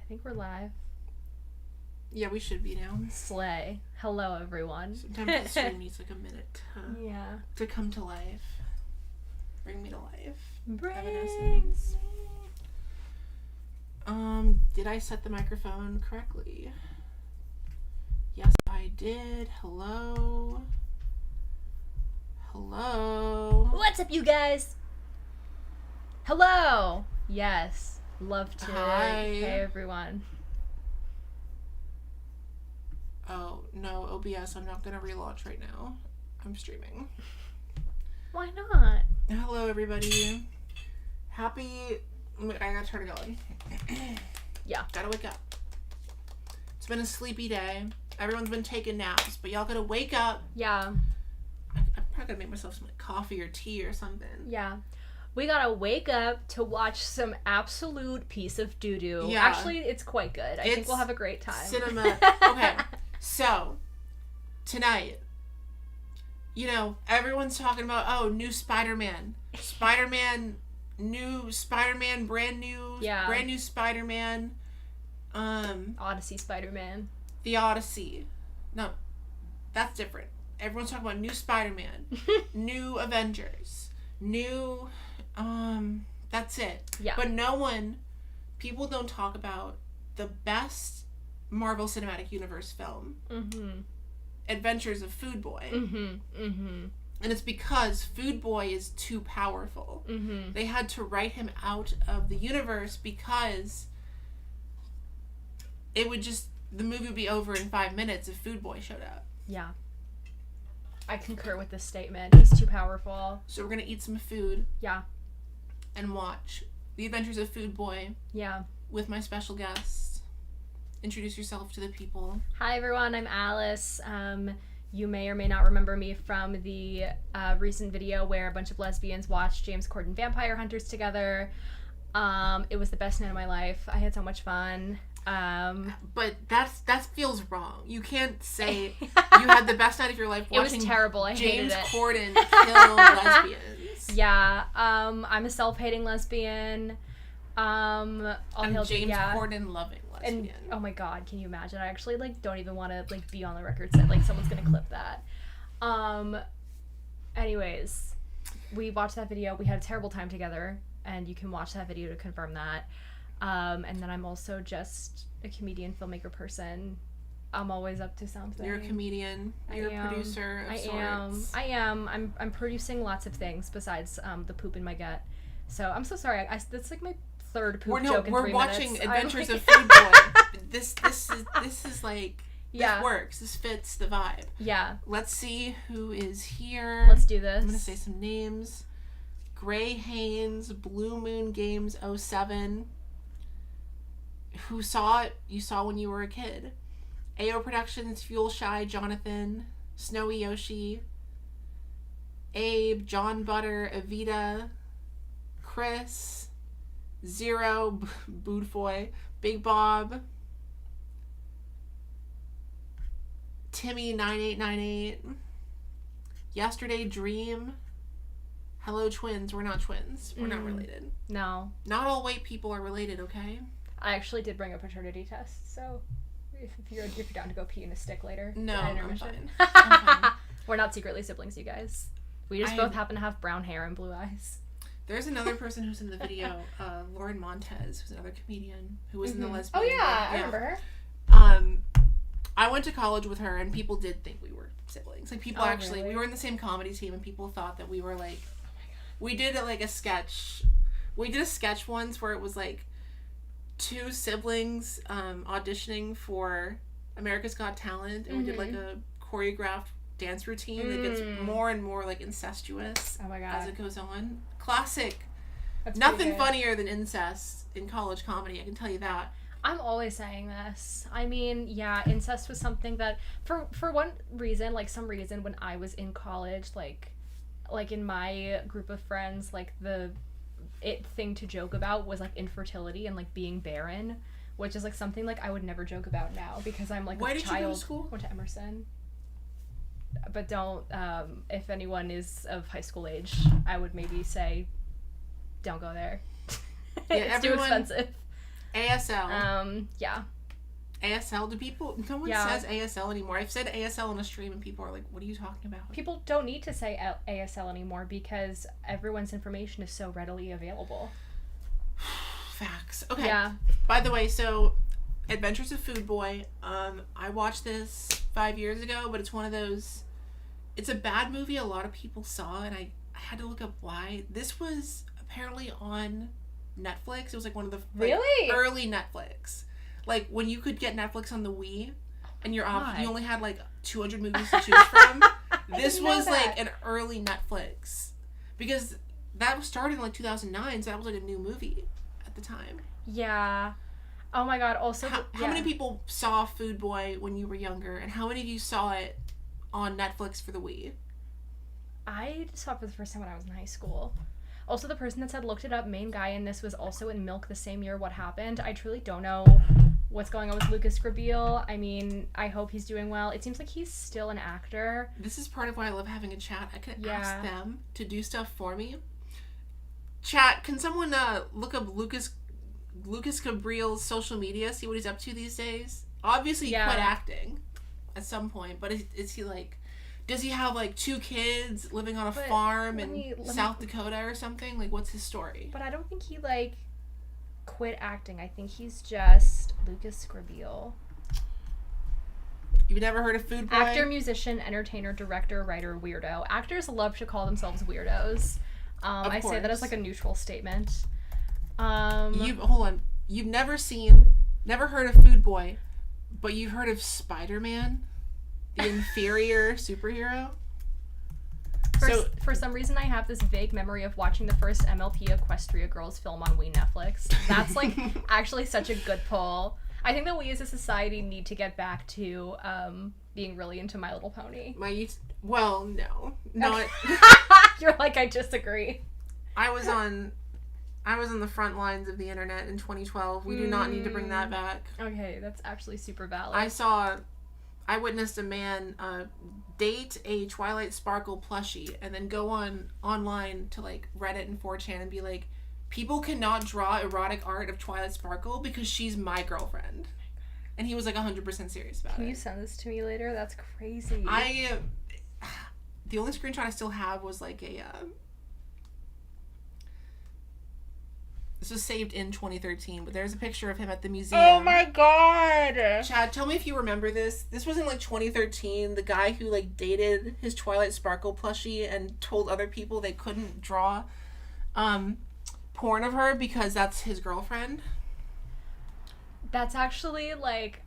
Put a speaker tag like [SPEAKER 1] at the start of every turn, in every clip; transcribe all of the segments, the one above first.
[SPEAKER 1] think we're live.
[SPEAKER 2] Yeah, we should be now.
[SPEAKER 1] Slay. Hello, everyone.
[SPEAKER 2] Sometimes the stream needs like a minute to come to life. Bring me to life.
[SPEAKER 1] Brains.
[SPEAKER 2] Did I set the microphone correctly? Yes, I did. Hello. Hello.
[SPEAKER 1] What's up, you guys? Hello. Yes. Love to.
[SPEAKER 2] Hi.
[SPEAKER 1] Hey, everyone.
[SPEAKER 2] Oh, no, OBS, I'm not going to relaunch right now. I'm streaming.
[SPEAKER 1] Why not?
[SPEAKER 2] Hello, everybody. Happy... I gotta turn it on.
[SPEAKER 1] Yeah.
[SPEAKER 2] Gotta wake up. It's been a sleepy day. Everyone's been taking naps, but y'all gotta wake up.
[SPEAKER 1] Yeah.
[SPEAKER 2] I'm probably gonna make myself some like, coffee or tea or something.
[SPEAKER 1] Yeah. We gotta wake up to watch some absolute piece of doo-doo.
[SPEAKER 2] Yeah.
[SPEAKER 1] Actually, it's quite good. I think we'll have a great time.
[SPEAKER 2] Cinema. Okay. So, tonight, you know, everyone's talking about, new Spider-Man. New Spider-Man, brand new Spider-Man.
[SPEAKER 1] Odyssey Spider-Man.
[SPEAKER 2] The Odyssey. No, that's different. Everyone's talking about new Spider-Man, new Avengers, new, that's it.
[SPEAKER 1] Yeah.
[SPEAKER 2] But people don't talk about the best Marvel Cinematic Universe film.
[SPEAKER 1] Mm-hmm.
[SPEAKER 2] Adventures of Food Boy.
[SPEAKER 1] Mm-hmm. Mm-hmm.
[SPEAKER 2] And it's because Food Boy is too powerful.
[SPEAKER 1] Mm-hmm.
[SPEAKER 2] They had to write him out of the universe because the movie would be over in 5 minutes if Food Boy showed up.
[SPEAKER 1] Yeah. I concur with this statement. He's too powerful.
[SPEAKER 2] So we're going to eat some food.
[SPEAKER 1] Yeah.
[SPEAKER 2] And watch The Adventures of Food Boy.
[SPEAKER 1] Yeah.
[SPEAKER 2] With my special guest. Introduce yourself to the people.
[SPEAKER 1] Hi, everyone. I'm Alice. You may or may not remember me from the recent video where a bunch of lesbians watched James Corden Vampire Hunters together. It was the best night of my life. I had so much fun.
[SPEAKER 2] But that feels wrong. You can't say you had the best night of your life watching
[SPEAKER 1] it was terrible. I hated
[SPEAKER 2] James
[SPEAKER 1] it.
[SPEAKER 2] Corden kill lesbians.
[SPEAKER 1] Yeah. I'm a self-hating lesbian.
[SPEAKER 2] I'm James Corden loving lesbian.
[SPEAKER 1] And oh my god, can you imagine? I actually don't even want to be on the record set. Someone's gonna clip that. Anyways, we watched that video. We had a terrible time together, and you can watch that video to confirm that. And then I'm also just a comedian, filmmaker person. I'm always up to something.
[SPEAKER 2] You're a comedian. You're a producer of sorts.
[SPEAKER 1] I am. I'm producing lots of things besides the poop in my gut. So I'm so sorry. That's my third poop joke in 3 minutes.
[SPEAKER 2] We're watching Adventures of Food Boy. This works. This fits the vibe.
[SPEAKER 1] Yeah.
[SPEAKER 2] Let's see who is here.
[SPEAKER 1] Let's do this.
[SPEAKER 2] I'm gonna say some names. Gray Haynes, Blue Moon Games 07. Who saw it? You saw when you were a kid. AO Productions, Fuel Shy, Jonathan, Snowy Yoshi, Abe, John Butter, Evita, Chris, Zero, Boodfoy, Big Bob, Timmy 9898, Yesterday Dream, Hello Twins. We're not twins. We're not related.
[SPEAKER 1] No.
[SPEAKER 2] Not all white people are related, okay?
[SPEAKER 1] I actually did bring a paternity test, so if you're down to go pee in a stick later.
[SPEAKER 2] No, I'm fine.
[SPEAKER 1] We're not secretly siblings, you guys. We just both happen to have brown hair and blue eyes.
[SPEAKER 2] There's another person who's in the video, Lauren Montez, who's another comedian who was in the lesbian.
[SPEAKER 1] Oh yeah, I remember her.
[SPEAKER 2] I went to college with her, and people did think we were siblings. People actually,
[SPEAKER 1] really?
[SPEAKER 2] We were in the same comedy team, and people thought that we were we did a sketch. We did a sketch once where it was two siblings auditioning for America's Got Talent, and we did a choreographed dance routine that gets more and more incestuous as it goes on. Classic.
[SPEAKER 1] That's
[SPEAKER 2] nothing funnier than incest in college comedy, I can tell you that.
[SPEAKER 1] I'm always saying this. I mean, yeah, incest was something that for one reason, some reason when I was in college, in my group of friends, the thing to joke about was infertility and being barren, which is something I would never joke about now because I'm
[SPEAKER 2] Why did you go to school?
[SPEAKER 1] Went to Emerson. But don't if anyone is of high school age, I would maybe say don't go there. It's too expensive.
[SPEAKER 2] ASL.
[SPEAKER 1] Yeah.
[SPEAKER 2] ASL, do people... No one says ASL anymore. I've said ASL on a stream and people are like, what are you talking about?
[SPEAKER 1] People don't need to say ASL anymore because everyone's information is so readily available.
[SPEAKER 2] Facts. Okay.
[SPEAKER 1] Yeah.
[SPEAKER 2] By the way, so Adventures of Food Boy, I watched this 5 years ago, but it's one of those... It's a bad movie a lot of people saw, and I had to look up why. This was apparently on Netflix. It was like one of the early Netflix. Like, when you could get Netflix on the Wii, and you only had, like, 200 movies to choose from. This was, like, an early Netflix. Because that started in, like, 2009, so that was, like, a new movie at the time.
[SPEAKER 1] Yeah. Oh, my God. Also,
[SPEAKER 2] how many people saw Food Boy when you were younger, and how many of you saw it on Netflix for the Wii?
[SPEAKER 1] I saw it for the first time when I was in high school. Also, the person that said looked it up, main guy in this was also in Milk the same year. What happened? I truly don't know what's going on with Lucas Grabeel. I mean, I hope he's doing well. It seems like he's still an actor.
[SPEAKER 2] This is part of why I love having a chat. I can ask them to do stuff for me. Chat, can someone look up Lucas Gabriel's social media, see what he's up to these days? Obviously, he quit acting at some point, but is he like... Does he have, like, 2 kids living on a farm in South Dakota or something? Like, what's his story?
[SPEAKER 1] But I don't think he, like, quit acting. I think he's just Lucas Grabeel.
[SPEAKER 2] You've never heard of Food Boy?
[SPEAKER 1] Actor, musician, entertainer, director, writer, weirdo. Actors love to call themselves weirdos. I say that as, like, a neutral statement.
[SPEAKER 2] Hold on. You've never heard of Food Boy, but you've heard of Spider-Man? The inferior superhero?
[SPEAKER 1] For some reason, I have this vague memory of watching the first MLP Equestria Girls film on Wii Netflix. That's, like, actually such a good pull. I think that we as a society need to get back to being really into My Little Pony.
[SPEAKER 2] Well, no. Not...
[SPEAKER 1] You're like, I disagree.
[SPEAKER 2] I was on the front lines of the internet in 2012. We do not need to bring that back.
[SPEAKER 1] Okay, that's actually super valid.
[SPEAKER 2] I witnessed a man date a Twilight Sparkle plushie and then go online to, like, Reddit and 4chan and be like, people cannot draw erotic art of Twilight Sparkle because she's my girlfriend. And he was, like, 100% serious about it.
[SPEAKER 1] Can you send this to me later? That's crazy.
[SPEAKER 2] The only screenshot I still have was, like, this was saved in 2013, but there's a picture of him at the museum.
[SPEAKER 1] Oh my god!
[SPEAKER 2] Chad, tell me if you remember this. This was in, like, 2013. The guy who, like, dated his Twilight Sparkle plushie and told other people they couldn't draw porn of her because that's his girlfriend.
[SPEAKER 1] That's actually, like,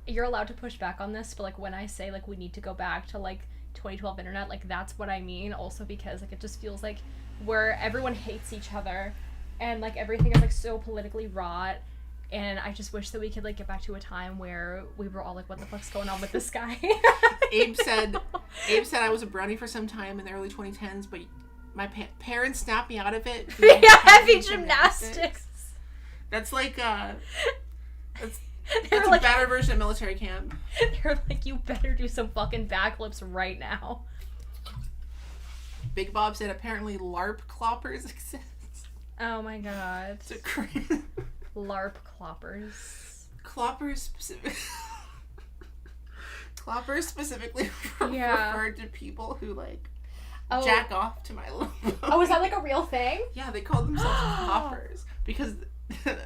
[SPEAKER 1] you're allowed to push back on this, but, like, when I say, like, we need to go back to, like, 2012 internet, like, that's what I mean. Also because, like, it just feels like where everyone hates each other. And, like, everything is, like, so politically wrought. And I just wish that we could, like, get back to a time where we were all like, what the fuck's going on with this guy?
[SPEAKER 2] Abe said I was a brownie for some time in the early 2010s, but my parents snapped me out of it.
[SPEAKER 1] Yeah, heavy gymnastics.
[SPEAKER 2] That's like, that's like, a better version of military camp.
[SPEAKER 1] They're like, you better do some fucking backflips right now.
[SPEAKER 2] Big Bob said apparently LARP cloppers exist.
[SPEAKER 1] Oh my god.
[SPEAKER 2] It's a crazy...
[SPEAKER 1] LARP cloppers.
[SPEAKER 2] Cloppers specifically referred to people who, like, jack off to My Little Pony.
[SPEAKER 1] Oh, is that, like, a real thing?
[SPEAKER 2] Yeah, they call themselves cloppers because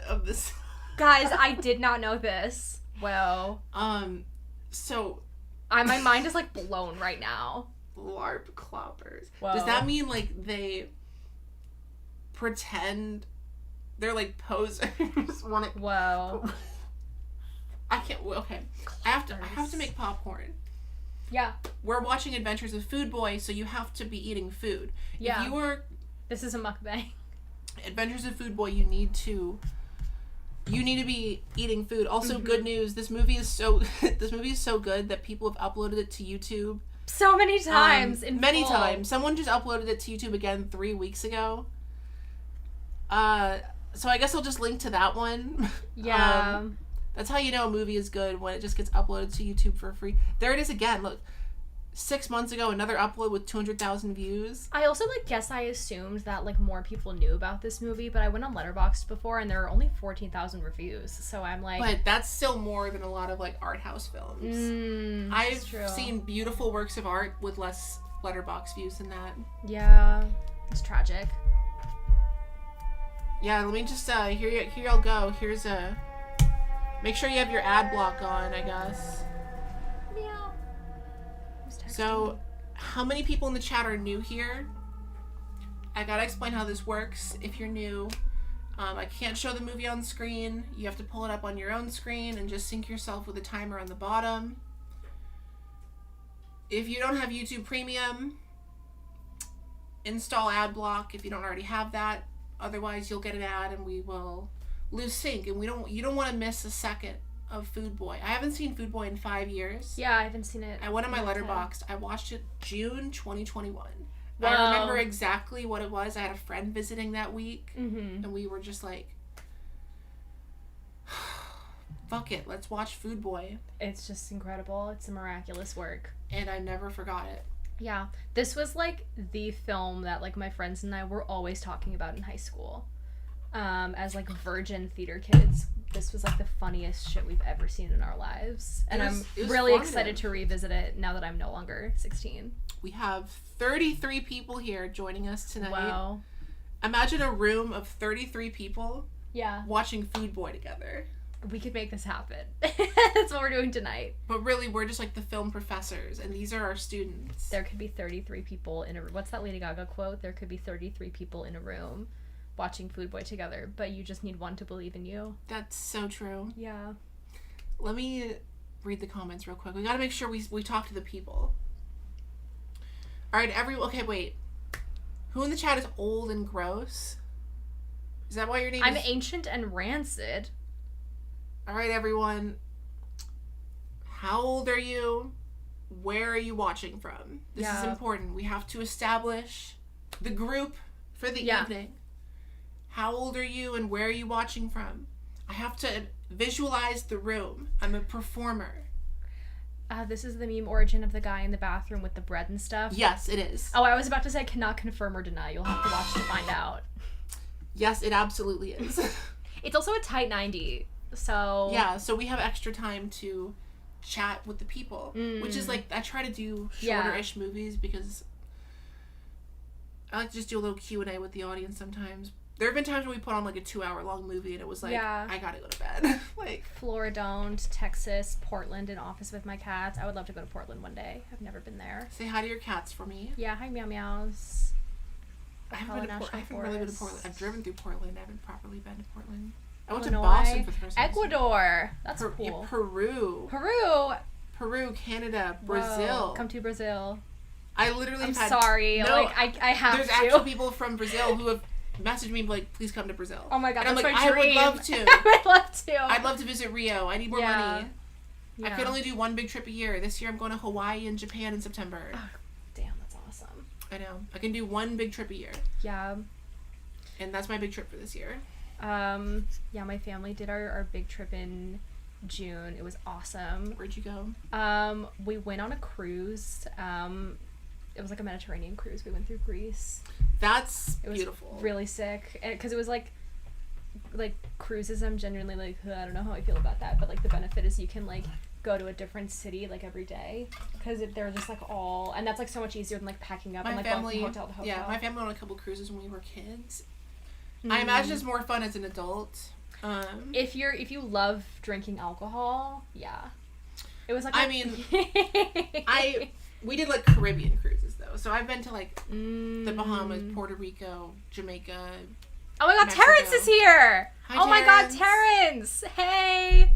[SPEAKER 2] of this.
[SPEAKER 1] Guys, I did not know this. Whoa.
[SPEAKER 2] So...
[SPEAKER 1] my mind is, like, blown right now.
[SPEAKER 2] LARP cloppers.
[SPEAKER 1] Whoa.
[SPEAKER 2] Does that mean, like, they... pretend they're, like, posers?
[SPEAKER 1] Whoa.
[SPEAKER 2] I can't... Okay. I have to make popcorn.
[SPEAKER 1] Yeah.
[SPEAKER 2] We're watching Adventures of Food Boy, so you have to be eating food.
[SPEAKER 1] Yeah.
[SPEAKER 2] If you are...
[SPEAKER 1] This is a mukbang.
[SPEAKER 2] Adventures of Food Boy, you need to be eating food. Also, good news, this movie is so good that people have uploaded it to YouTube.
[SPEAKER 1] So many times.
[SPEAKER 2] Many times. Someone just uploaded it to YouTube again 3 weeks ago. So I guess I'll just link to that one.
[SPEAKER 1] Yeah.
[SPEAKER 2] That's how you know a movie is good, when it just gets uploaded to YouTube for free. There it is again. Look. 6 months ago, another upload with 200,000 views.
[SPEAKER 1] I also guess I assumed that more people knew about this movie, but I went on Letterboxd before and there are only 14,000 reviews. So I'm like,
[SPEAKER 2] but that's still more than a lot of art house films. I've seen beautiful works of art with less Letterboxd views than that.
[SPEAKER 1] Yeah, it's tragic.
[SPEAKER 2] Yeah, let me just here y'all go. Here's make sure you have your ad block on, I guess.
[SPEAKER 1] Meow.
[SPEAKER 2] So, how many people in the chat are new here? I gotta explain how this works if you're new. I can't show the movie on screen. You have to pull it up on your own screen and just sync yourself with a timer on the bottom. If you don't have YouTube Premium, install ad block if you don't already have that. Otherwise, you'll get an ad and we will lose sync. And you don't want to miss a second of Food Boy. I haven't seen Food Boy in 5 years.
[SPEAKER 1] Yeah, I haven't seen it.
[SPEAKER 2] I went on my Letterboxd. I watched it June 2021.
[SPEAKER 1] Wow.
[SPEAKER 2] I remember exactly what it was. I had a friend visiting that week,
[SPEAKER 1] and
[SPEAKER 2] we were just like, fuck it, let's watch Food Boy.
[SPEAKER 1] It's just incredible. It's a miraculous work.
[SPEAKER 2] And I never forgot it.
[SPEAKER 1] Yeah. This was the film that my friends and I were always talking about in high school. As virgin theater kids, this was the funniest shit we've ever seen in our lives. And I'm really excited to revisit it now that I'm no longer 16.
[SPEAKER 2] We have 33 people here joining us tonight.
[SPEAKER 1] Wow.
[SPEAKER 2] Imagine a room of 33 people watching Food Boy together.
[SPEAKER 1] We could make this happen. That's what we're doing tonight.
[SPEAKER 2] But really, we're just the film professors, and these are our students.
[SPEAKER 1] There could be 33 people in a room. What's that Lady Gaga quote? There could be 33 people in a room watching Food Boy together, but you just need one to believe in you.
[SPEAKER 2] That's so true.
[SPEAKER 1] Yeah.
[SPEAKER 2] Let me read the comments real quick. We gotta make sure we talk to the people. Alright, okay, wait. Who in the chat is old and gross? Is that why your name
[SPEAKER 1] I'm
[SPEAKER 2] is...
[SPEAKER 1] ancient and rancid.
[SPEAKER 2] Alright, everyone. How old are you? Where are you watching from? This is important. We have to establish the group for the evening. How old are you and where are you watching from? I have to visualize the room. I'm a performer.
[SPEAKER 1] This is the meme origin of the guy in the bathroom with the bread and stuff.
[SPEAKER 2] Yes, it is.
[SPEAKER 1] Oh, I was about to say I cannot confirm or deny. You'll have to watch to find out.
[SPEAKER 2] Yes, it absolutely is.
[SPEAKER 1] It's also a tight 90, so...
[SPEAKER 2] Yeah, so we have extra time to chat with the people, which is I try to do shorter-ish movies because I like to just do a little Q&A with the audience sometimes. There have been times when we put on a 2-hour-long movie and it was I gotta go to bed.
[SPEAKER 1] Floridone, Texas, Portland, in Office with My Cats. I would love to go to Portland one day. I've never been there.
[SPEAKER 2] Say hi to your cats for me.
[SPEAKER 1] Yeah, hi meow meows.
[SPEAKER 2] I haven't really been to Portland. I've driven through Portland. I haven't properly been to Portland. I went
[SPEAKER 1] Illinois,
[SPEAKER 2] to Boston for the first time.
[SPEAKER 1] Ecuador. That's cool.
[SPEAKER 2] Yeah, Peru, Canada, Brazil.
[SPEAKER 1] Whoa, come to Brazil.
[SPEAKER 2] I literally
[SPEAKER 1] I'm sorry.
[SPEAKER 2] No,
[SPEAKER 1] I have
[SPEAKER 2] there's
[SPEAKER 1] to.
[SPEAKER 2] There's actual people from Brazil who have messaged me please come to Brazil.
[SPEAKER 1] Oh my god,
[SPEAKER 2] and
[SPEAKER 1] that's
[SPEAKER 2] I'm
[SPEAKER 1] my dream.
[SPEAKER 2] I would love to.
[SPEAKER 1] I would love to.
[SPEAKER 2] I'd love to visit Rio. I need more money.
[SPEAKER 1] Yeah.
[SPEAKER 2] I could only do one big trip a year. This year I'm going to Hawaii and Japan in September.
[SPEAKER 1] Oh, damn, that's awesome.
[SPEAKER 2] I know. I can do one big trip a year.
[SPEAKER 1] Yeah.
[SPEAKER 2] And that's my big trip for this year.
[SPEAKER 1] Yeah, my family did our big trip in June. It was awesome.
[SPEAKER 2] Where'd you go?
[SPEAKER 1] We went on a cruise. It was a Mediterranean cruise. We went through Greece.
[SPEAKER 2] That's
[SPEAKER 1] beautiful. It was really sick. Because it was like cruises, I'm genuinely I don't know how I feel about that, but the benefit is you can go to a different city every day because they're just all, and that's so much easier than packing up and going from hotel to hotel.
[SPEAKER 2] Yeah, my family went on a couple cruises when we were kids. I imagine it's more fun as an adult.
[SPEAKER 1] If you love drinking alcohol, yeah. It was
[SPEAKER 2] we did Caribbean cruises though. So I've been to the Bahamas, Puerto Rico, Jamaica.
[SPEAKER 1] Oh my god,
[SPEAKER 2] Mexico.
[SPEAKER 1] Terrence is here!
[SPEAKER 2] Hi,
[SPEAKER 1] oh my god, Terrence! Hey!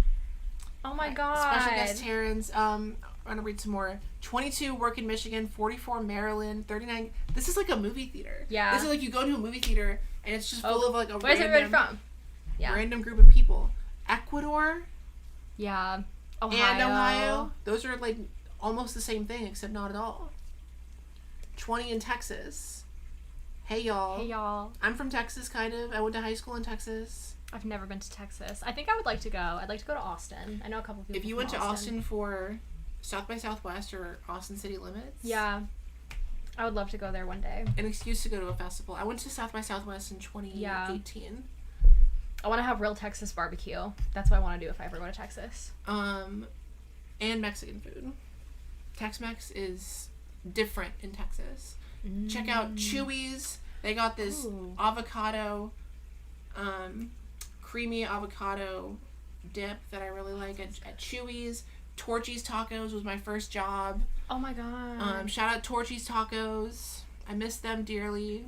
[SPEAKER 1] Oh my god.
[SPEAKER 2] Special guest Terrence. I'm gonna read some more. 22 work in Michigan, 44 Maryland, 39. This is a movie theater.
[SPEAKER 1] Yeah.
[SPEAKER 2] This is you go to a movie theater and it's just full of a
[SPEAKER 1] where's everybody from? Yeah.
[SPEAKER 2] Random group of people. Ecuador.
[SPEAKER 1] Yeah.
[SPEAKER 2] Ohio. Those are almost the same thing except not at all. 20 in Texas. Hey y'all. I'm from Texas kind of. I went to high school in Texas.
[SPEAKER 1] I've never been to Texas. I think I would like to go. I'd like to go to Austin. I know a couple people.
[SPEAKER 2] If you went to Austin for South by Southwest or Austin City Limits.
[SPEAKER 1] Yeah. I would love to go there one day.
[SPEAKER 2] An excuse to go to a festival. I went to South by Southwest in 2018.
[SPEAKER 1] I want to have real Texas barbecue. That's what I want to do if I ever go to Texas.
[SPEAKER 2] And Mexican food. Tex-Mex is different in Texas. Check out Chewy's. They got this avocado, creamy avocado dip that I really like at Chewy's. Torchy's Tacos was my first job.
[SPEAKER 1] Oh my god.
[SPEAKER 2] Shout out Torchy's Tacos. I miss them dearly.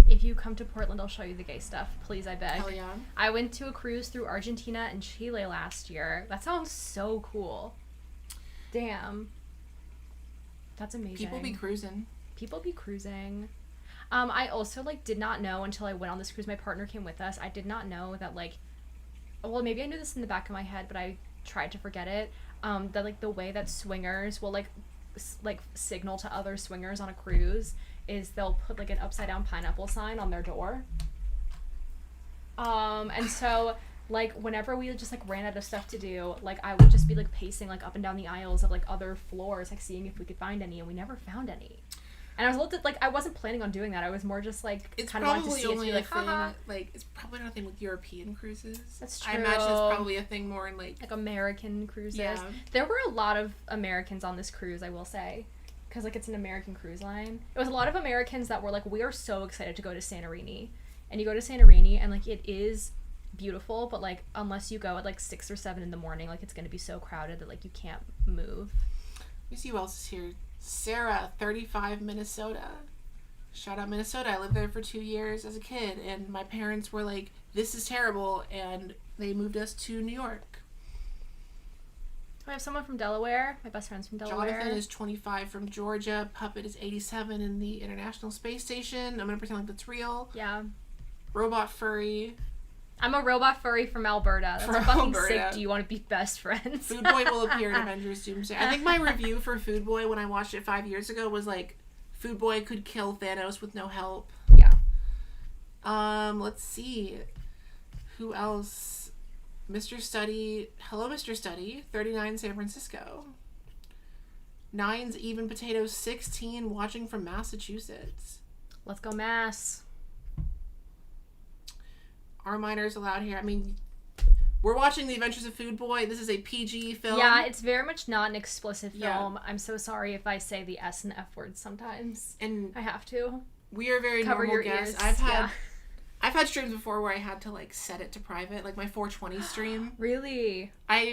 [SPEAKER 1] If you come to Portland, I'll show you the gay stuff. Please, I beg.
[SPEAKER 2] Hell yeah.
[SPEAKER 1] I went to a cruise through Argentina and Chile last year. That sounds so cool. Damn. That's amazing.
[SPEAKER 2] People be cruising.
[SPEAKER 1] I also, like, did not know until I went on this cruise. My partner came with us. I did not know that, like... Well, maybe I knew this in the back of my head, but I tried to forget it. That, like, the way that swingers will, like signal to other swingers on a cruise is they'll put, like, an upside-down pineapple sign on their door. And so... Like, whenever we just, like, ran out of stuff to do, like, I would just be, like, pacing, like, up and down the aisles of, like, other floors, like, seeing if we could find any, and we never found any. And I was a little, like, I wasn't planning on doing that. I was more just, like, kind of wanted to see it to be, like, haha.
[SPEAKER 2] Like, it's probably not a thing with European cruises.
[SPEAKER 1] That's true.
[SPEAKER 2] I imagine it's probably a thing more in, like...
[SPEAKER 1] Like, American cruises.
[SPEAKER 2] Yeah.
[SPEAKER 1] There were a lot of Americans on this cruise, I will say. Because, like, it's an American cruise line. It was a lot of Americans that were, like, we are so excited to go to Santorini. And you go to Santorini, and, like, it is... beautiful, but like unless you go at like 6 or 7 in the morning, like it's gonna be so crowded that like you can't move. Let
[SPEAKER 2] me see who else is here. Sarah, 35, Minnesota. Shout out Minnesota. I lived there for 2 years as a kid, and my parents were like, this is terrible, and they moved us to New York.
[SPEAKER 1] I have someone from Delaware. My best friend's from Delaware.
[SPEAKER 2] Jonathan is 25 from Georgia. Puppet is 87 in the International Space Station. I'm gonna pretend like that's real.
[SPEAKER 1] Yeah.
[SPEAKER 2] Robot Furry.
[SPEAKER 1] I'm a robot furry from Alberta. That's fucking Alberta. Sick. Do you want to be best friends?
[SPEAKER 2] Food Boy will appear in Avengers Doomsday. I think my review for Food Boy when I watched it 5 years ago was like, Food Boy could kill Thanos with no help.
[SPEAKER 1] Yeah.
[SPEAKER 2] Let's see. Who else? Mr. Study. Hello, Mr. Study. 39, San Francisco. 9's Even Potatoes 16, watching from Massachusetts.
[SPEAKER 1] Let's go, Mass.
[SPEAKER 2] Are minors allowed here? I mean, we're watching The Adventures of Food Boy. This is a PG film.
[SPEAKER 1] Yeah, it's very much not an explicit film. Yeah. I'm so sorry if I say the S and F words sometimes. And I have to.
[SPEAKER 2] We are very
[SPEAKER 1] cover
[SPEAKER 2] normal
[SPEAKER 1] your
[SPEAKER 2] guests.
[SPEAKER 1] Ears.
[SPEAKER 2] I've had streams before where I had to like set it to private, like my 420 stream.
[SPEAKER 1] Really?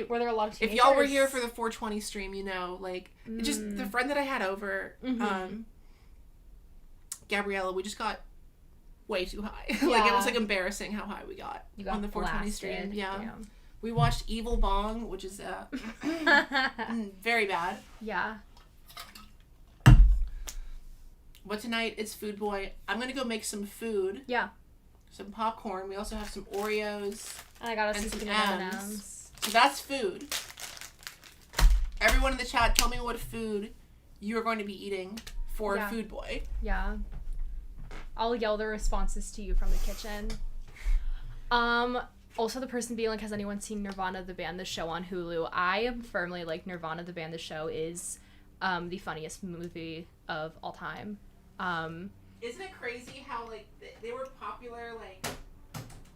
[SPEAKER 1] Were there a lot of teenagers?
[SPEAKER 2] If y'all were here for the 420 stream, you know, like just the friend that I had over, Gabriella, we just got way too high.
[SPEAKER 1] Yeah.
[SPEAKER 2] Like it was like embarrassing how high we got, on the 420 stream. Yeah. Damn. We watched Evil Bong, which is very bad.
[SPEAKER 1] Yeah.
[SPEAKER 2] But tonight it's Food Boy. I'm gonna go make some food.
[SPEAKER 1] Yeah.
[SPEAKER 2] Some popcorn. We also have some Oreos.
[SPEAKER 1] And I got us some M&Ms.
[SPEAKER 2] So that's food. Everyone in the chat, tell me what food you are going to be eating for Food Boy.
[SPEAKER 1] Yeah. I'll yell the responses to you from the kitchen. Also the person being like, has anyone seen Nirvana the Band, the show on Hulu? I am firmly like, Nirvana the Band, the show is the funniest movie of all time.
[SPEAKER 2] Isn't it crazy how like they were popular like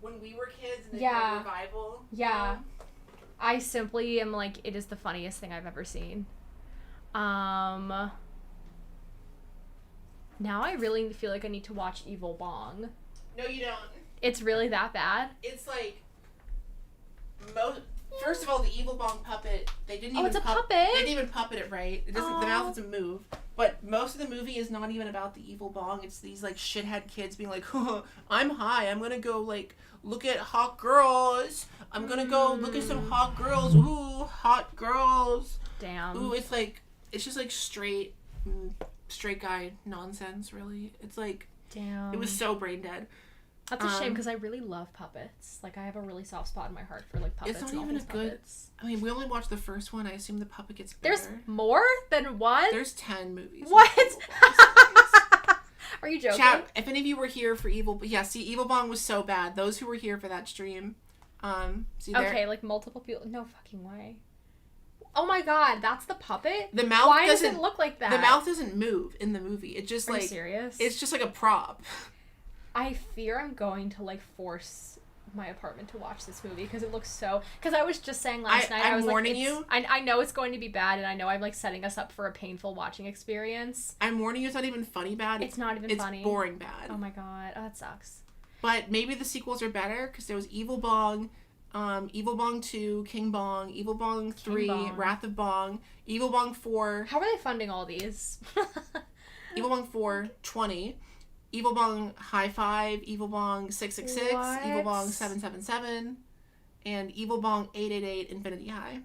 [SPEAKER 2] when we were kids and they had a revival?
[SPEAKER 1] Yeah. You know? I simply am like, it is the funniest thing I've ever seen. Now I really feel like I need to watch Evil Bong.
[SPEAKER 2] No, you don't.
[SPEAKER 1] It's really that bad?
[SPEAKER 2] It's like first of all, the Evil Bong puppet, they didn't even
[SPEAKER 1] it's a puppet.
[SPEAKER 2] They didn't even puppet it right. It doesn't. The mouth doesn't move. But most of the movie is not even about the Evil Bong. It's these like shithead kids being like, oh, I'm high. I'm gonna go like look at hot girls. I'm gonna go look at some hot girls. Ooh, hot girls.
[SPEAKER 1] Damn.
[SPEAKER 2] Ooh, it's just like straight guy nonsense. Really, it's like.
[SPEAKER 1] Damn.
[SPEAKER 2] It was so brain dead.
[SPEAKER 1] That's a shame because I really love puppets. Like I have a really soft spot in my heart for like puppets.
[SPEAKER 2] It's not even a good. I mean, we only watched the first one. I assume the puppet gets bigger.
[SPEAKER 1] There's more than one.
[SPEAKER 2] There's 10 movies.
[SPEAKER 1] What? Are you joking?
[SPEAKER 2] Chat, if any of you were here for Evil Bong was so bad. Those who were here for that stream,
[SPEAKER 1] okay, like multiple people. No fucking way. Oh my god, that's the puppet?
[SPEAKER 2] The mouth
[SPEAKER 1] Why does
[SPEAKER 2] doesn't
[SPEAKER 1] it look like that?
[SPEAKER 2] The mouth doesn't move in the movie. It just
[SPEAKER 1] Are
[SPEAKER 2] like
[SPEAKER 1] you serious?
[SPEAKER 2] It's just like a prop.
[SPEAKER 1] I fear I'm going to like force my apartment to watch this movie because it looks so. Because I was just saying last night, I was
[SPEAKER 2] warning
[SPEAKER 1] like,
[SPEAKER 2] you.
[SPEAKER 1] I know it's going to be bad, and I know I'm like setting us up for a painful watching experience.
[SPEAKER 2] I'm warning you, it's not even funny bad.
[SPEAKER 1] It's not even funny.
[SPEAKER 2] It's boring bad.
[SPEAKER 1] Oh my god, that sucks.
[SPEAKER 2] But maybe the sequels are better because there was Evil Bong, Evil Bong 2, King Bong, Evil Bong 3,
[SPEAKER 1] Bong.
[SPEAKER 2] Wrath of Bong, Evil Bong 4.
[SPEAKER 1] How are they funding all these?
[SPEAKER 2] Evil Bong 4, 20. Evil Bong High Five, Evil Bong 666,
[SPEAKER 1] What?
[SPEAKER 2] Evil Bong 777, and Evil Bong 888 Infinity High.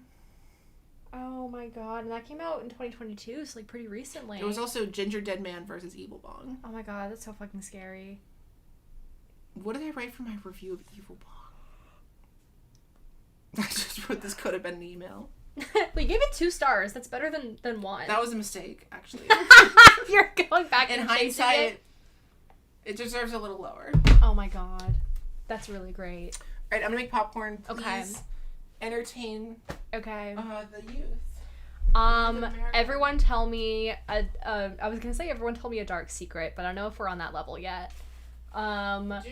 [SPEAKER 1] Oh my god, and that came out in 2022, so like pretty recently.
[SPEAKER 2] There was also Ginger Dead Man versus Evil Bong.
[SPEAKER 1] Oh my god, that's so fucking scary.
[SPEAKER 2] What did I write for my review of Evil Bong? I just wrote this could have been an email.
[SPEAKER 1] We gave it 2 stars. That's better than 1.
[SPEAKER 2] That was a mistake, actually.
[SPEAKER 1] You're going back
[SPEAKER 2] In
[SPEAKER 1] and changing
[SPEAKER 2] hindsight, it deserves a little lower.
[SPEAKER 1] Oh my god. That's really great.
[SPEAKER 2] Alright, I'm gonna make popcorn. Please
[SPEAKER 1] Okay.
[SPEAKER 2] entertain
[SPEAKER 1] Okay.
[SPEAKER 2] the youth.
[SPEAKER 1] Everyone tell me I was gonna say everyone tell me a dark secret, but I don't know if we're on that level yet.
[SPEAKER 2] Do a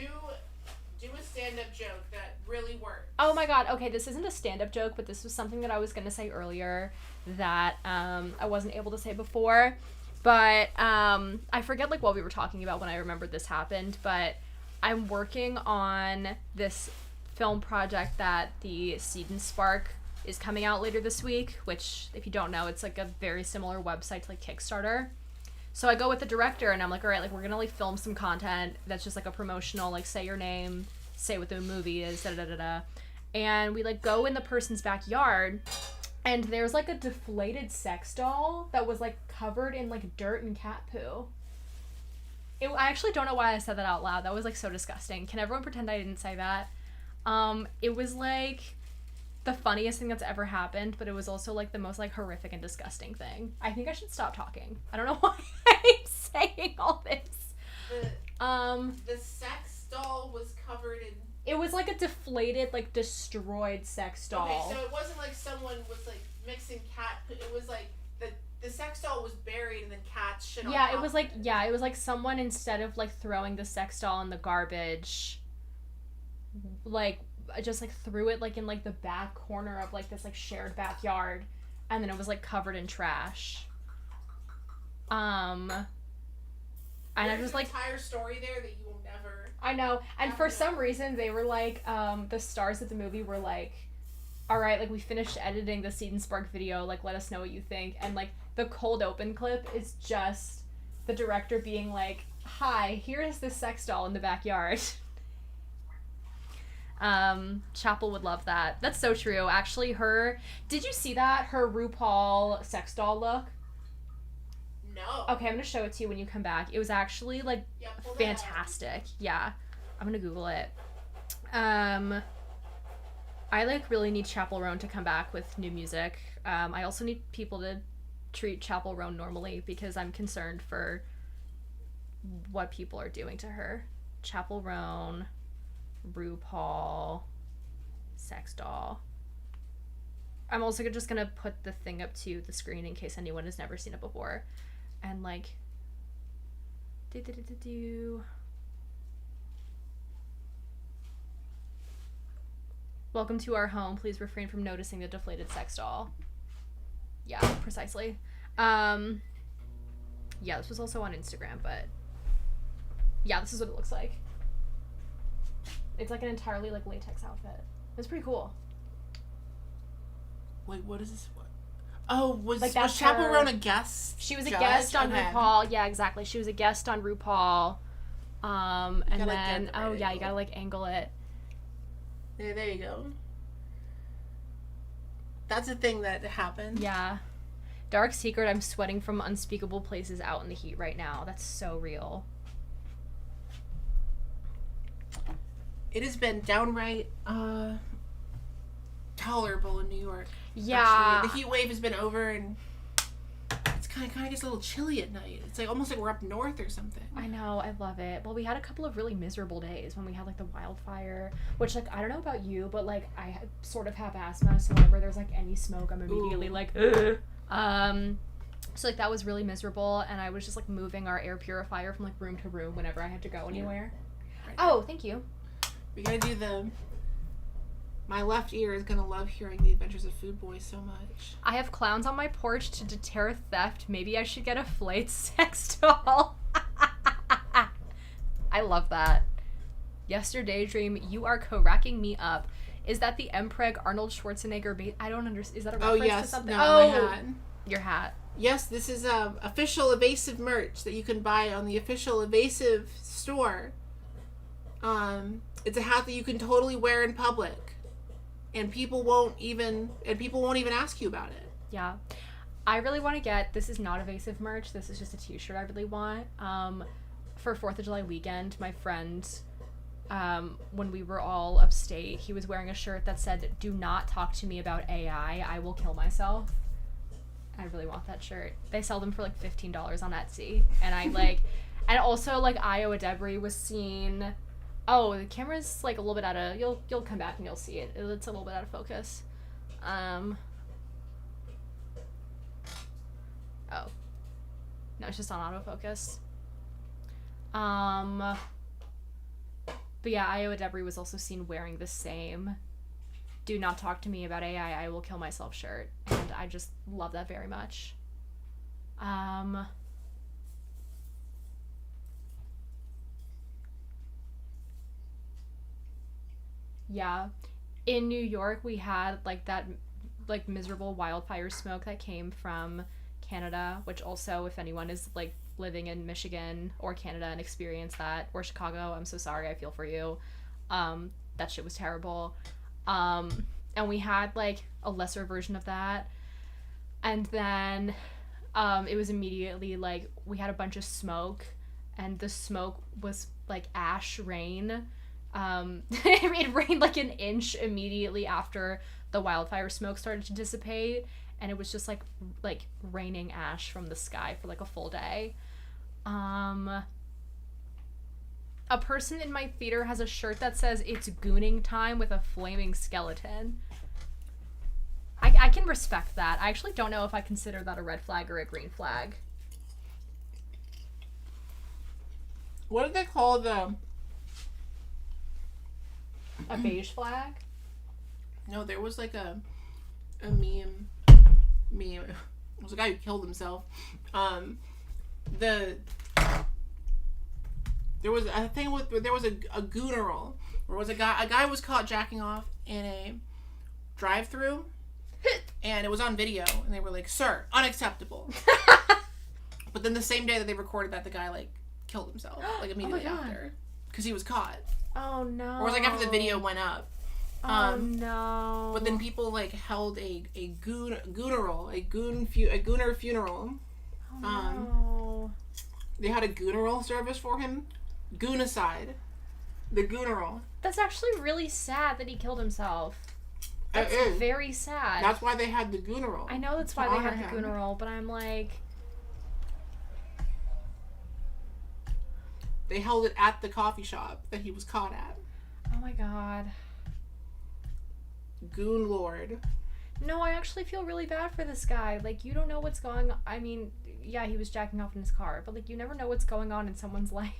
[SPEAKER 2] stand-up joke that really works.
[SPEAKER 1] Oh my god, okay, this isn't a stand-up joke, but this was something that I was gonna say earlier that I wasn't able to say before. But I forget like what we were talking about when I remembered this happened, but I'm working on this film project that the Seed and Spark is coming out later this week, which if you don't know, it's like a very similar website to like Kickstarter. So I go with the director and I'm like, all right, like we're gonna like film some content that's just like a promotional, like say your name, say what the movie is, da da da da. And we like go in the person's backyard and there's like a deflated sex doll that was like covered in like dirt and cat poo. I actually don't know why I said that out loud. That was like so disgusting. Can everyone pretend I didn't say that? It was like the funniest thing that's ever happened, but it was also like the most like horrific and disgusting thing. I think I should stop talking. I don't know why I'm saying all this.
[SPEAKER 2] The sex doll was covered in...
[SPEAKER 1] It was like a deflated, like destroyed sex doll.
[SPEAKER 2] Okay, so it wasn't like someone was like mixing cat... It was like the sex doll was buried and then cats shit on top.
[SPEAKER 1] It was like someone, instead of like throwing the sex doll in the garbage, like just like threw it like in like the back corner of like this like shared backyard, and then it was like covered in trash. And I was like,
[SPEAKER 2] entire story there that you will never...
[SPEAKER 1] I know, and for some reason they were like, the stars of the movie were like, all right, like we finished editing the Seed and Spark video, like let us know what you think. And like the cold open clip is just the director being like, hi, here is this sex doll in the backyard. Chapel would love that. That's so true. Actually, did you see that? Her RuPaul sex doll look?
[SPEAKER 2] No.
[SPEAKER 1] Okay, I'm gonna show it to you when you come back. It was actually like fantastic. Yeah. I'm gonna Google it. I like really need Chapel Roan to come back with new music. I also need people to treat Chapel Roan normally because I'm concerned for what people are doing to her. Chapel Roan, RuPaul, sex doll. I'm also just gonna put the thing up to the screen in case anyone has never seen it before. And like, welcome to our home. Please refrain from noticing the deflated sex doll. Yeah, precisely. Yeah, this was also on Instagram, but yeah, this is what it looks like. It's like an entirely like latex outfit. It's pretty cool.
[SPEAKER 2] Wait, what is this? What? Oh, was
[SPEAKER 1] that's
[SPEAKER 2] Chapel
[SPEAKER 1] her-
[SPEAKER 2] Roan a guest?
[SPEAKER 1] She was a
[SPEAKER 2] judge?
[SPEAKER 1] guest on
[SPEAKER 2] Okay.
[SPEAKER 1] RuPaul. Yeah, exactly. She was a guest on RuPaul. And
[SPEAKER 2] gotta, like,
[SPEAKER 1] then
[SPEAKER 2] get the right
[SPEAKER 1] you
[SPEAKER 2] angle.
[SPEAKER 1] gotta like angle it.
[SPEAKER 2] There you go. That's a thing that happened.
[SPEAKER 1] Yeah. Dark secret, I'm sweating from unspeakable places out in the heat right now. That's so real.
[SPEAKER 2] It has been downright tolerable in New York.
[SPEAKER 1] Yeah.
[SPEAKER 2] Actually, the heat wave has been over and it's kind of gets a little chilly at night. It's like almost like we're up north or something.
[SPEAKER 1] I know, I love it. Well, we had a couple of really miserable days when we had like the wildfire, which like I don't know about you, but like sort of have asthma, so whenever there's like any smoke, I'm immediately like, ugh. So like that was really miserable, and I was just like moving our air purifier from like room to room whenever I had to go anywhere. Right. Oh, thank you.
[SPEAKER 2] We gotta do my left ear is gonna love hearing the Adventures of Food Boy so much.
[SPEAKER 1] I have clowns on my porch to deter theft. Maybe I should get a flayed sex doll. I love that. Yesterday dream, you are co-racking me up. Is that the Mpreg Arnold Schwarzenegger I don't understand. Is that a reference to something?
[SPEAKER 2] No, my hat.
[SPEAKER 1] Your hat.
[SPEAKER 2] Yes, this is official Evasive merch that you can buy on the official Evasive store. It's a hat that you can totally wear in public. And people won't even ask you about it.
[SPEAKER 1] Yeah. I really want to get, this is not Evasive merch, this is just a t-shirt I really want. For 4th of July weekend, my friend, when we were all upstate, he was wearing a shirt that said, "Do not talk to me about AI, I will kill myself." I really want that shirt. They sell them for like $15 on Etsy. And I like, and also like Iowa Debris was seen. Oh, the camera's like a little bit out of, you'll come back and you'll see it. It's a little bit out of focus. Oh. No, it's just on autofocus. But yeah, Iowa Debris was also seen wearing the same "Do not talk to me about AI, I will kill myself" shirt. And I just love that very much. Yeah. In New York, we had like that like miserable wildfire smoke that came from Canada, which also, if anyone is like living in Michigan or Canada and experienced that, or Chicago, I'm so sorry, I feel for you. That shit was terrible. And we had like a lesser version of that. And then it was immediately like we had a bunch of smoke, and the smoke was like ash rain. It rained like an inch immediately after the wildfire smoke started to dissipate, and it was just like raining ash from the sky for like a full day. A person in my theater has a shirt that says "It's gooning time" with a flaming skeleton. I can respect that. I actually don't know if I consider that a red flag or a green flag.
[SPEAKER 2] What did they call
[SPEAKER 1] a beige flag?
[SPEAKER 2] No, there was like a meme. It was a guy who killed himself. There was a thing there was a gooneral where was a guy was caught jacking off in a drive-through, and it was on video, and they were like, "Sir, unacceptable." But then the same day that they recorded that, the guy like killed himself like immediately after because he was caught.
[SPEAKER 1] Oh no.
[SPEAKER 2] Or it was like after the video went up.
[SPEAKER 1] Oh no.
[SPEAKER 2] But then people like held a gooner funeral.
[SPEAKER 1] Oh no.
[SPEAKER 2] They had a gooneral service for him. Goonacide. The gooneral.
[SPEAKER 1] That's actually really sad that he killed himself. That's very sad.
[SPEAKER 2] That's why they had the gooneral.
[SPEAKER 1] I know that's why they had the gooneral, but I'm like...
[SPEAKER 2] They held it at the coffee shop that he was caught at.
[SPEAKER 1] Oh my god.
[SPEAKER 2] Goon Lord.
[SPEAKER 1] No, I actually feel really bad for this guy. Like, you don't know what's going on. I mean, yeah, he was jacking off in his car, but like, you never know what's going on in someone's life.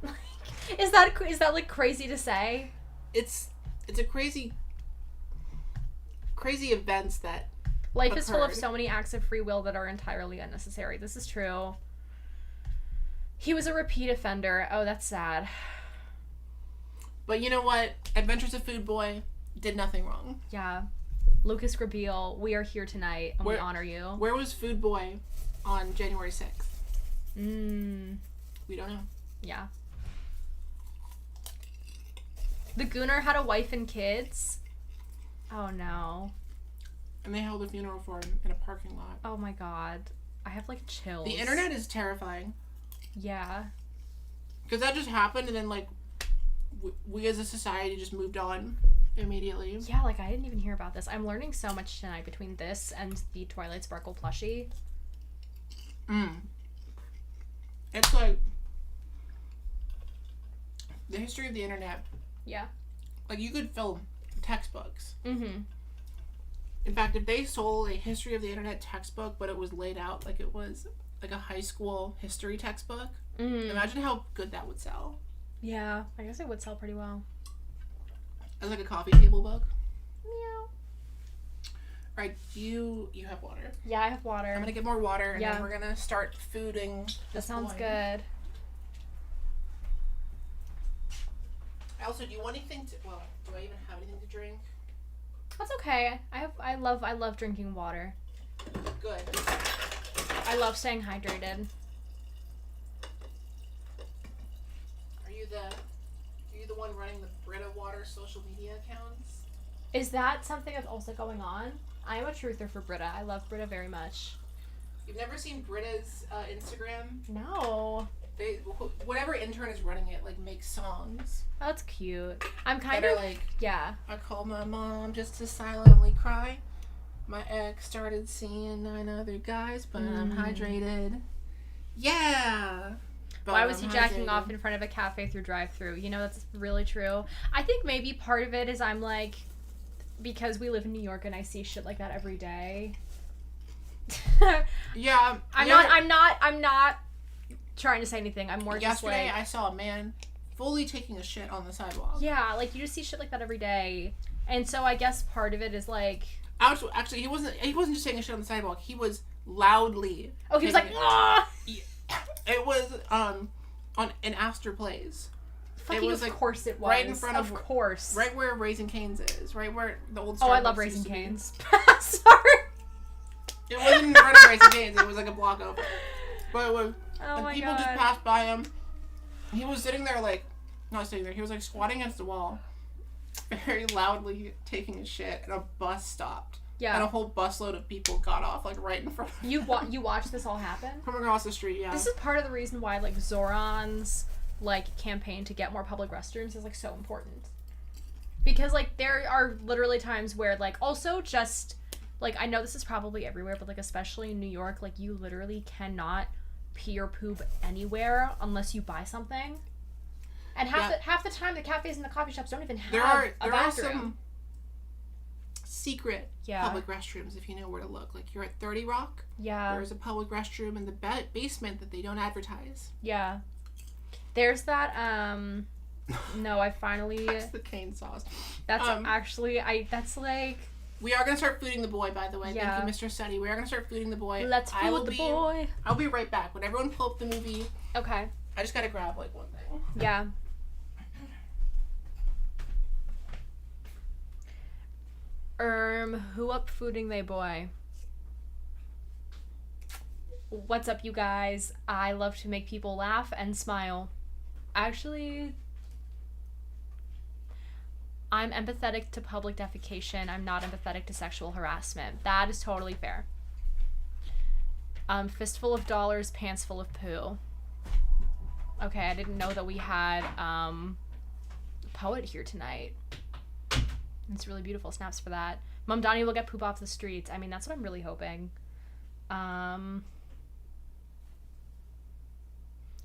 [SPEAKER 1] Like, is that like crazy to say?
[SPEAKER 2] It's a crazy events that
[SPEAKER 1] life
[SPEAKER 2] occurred.
[SPEAKER 1] Is full of so many acts of free will that are entirely unnecessary. This is true. He was a repeat offender. Oh, that's sad.
[SPEAKER 2] But you know what? Adventures of Food Boy did nothing wrong.
[SPEAKER 1] Yeah. Lucas Grabeel, we are here tonight, and we honor you.
[SPEAKER 2] Where was Food Boy on January 6th? We don't know.
[SPEAKER 1] Yeah. The Gooner had a wife and kids. Oh no.
[SPEAKER 2] And they held a funeral for him in a parking lot.
[SPEAKER 1] Oh my god. I have like chills.
[SPEAKER 2] The internet is terrifying.
[SPEAKER 1] Yeah.
[SPEAKER 2] Because that just happened, and then like we as a society just moved on immediately.
[SPEAKER 1] Yeah, like I didn't even hear about this. I'm learning so much tonight between this and the Twilight Sparkle plushie.
[SPEAKER 2] It's like the history of the internet.
[SPEAKER 1] Yeah.
[SPEAKER 2] Like, you could fill textbooks.
[SPEAKER 1] Mm-hmm.
[SPEAKER 2] In fact, if they sold a history of the internet textbook, but it was laid out like it was like a high school history textbook, imagine how good that would sell.
[SPEAKER 1] Yeah, I guess it would sell pretty well.
[SPEAKER 2] As like a coffee table book.
[SPEAKER 1] Meow.
[SPEAKER 2] Alright, you have water.
[SPEAKER 1] Yeah, I have water.
[SPEAKER 2] I'm gonna get more water, and
[SPEAKER 1] Yeah.
[SPEAKER 2] then we're gonna start fooding
[SPEAKER 1] That
[SPEAKER 2] this
[SPEAKER 1] sounds
[SPEAKER 2] boy.
[SPEAKER 1] good.
[SPEAKER 2] Also, do you want anything to... Well, do I even have anything to drink?
[SPEAKER 1] That's okay. I love drinking water.
[SPEAKER 2] Good.
[SPEAKER 1] I love staying hydrated.
[SPEAKER 2] Are you the one running the Brita Water social media accounts?
[SPEAKER 1] Is that something that's also going on? I am a truther for Brita. I love Brita very much.
[SPEAKER 2] You've never seen Brita's Instagram?
[SPEAKER 1] No.
[SPEAKER 2] Whatever intern is running it, like, makes songs.
[SPEAKER 1] That's cute. I'm kind
[SPEAKER 2] That
[SPEAKER 1] of
[SPEAKER 2] are like,
[SPEAKER 1] yeah.
[SPEAKER 2] I called my mom just to silently cry. My ex started seeing 9 other guys, but I'm hydrated. Yeah. But
[SPEAKER 1] Why was he
[SPEAKER 2] I'm
[SPEAKER 1] jacking
[SPEAKER 2] hydrated.
[SPEAKER 1] off in front of a cafe through drive-thru? You know, that's really true. I think maybe part of it is I'm like, because we live in New York and I see shit like that every day.
[SPEAKER 2] Yeah.
[SPEAKER 1] I'm not trying to say anything. I'm more just
[SPEAKER 2] Yesterday,
[SPEAKER 1] like,
[SPEAKER 2] I saw a man fully taking a shit on the sidewalk.
[SPEAKER 1] yeah, like you just see shit like that every day. And so I guess part of it is like,
[SPEAKER 2] Actually, he wasn't just taking a shit on the sidewalk. He was loudly.
[SPEAKER 1] oh, he was like,
[SPEAKER 2] taking
[SPEAKER 1] ah!
[SPEAKER 2] It was on an Astor Place.
[SPEAKER 1] Fucking
[SPEAKER 2] was,
[SPEAKER 1] of
[SPEAKER 2] like,
[SPEAKER 1] course it was.
[SPEAKER 2] right in front
[SPEAKER 1] of
[SPEAKER 2] of-
[SPEAKER 1] course.
[SPEAKER 2] Right where Raising Cane's is. Right where the old
[SPEAKER 1] Oh, I
[SPEAKER 2] Starbucks
[SPEAKER 1] love
[SPEAKER 2] used
[SPEAKER 1] Raising
[SPEAKER 2] to be.
[SPEAKER 1] Cane's. Sorry.
[SPEAKER 2] It wasn't in front of Raising Cane's. It was like a block over. But it was,
[SPEAKER 1] Oh
[SPEAKER 2] and
[SPEAKER 1] my
[SPEAKER 2] people
[SPEAKER 1] god.
[SPEAKER 2] just passed by him. He was sitting there like, not sitting there. He was like squatting against the wall, very loudly taking a shit, and a bus stopped.
[SPEAKER 1] Yeah.
[SPEAKER 2] And a whole busload of people got off like right in front of him.
[SPEAKER 1] You watched this all happen?
[SPEAKER 2] From across the street, yeah.
[SPEAKER 1] This is part of the reason why like Zoran's like campaign to get more public restrooms is like so important. Because like there are literally times where like also just like I know this is probably everywhere, but like especially in New York, like you literally cannot pee or poop anywhere unless you buy something. And half the time the cafes and the coffee shops don't even have a
[SPEAKER 2] there are
[SPEAKER 1] bathroom.
[SPEAKER 2] some secret public restrooms if you know where to look. Like you're at 30 Rock.
[SPEAKER 1] Yeah.
[SPEAKER 2] There's a public restroom in the basement that they don't advertise.
[SPEAKER 1] Yeah. There's that no, I finally
[SPEAKER 2] That's the cane sauce.
[SPEAKER 1] that's actually that's like
[SPEAKER 2] We are gonna start fooding the boy, by the way.
[SPEAKER 1] Yeah.
[SPEAKER 2] Thank you, Mr. Suddy. We are gonna start fooding the boy.
[SPEAKER 1] let's food the boy.
[SPEAKER 2] I'll be right back. When everyone pull up the movie,
[SPEAKER 1] Okay.
[SPEAKER 2] I just gotta grab like one thing.
[SPEAKER 1] Yeah. Who up fooding they boy? What's up, you guys? I love to make people laugh and smile. Actually, I'm empathetic to public defecation. I'm not empathetic to sexual harassment. That is totally fair. Fistful of dollars, pants full of poo. Okay, I didn't know that we had a poet here tonight. It's really beautiful. Snaps for that. Mom Donnie will get poop off the streets. I mean, that's what I'm really hoping.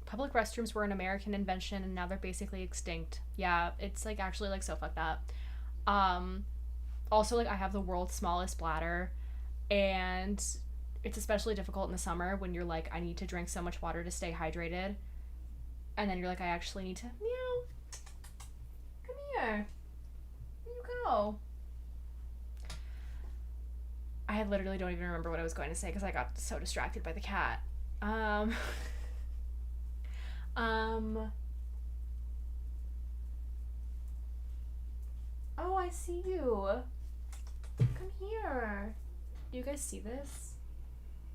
[SPEAKER 1] Public restrooms were an American invention and now they're basically extinct. Yeah, it's like actually like so fucked up. Also, like I have the world's smallest bladder and it's especially difficult in the summer when you're like, I need to drink so much water to stay hydrated. And then you're like, I actually need to meow. Come here. Here you go. I literally don't even remember what I was going to say because I got so distracted by the cat. Oh, I see you. Come here. Do you guys see this?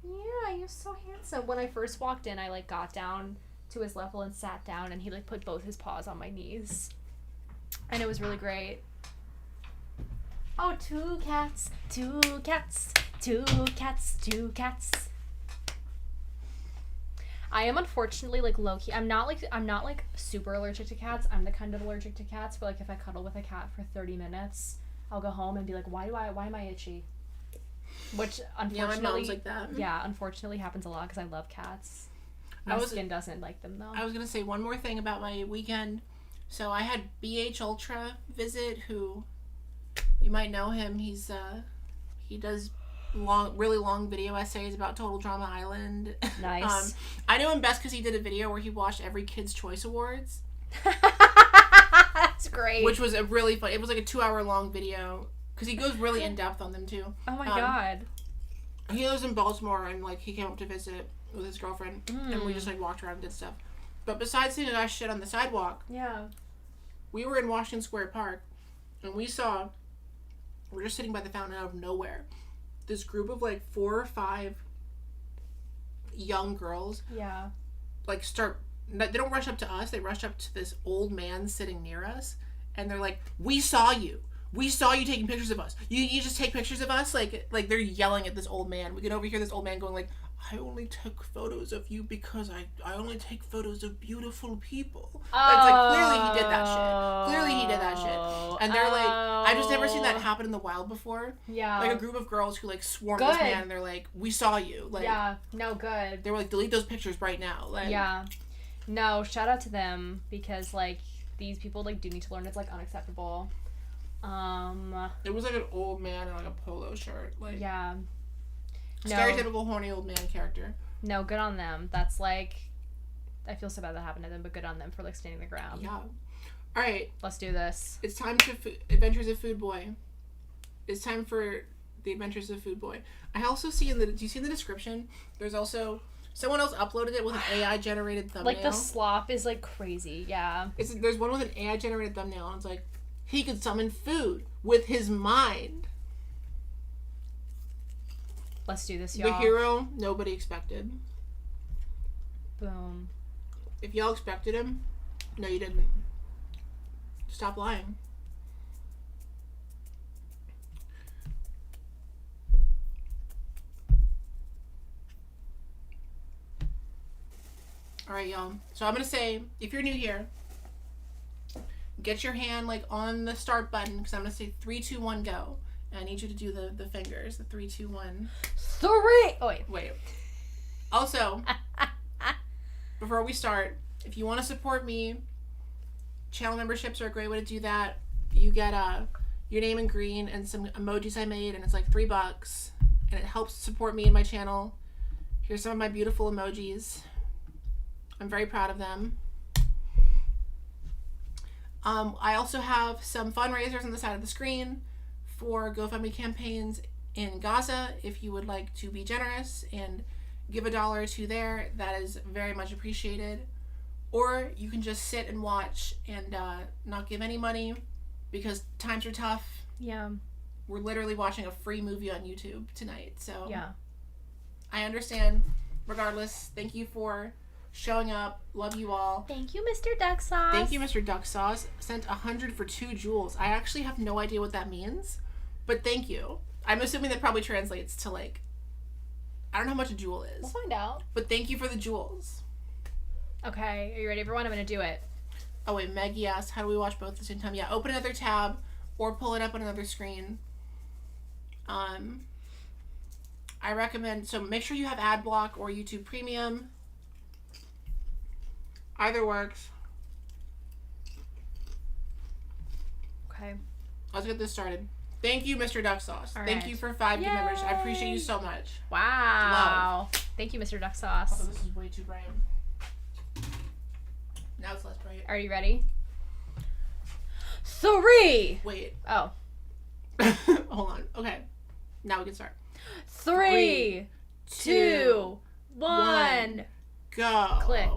[SPEAKER 1] Yeah, you're so handsome. When I first walked in, I like got down to his level and sat down and he like put both his paws on my knees. And it was really great. Oh, two cats, two cats, two cats, two cats. I am unfortunately like low key. I'm not like super allergic to cats. I'm the kind of allergic to cats where like if I cuddle with a cat for 30 minutes, I'll go home and be like, why am I itchy? Which unfortunately,
[SPEAKER 2] my mom's like that.
[SPEAKER 1] Yeah, unfortunately happens a lot because I love cats. My skin doesn't like them though.
[SPEAKER 2] I was gonna say one more thing about my weekend. So I had BH Ultra visit, who you might know him. He does really long video essays about Total Drama Island.
[SPEAKER 1] Nice.
[SPEAKER 2] I know him best because he did a video where he watched every Kids' Choice Awards.
[SPEAKER 1] That's great.
[SPEAKER 2] Which was a really fun. It was like a 2-hour long video because he goes really in depth on them too.
[SPEAKER 1] Oh my god.
[SPEAKER 2] He lives in Baltimore and like he came up to visit with his girlfriend and we just like walked around and did stuff. But besides seeing a guy shit on the sidewalk,
[SPEAKER 1] yeah,
[SPEAKER 2] we were in Washington Square Park and we're just sitting by the fountain out of nowhere. This group of like 4 or 5 young girls,
[SPEAKER 1] yeah,
[SPEAKER 2] like they don't rush up to us. They rush up to this old man sitting near us, and they're like, "We saw you. We saw you taking pictures of us. You just take pictures of us." Like they're yelling at this old man. We can overhear this old man going like, "I only took photos of you because I only take photos of beautiful people." It's like clearly he did that shit. And they're like, I've just never seen that happen in the wild before.
[SPEAKER 1] Yeah.
[SPEAKER 2] Like a group of girls who like swarm this man and they're like, "We saw you." Like,
[SPEAKER 1] yeah, no good.
[SPEAKER 2] They were like, "Delete those pictures right now." Like,
[SPEAKER 1] yeah. No, shout out to them because like these people like do need to learn it's like unacceptable.
[SPEAKER 2] It was like an old man in like a polo shirt. Like,
[SPEAKER 1] yeah. No.
[SPEAKER 2] Stereotypical horny old man character.
[SPEAKER 1] No, good on them. That's like, I feel so bad that happened to them, but good on them for like standing their ground.
[SPEAKER 2] Yeah. All right.
[SPEAKER 1] Let's do this.
[SPEAKER 2] It's time to Adventures of Food Boy. It's time for the Adventures of Food Boy. I also see do you see in the description? There's also someone else uploaded it with an AI generated thumbnail.
[SPEAKER 1] Like the slop is like crazy. Yeah.
[SPEAKER 2] There's one with an AI generated thumbnail and it's like, he could summon food with his mind.
[SPEAKER 1] Let's do this, y'all.
[SPEAKER 2] The hero nobody expected.
[SPEAKER 1] Boom.
[SPEAKER 2] If y'all expected him, no, you didn't. Stop lying. All right, y'all. So I'm gonna say, if you're new here, get your hand like on the start button because I'm gonna say 3, 2, 1, go. And I need you to do the fingers. The 3, 2, 1.
[SPEAKER 1] 3. Oh
[SPEAKER 2] wait. Also, before we start, if you want to support me, channel memberships are a great way to do that. You get your name in green and some emojis I made, and it's like $3, and it helps support me and my channel. Here's some of my beautiful emojis. I'm very proud of them. I also have some fundraisers on the side of the screen for GoFundMe campaigns in Gaza. If you would like to be generous and give $1 or $2 there, that is very much appreciated. Or you can just sit and watch and not give any money because times are tough.
[SPEAKER 1] Yeah.
[SPEAKER 2] We're literally watching a free movie on YouTube tonight. So
[SPEAKER 1] yeah,
[SPEAKER 2] I understand. Regardless, thank you for showing up. Love you all.
[SPEAKER 1] Thank you, Mr. Duck Sauce.
[SPEAKER 2] Thank you, Mr. Duck Sauce. Sent 100 for 2 jewels. I actually have no idea what that means, but thank you. I'm assuming that probably translates to like, I don't know how much a jewel is.
[SPEAKER 1] We'll find out.
[SPEAKER 2] But thank you for the jewels.
[SPEAKER 1] Okay, are you ready, everyone? I'm gonna do it.
[SPEAKER 2] Oh wait, Maggie asked, how do we watch both at the same time? Yeah, open another tab or pull it up on another screen. I recommend, so make sure you have ad block or YouTube Premium. Either works.
[SPEAKER 1] Okay.
[SPEAKER 2] Let's get this started. Thank you, Mr. Duck Sauce.
[SPEAKER 1] All
[SPEAKER 2] Thank
[SPEAKER 1] right.
[SPEAKER 2] you for 5 new members. I appreciate you
[SPEAKER 1] Yay.
[SPEAKER 2] so much.
[SPEAKER 1] Wow. Love. Thank you, Mr. Duck Sauce.
[SPEAKER 2] Oh, this is way too bright. Now it's less bright.
[SPEAKER 1] Are you ready? 3.
[SPEAKER 2] Wait.
[SPEAKER 1] Oh.
[SPEAKER 2] Hold on. Okay. Now we can start.
[SPEAKER 1] 3, 2, 1.
[SPEAKER 2] Go.
[SPEAKER 1] Click.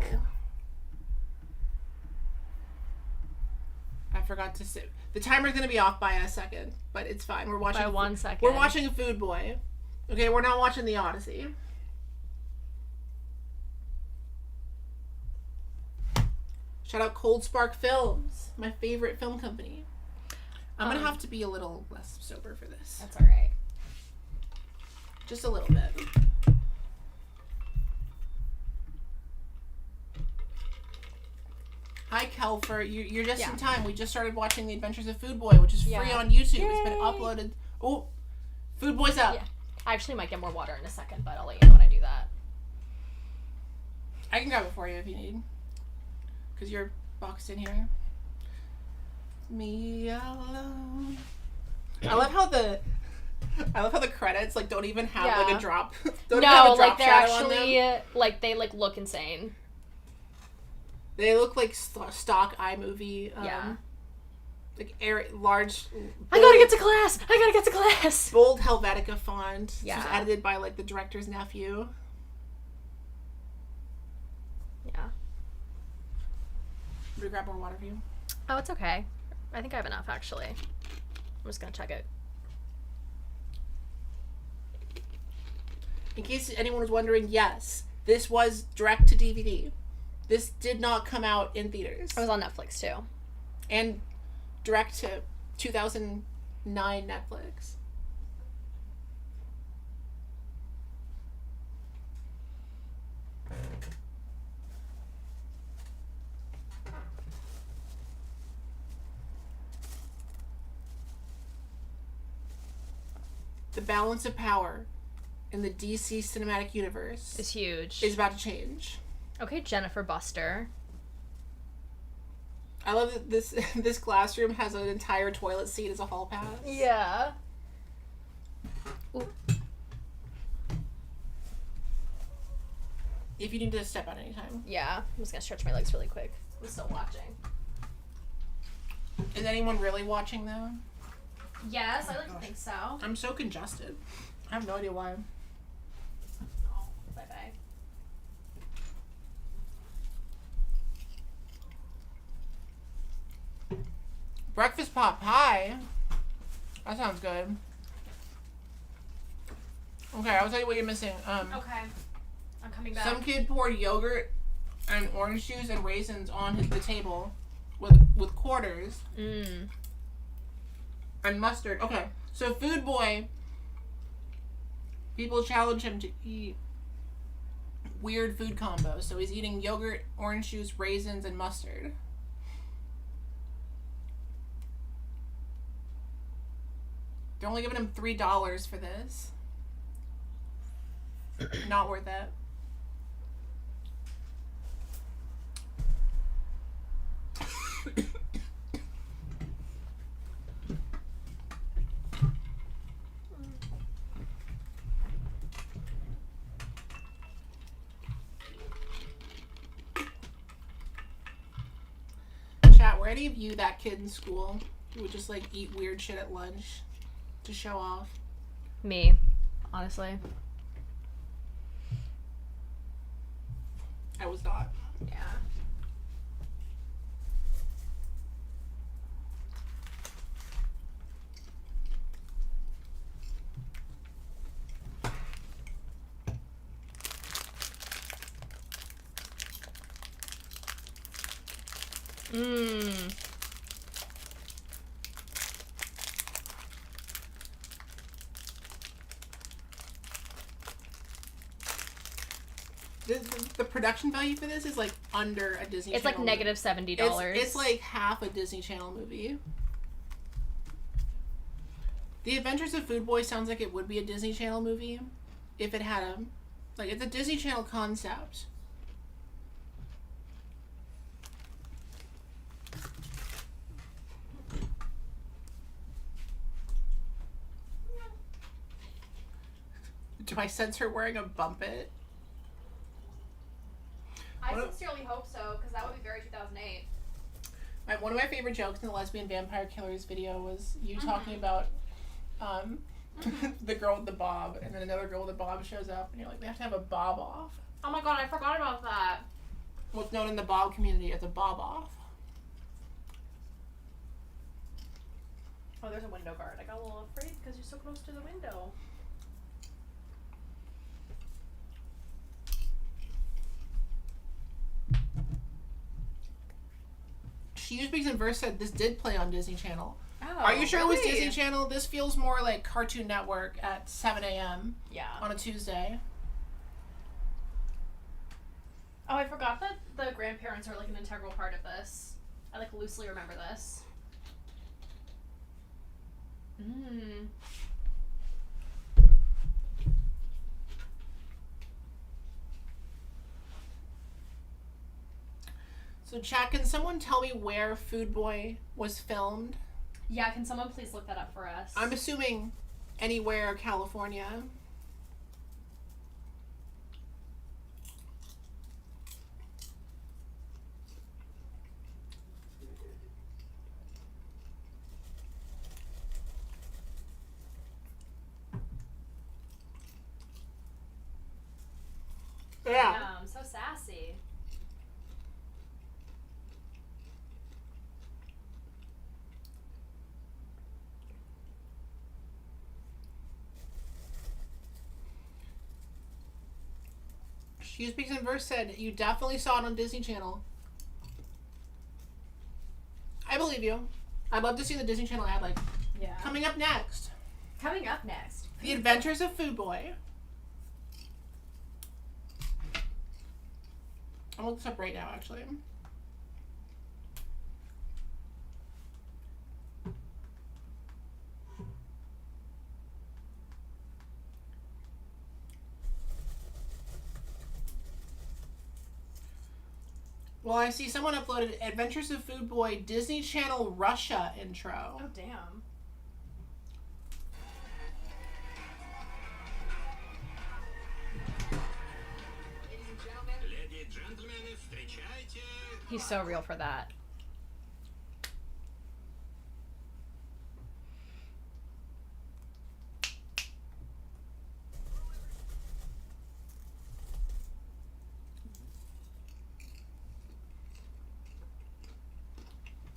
[SPEAKER 2] I forgot to say. The timer's going to be off by a second, but it's fine. We're watching.
[SPEAKER 1] By 1 second.
[SPEAKER 2] We're watching Food Boy. Okay, we're not watching The Odyssey. Shout out Cold Spark Films, my favorite film company. I'm going to have to be a little less sober for this.
[SPEAKER 1] That's all right.
[SPEAKER 2] Just a little bit. Hi, Kelfer. You're just
[SPEAKER 1] Yeah.
[SPEAKER 2] in time. We just started watching The Adventures of Food Boy, which is free on YouTube.
[SPEAKER 1] Yay.
[SPEAKER 2] It's been uploaded. Oh, Food Boy's up.
[SPEAKER 1] Yeah. I actually might get more water in a second, but I'll let you know when I do that.
[SPEAKER 2] I can grab it for you if you need. Because you're boxed in here. Me alone. I love how the credits like don't even have like a drop. Don't even have a drop
[SPEAKER 1] they're
[SPEAKER 2] shadow
[SPEAKER 1] actually
[SPEAKER 2] on them.
[SPEAKER 1] like they like look insane.
[SPEAKER 2] They look like stock iMovie. Like large.
[SPEAKER 1] I gotta get to class. I gotta get to class.
[SPEAKER 2] Bold Helvetica font.
[SPEAKER 1] Yeah.
[SPEAKER 2] This was edited by like the director's nephew.
[SPEAKER 1] Yeah.
[SPEAKER 2] Would you grab more water for you?
[SPEAKER 1] Oh, it's okay. I think I have enough actually. I'm just gonna check it.
[SPEAKER 2] In case anyone was wondering, yes, this was direct to DVD. This did not come out in theaters.
[SPEAKER 1] It was on Netflix too.
[SPEAKER 2] And direct to 2009 Netflix. The balance of power in the DC cinematic universe
[SPEAKER 1] It's huge.
[SPEAKER 2] is about to change.
[SPEAKER 1] Okay, Jennifer Buster.
[SPEAKER 2] I love that this classroom has an entire toilet seat as a hall pass.
[SPEAKER 1] Yeah. Ooh.
[SPEAKER 2] If you need to step out anytime.
[SPEAKER 1] Yeah. I'm just gonna stretch my legs really quick. I'm still watching.
[SPEAKER 2] Is anyone really watching though?
[SPEAKER 1] Yes, I like to think so.
[SPEAKER 2] I'm so congested. I have no idea why.
[SPEAKER 1] Oh, bye-bye.
[SPEAKER 2] Breakfast pot pie. That sounds good. Okay, I'll tell you what you're missing.
[SPEAKER 1] Okay. I'm coming back.
[SPEAKER 2] Some kid poured yogurt and orange juice and raisins on the table with quarters and mustard. Okay, so Food Boy, people challenge him to eat weird food combos. So he's eating yogurt, orange juice, raisins, and mustard. They're only giving him $3 for this. Not worth it. Chat, were any of you that kid in school who would just like eat weird shit at lunch to show off?
[SPEAKER 1] Me, honestly.
[SPEAKER 2] I was not.
[SPEAKER 1] Yeah. Mmm.
[SPEAKER 2] The production value for this is like under a Disney
[SPEAKER 1] It's
[SPEAKER 2] Channel
[SPEAKER 1] like negative $70.
[SPEAKER 2] It's like half a Disney Channel movie. The Adventures of Food Boy sounds like it would be a Disney Channel movie if it had a... Like, it's a Disney Channel concept. Do I sense her wearing a bumpet?
[SPEAKER 1] I sincerely hope so, because that would be very 2008.
[SPEAKER 2] One of my favorite jokes in the Lesbian Vampire Killers video was you talking about the girl with the bob, and then another girl with a bob shows up, and you're like, they have to have a bob off.
[SPEAKER 1] Oh my god, I forgot about that.
[SPEAKER 2] What's known in the bob community as a bob off.
[SPEAKER 1] Oh, there's a window guard. I got a little afraid because you're so close to the window.
[SPEAKER 2] She Used Speaks in Verse said this did play on Disney Channel.
[SPEAKER 1] Oh,
[SPEAKER 2] Are you sure it was
[SPEAKER 1] really?
[SPEAKER 2] Disney Channel? This feels more like Cartoon Network at 7 a.m.
[SPEAKER 1] Yeah.
[SPEAKER 2] on a Tuesday.
[SPEAKER 1] Oh, I forgot that the grandparents are like an integral part of this. I like loosely remember this. Mmm.
[SPEAKER 2] So, chat, can someone tell me where Food Boy was filmed?
[SPEAKER 1] Yeah, can someone please look that up for us?
[SPEAKER 2] I'm assuming anywhere California. Yeah.
[SPEAKER 1] Damn, so sassy.
[SPEAKER 2] She Speaks in Verse said, you definitely saw it on Disney Channel. I believe you. I'd love to see the Disney Channel ad, like,
[SPEAKER 1] Yeah.
[SPEAKER 2] coming up next.
[SPEAKER 1] Coming up next.
[SPEAKER 2] The Adventures of Food Boy. I'll look this up right now, actually. Well, I see someone uploaded Adventures of Food Boy Disney Channel Russia intro.
[SPEAKER 1] Oh, damn. He's so real for that.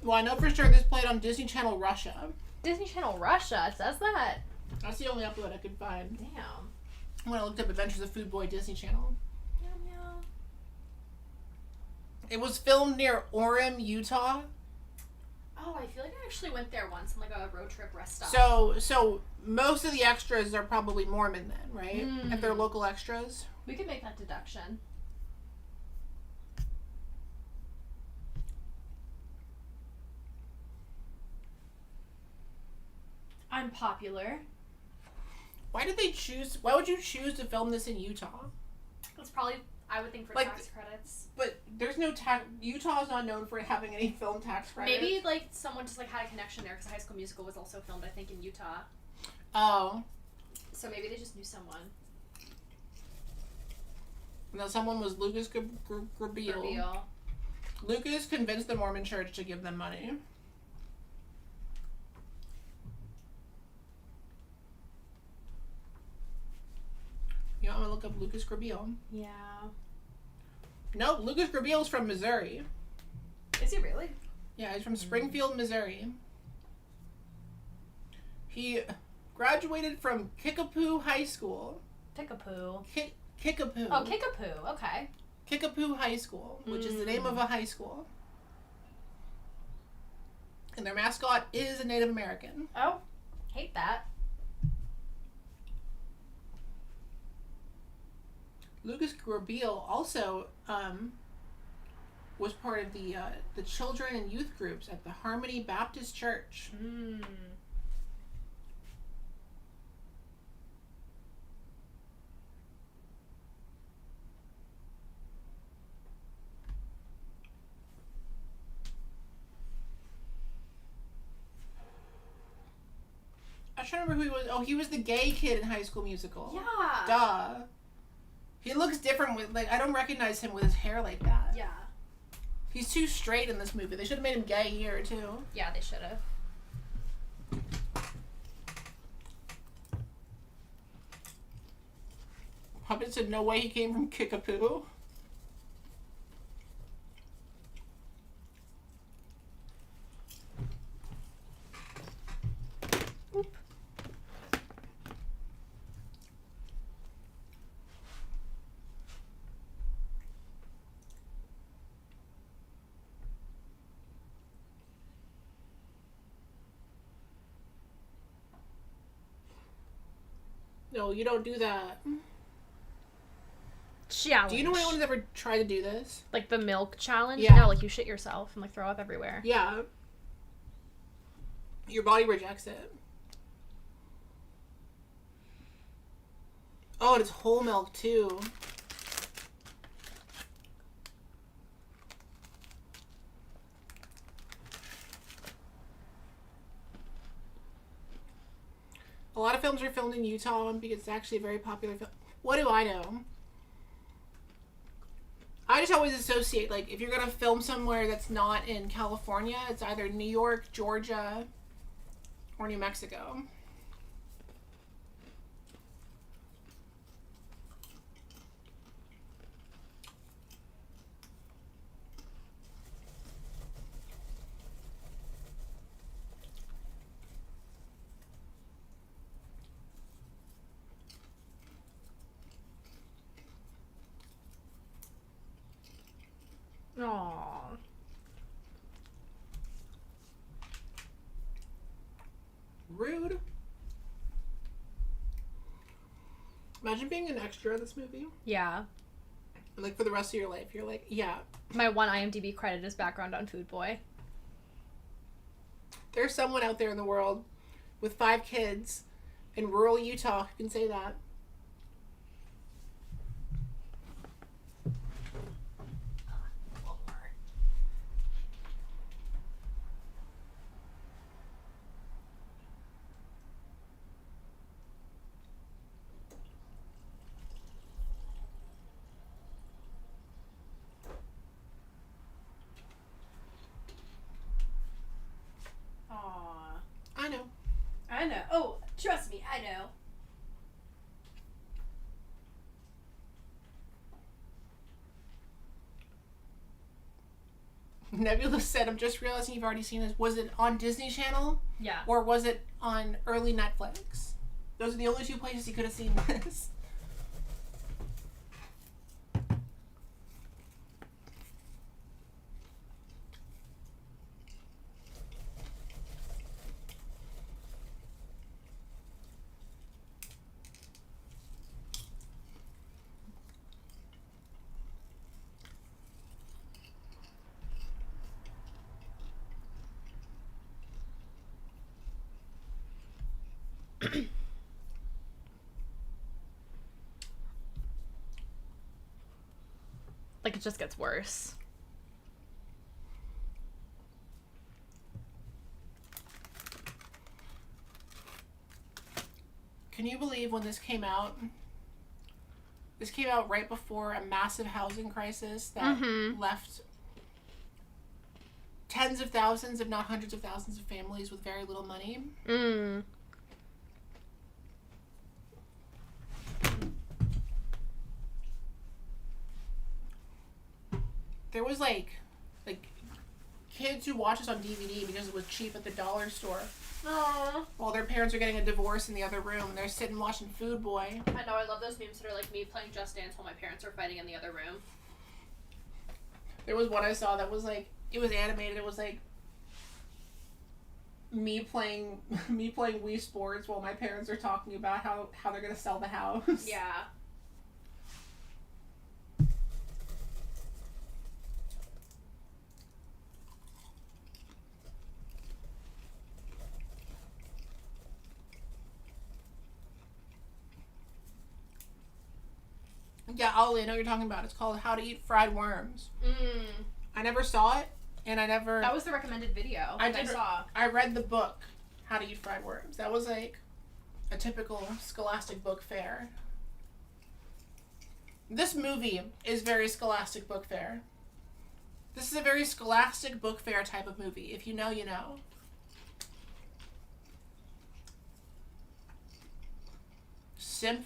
[SPEAKER 2] Well, I know for sure this played on Disney Channel Russia.
[SPEAKER 1] Disney Channel Russia, it says that.
[SPEAKER 2] That's the only upload I could find
[SPEAKER 1] Damn.
[SPEAKER 2] when I looked up Adventures of Food Boy Disney Channel.
[SPEAKER 1] Meow, meow.
[SPEAKER 2] It was filmed near Orem, Utah.
[SPEAKER 1] Oh, I feel like I actually went there once on like a road trip rest stop.
[SPEAKER 2] So most of the extras are probably Mormon then, right? If they're local extras.
[SPEAKER 1] We could make that deduction. I'm popular.
[SPEAKER 2] Why would you choose to film this in Utah?
[SPEAKER 1] That's probably, I would think, for
[SPEAKER 2] Like,
[SPEAKER 1] tax credits.
[SPEAKER 2] But there's no tax. Utah is not known for having any film tax credits.
[SPEAKER 1] Maybe like someone just like had a connection there because High School Musical was also filmed, I think, in Utah.
[SPEAKER 2] Oh.
[SPEAKER 1] So maybe they just knew someone.
[SPEAKER 2] No, someone was Lucas Grabeel. Lucas convinced the Mormon Church to give them money. You know, I'm gonna look up Lucas Grabeel.
[SPEAKER 1] Yeah.
[SPEAKER 2] No, Lucas Grabeel is from Missouri.
[SPEAKER 1] Is he really?
[SPEAKER 2] Yeah, he's from Springfield, Missouri. He graduated from Kickapoo High School.
[SPEAKER 1] Kickapoo.
[SPEAKER 2] Kickapoo.
[SPEAKER 1] Oh, Kickapoo. Okay.
[SPEAKER 2] Kickapoo High School, which is the name of a high school. And their mascot is a Native American.
[SPEAKER 1] Oh, hate that.
[SPEAKER 2] Lucas Grabeel also was part of the children and youth groups at the Harmony Baptist Church. I was trying to remember who he was. Oh, he was the gay kid in High School Musical.
[SPEAKER 1] Yeah.
[SPEAKER 2] Duh. He looks different with, like, I don't recognize him with his hair like that.
[SPEAKER 1] Yeah.
[SPEAKER 2] He's too straight in this movie. They should have made him gay here, too.
[SPEAKER 1] Yeah, they should have.
[SPEAKER 2] Puppet said no way he came from Kickapoo.
[SPEAKER 1] Oop.
[SPEAKER 2] No, you don't do that.
[SPEAKER 1] challenge.
[SPEAKER 2] Do you know anyone's ever tried to do this?
[SPEAKER 1] Like the milk challenge?
[SPEAKER 2] Yeah.
[SPEAKER 1] No, like you shit yourself and like throw up everywhere.
[SPEAKER 2] Yeah. Your body rejects it. Oh, and it's whole milk too. A lot of films are filmed in Utah because it's actually a very popular film. What do I know? I just always associate, like, if you're going to film somewhere that's not in California, it's either New York, Georgia, or New Mexico.
[SPEAKER 1] Aww.
[SPEAKER 2] Rude. Imagine being an extra in this movie.
[SPEAKER 1] Yeah.
[SPEAKER 2] And, like, for the rest of your life, you're like, yeah.
[SPEAKER 1] My one IMDb credit is background on Food Boy.
[SPEAKER 2] There's someone out there in the world with 5 kids in rural Utah who can say that.
[SPEAKER 3] Aww.
[SPEAKER 2] I know.
[SPEAKER 3] I know. Oh, trust me, I know.
[SPEAKER 2] Nebula said, I'm just realizing you've already seen this. Was it on Disney Channel?
[SPEAKER 1] Yeah.
[SPEAKER 2] Or was it on early Netflix? Those are the only 2 places you could have seen this.
[SPEAKER 1] Like it just gets worse.
[SPEAKER 2] Can you believe when this came out? This came out right before a massive housing crisis that left tens of thousands, if not hundreds of thousands of families with very little money.
[SPEAKER 1] Mm.
[SPEAKER 2] There was like kids who watched this on DVD because it was cheap at the dollar store.
[SPEAKER 1] Aww.
[SPEAKER 2] While their parents are getting a divorce in the other room, and they're sitting watching Food Boy.
[SPEAKER 1] I know, I love those memes that are like me playing Just Dance while my parents are fighting in the other room.
[SPEAKER 2] There was one I saw that was like, it was animated. It was like me playing Wii Sports while my parents are talking about how they're gonna sell the house.
[SPEAKER 1] Yeah.
[SPEAKER 2] Yeah, Ollie, I know what you're talking about. It's called How to Eat Fried Worms.
[SPEAKER 1] Mm.
[SPEAKER 2] I never saw it, and I never...
[SPEAKER 1] That was the recommended video I saw.
[SPEAKER 2] I read the book, How to Eat Fried Worms. That was like a typical Scholastic book fair. This movie is very Scholastic book fair. This is a very Scholastic book fair type of movie. If you know, you know. Temp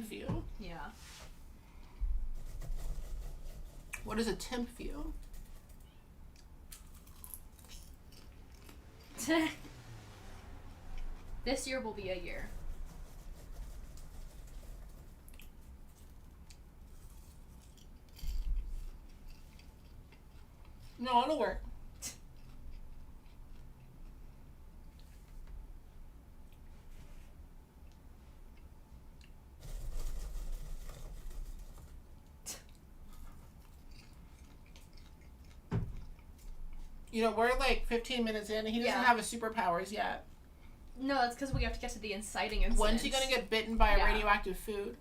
[SPEAKER 2] view.
[SPEAKER 1] Yeah.
[SPEAKER 2] What is a temp view?
[SPEAKER 1] This year will be a year.
[SPEAKER 2] No, it'll work. You know, we're like 15 minutes in and he doesn't have his superpowers yet.
[SPEAKER 1] No, that's because we have to get to the inciting incident.
[SPEAKER 2] When's he gonna get bitten by a radioactive food?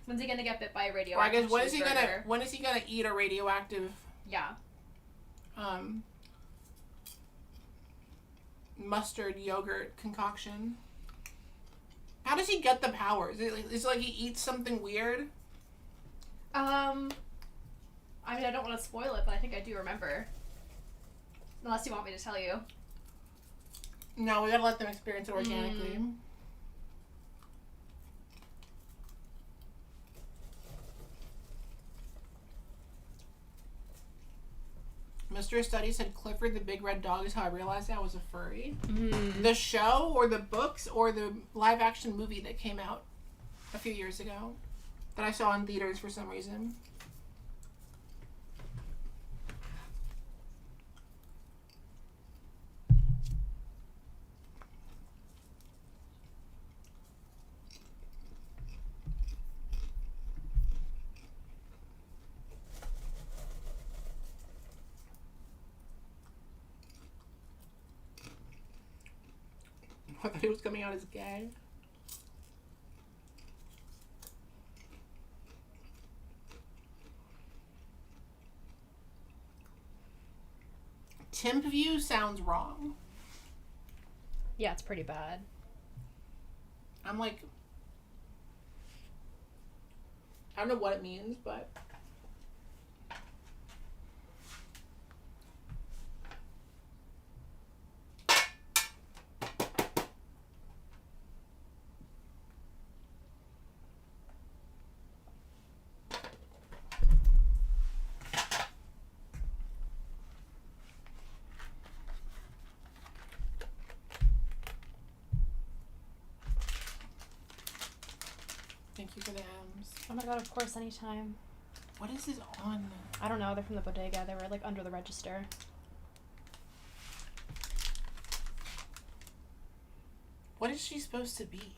[SPEAKER 1] When's he gonna get bit by a
[SPEAKER 2] Or I
[SPEAKER 1] radioactive
[SPEAKER 2] guess when is he gonna eat a radioactive mustard yogurt concoction? How does he get the powers? Is it like he eats something weird?
[SPEAKER 1] I mean, I don't want to spoil it, but I think I do remember. Unless you want me to tell you.
[SPEAKER 2] No, we gotta let them experience it organically. Mr. Study said Clifford the Big Red Dog is how I realized I was a furry. The show or the books or the live action movie that came out a few years ago that I saw in theaters for some reason. I thought he was coming out as gay. Temp view sounds wrong.
[SPEAKER 1] Yeah, it's pretty bad.
[SPEAKER 2] I'm like, I don't know what it means, but thank you for the M's.
[SPEAKER 1] Oh my god, of course, anytime.
[SPEAKER 2] What is this on?
[SPEAKER 1] I don't know, they're from the bodega. They were like under the register.
[SPEAKER 2] What is she supposed to be?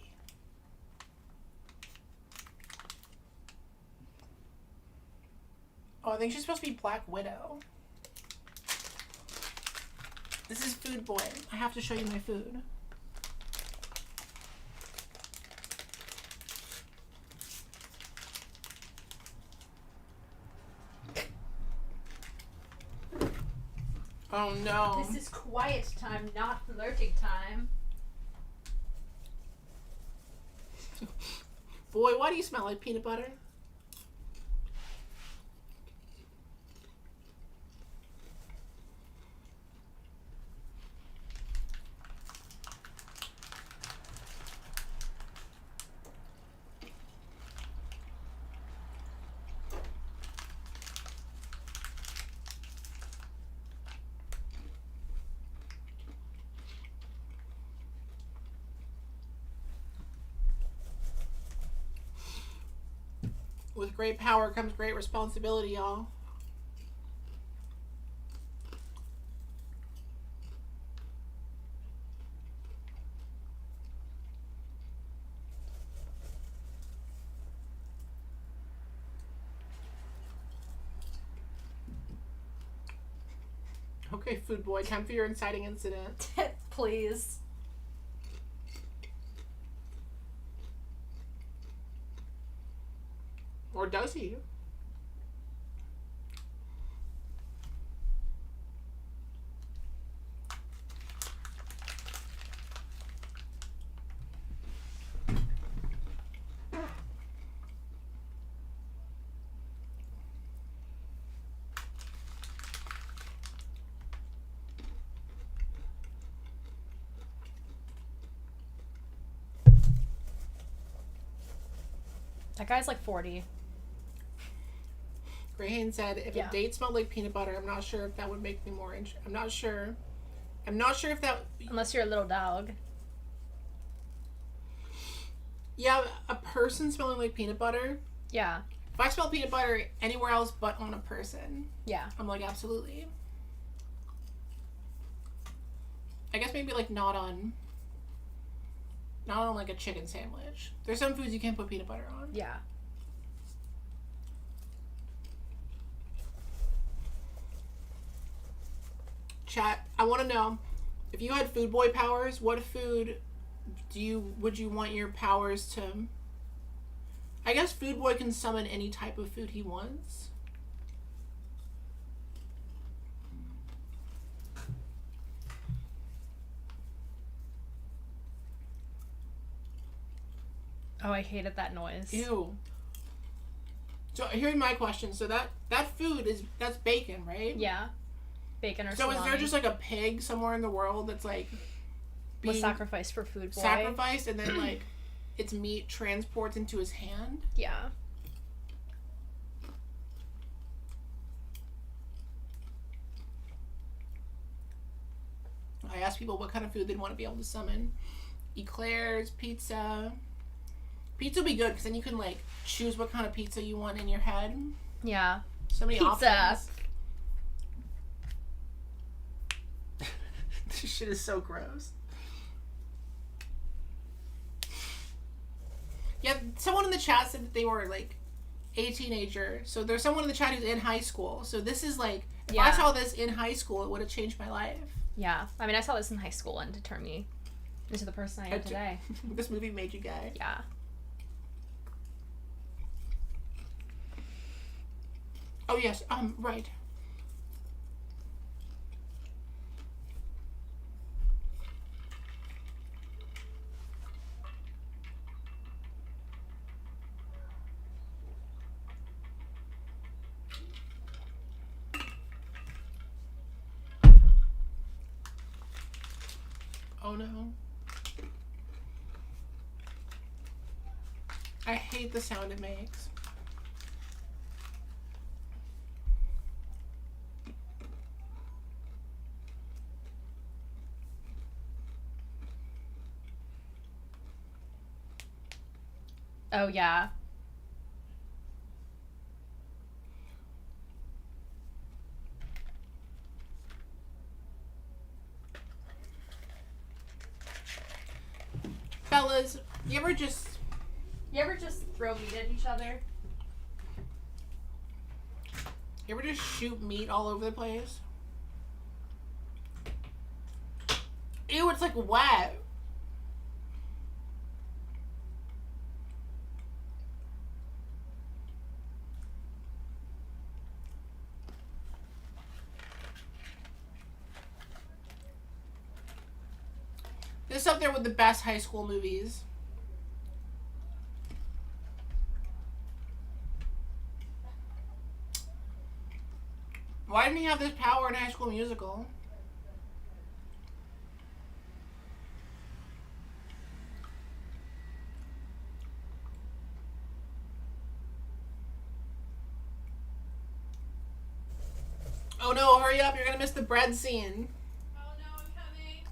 [SPEAKER 2] Oh, I think she's supposed to be Black Widow. This is Food Boy. I have to show you my food. Oh no.
[SPEAKER 3] This is quiet time, not flirting time.
[SPEAKER 2] Boy, why do you smell like peanut butter? With great power comes great responsibility, y'all. Okay, Food Boy, time for your inciting incident.
[SPEAKER 1] Please.
[SPEAKER 2] Or does he?
[SPEAKER 1] That guy's like 40.
[SPEAKER 2] Grayhane said, if a date smelled like peanut butter, I'm not sure if that would make me more interested. I'm not sure if that...
[SPEAKER 1] Unless you're a little dog.
[SPEAKER 2] Yeah, a person smelling like peanut butter.
[SPEAKER 1] Yeah.
[SPEAKER 2] If I smell peanut butter anywhere else but on a person,
[SPEAKER 1] yeah,
[SPEAKER 2] I'm like, absolutely. I guess maybe like not on like a chicken sandwich. There's some foods you can't put peanut butter on.
[SPEAKER 1] Yeah.
[SPEAKER 2] chat. I want to know, if you had food boy powers, what food would you want your powers to... I guess food boy can summon any type of food he wants.
[SPEAKER 1] Oh, I hated that noise.
[SPEAKER 2] Ew. So here's my question. So that food that's bacon, right?
[SPEAKER 1] Yeah. Bacon or
[SPEAKER 2] so
[SPEAKER 1] salami.
[SPEAKER 2] Is there just like a pig somewhere in the world that's like being
[SPEAKER 1] was sacrificed for food boy?
[SPEAKER 2] sacrificed, and then like its meat transports into his hand?
[SPEAKER 1] Yeah.
[SPEAKER 2] I asked people what kind of food they'd want to be able to summon. Eclairs, pizza. Pizza would be good because then you can like choose what kind of pizza you want in your head.
[SPEAKER 1] Yeah.
[SPEAKER 2] So many
[SPEAKER 1] Pizza.
[SPEAKER 2] options. This shit is so gross. Yeah, someone in the chat said that they were like a teenager. So there's someone in the chat who's in high school. So this is like, if I saw this in high school, it would have changed my life.
[SPEAKER 1] Yeah. I mean, I saw this in high school and it turned me into the person I am today.
[SPEAKER 2] This movie made you gay.
[SPEAKER 1] Yeah.
[SPEAKER 2] Oh yes, right. Oh no. I hate the sound it makes.
[SPEAKER 1] Oh, yeah.
[SPEAKER 2] Fellas, you ever just
[SPEAKER 1] throw meat at each other?
[SPEAKER 2] shoot meat all over the place? Ew, it's like wet. This is up there with the best high school movies. Why didn't he have this power in High School Musical? Oh no, hurry up, you're gonna miss the bread scene.
[SPEAKER 3] Oh no, I'm coming.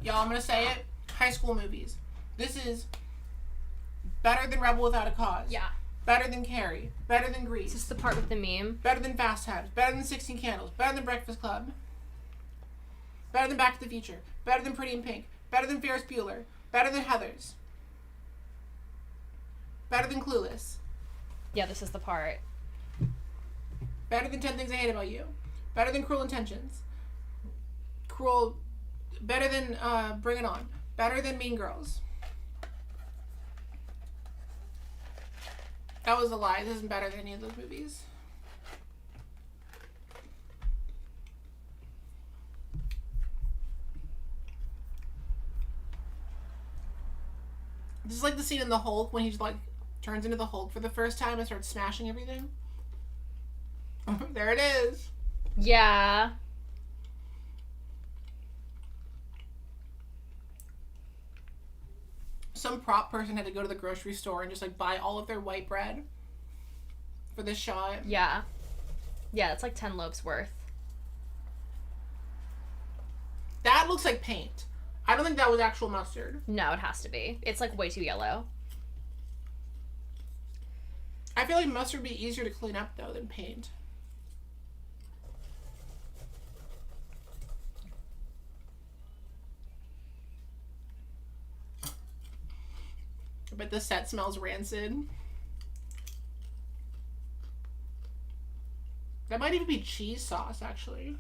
[SPEAKER 2] Y'all, I'm gonna say it. High school movies. This is better than Rebel Without a Cause.
[SPEAKER 1] Yeah.
[SPEAKER 2] Better than Carrie. Better than Grease.
[SPEAKER 1] Is this the part with the meme?
[SPEAKER 2] Better than Fast Times. Better than 16 Candles. Better than Breakfast Club. Better than Back to the Future. Better than Pretty in Pink. Better than Ferris Bueller. Better than Heathers. Better than Clueless.
[SPEAKER 1] Yeah, this is the part.
[SPEAKER 2] Better than 10 Things I Hate About You. Better than Cruel Intentions. Better than Bring It On. Better than Mean Girls. That was a lie. This isn't better than any of those movies. This is like the scene in the Hulk when he's like turns into the Hulk for the first time and starts smashing everything. There it is.
[SPEAKER 1] Yeah.
[SPEAKER 2] Some prop person had to go to the grocery store and just like buy all of their white bread for this shot.
[SPEAKER 1] Yeah. Yeah, it's like 10 loaves worth.
[SPEAKER 2] That looks like paint. I don't think that was actual mustard.
[SPEAKER 1] No, it has to be. It's like way too yellow.
[SPEAKER 2] I feel like mustard would be easier to clean up though than paint. But the set smells rancid. That might even be cheese sauce, actually.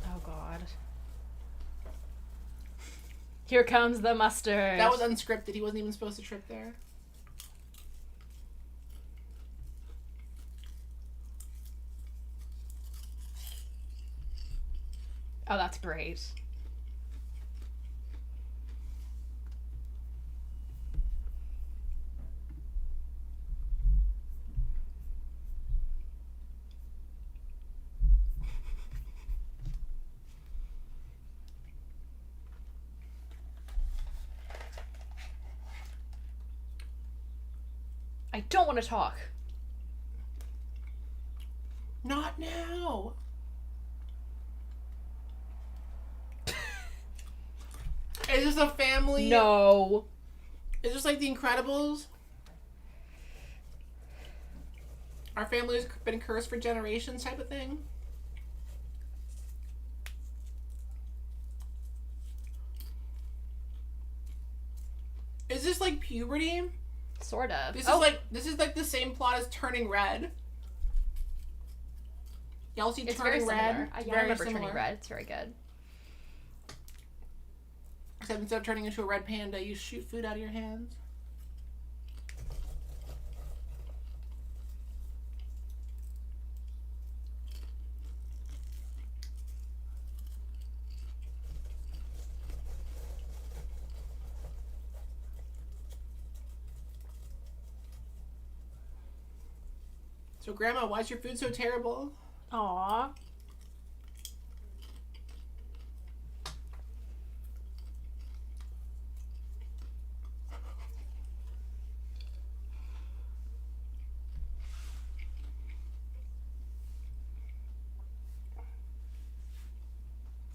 [SPEAKER 1] Oh, God. Here comes the mustard.
[SPEAKER 2] That was unscripted. He wasn't even supposed to trip there.
[SPEAKER 1] Oh, that's great. I don't want to talk.
[SPEAKER 2] Not now. Is this a family?
[SPEAKER 1] No.
[SPEAKER 2] Is this like The Incredibles? Our family's been cursed for generations type of thing? Is this like puberty?
[SPEAKER 1] Sort of.
[SPEAKER 2] This is like the same plot as Turning Red. Y'all see
[SPEAKER 1] It's
[SPEAKER 2] Turning
[SPEAKER 1] very
[SPEAKER 2] Red?
[SPEAKER 1] similar. I
[SPEAKER 2] Very
[SPEAKER 1] remember
[SPEAKER 2] similar.
[SPEAKER 1] Turning Red. It's very good.
[SPEAKER 2] Except instead of turning into a red panda, you shoot food out of your hands. So, Grandma, why is your food so terrible?
[SPEAKER 1] Aww.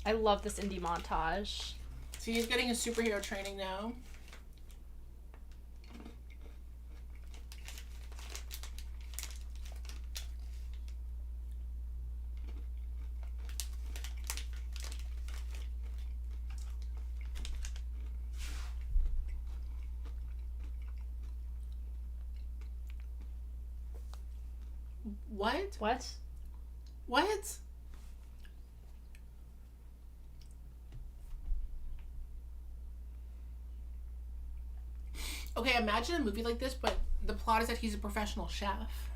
[SPEAKER 1] I love this indie montage.
[SPEAKER 2] See, he's getting his superhero training now. What?
[SPEAKER 1] What?
[SPEAKER 2] What? Okay, imagine a movie like this, but the plot is that he's a professional chef.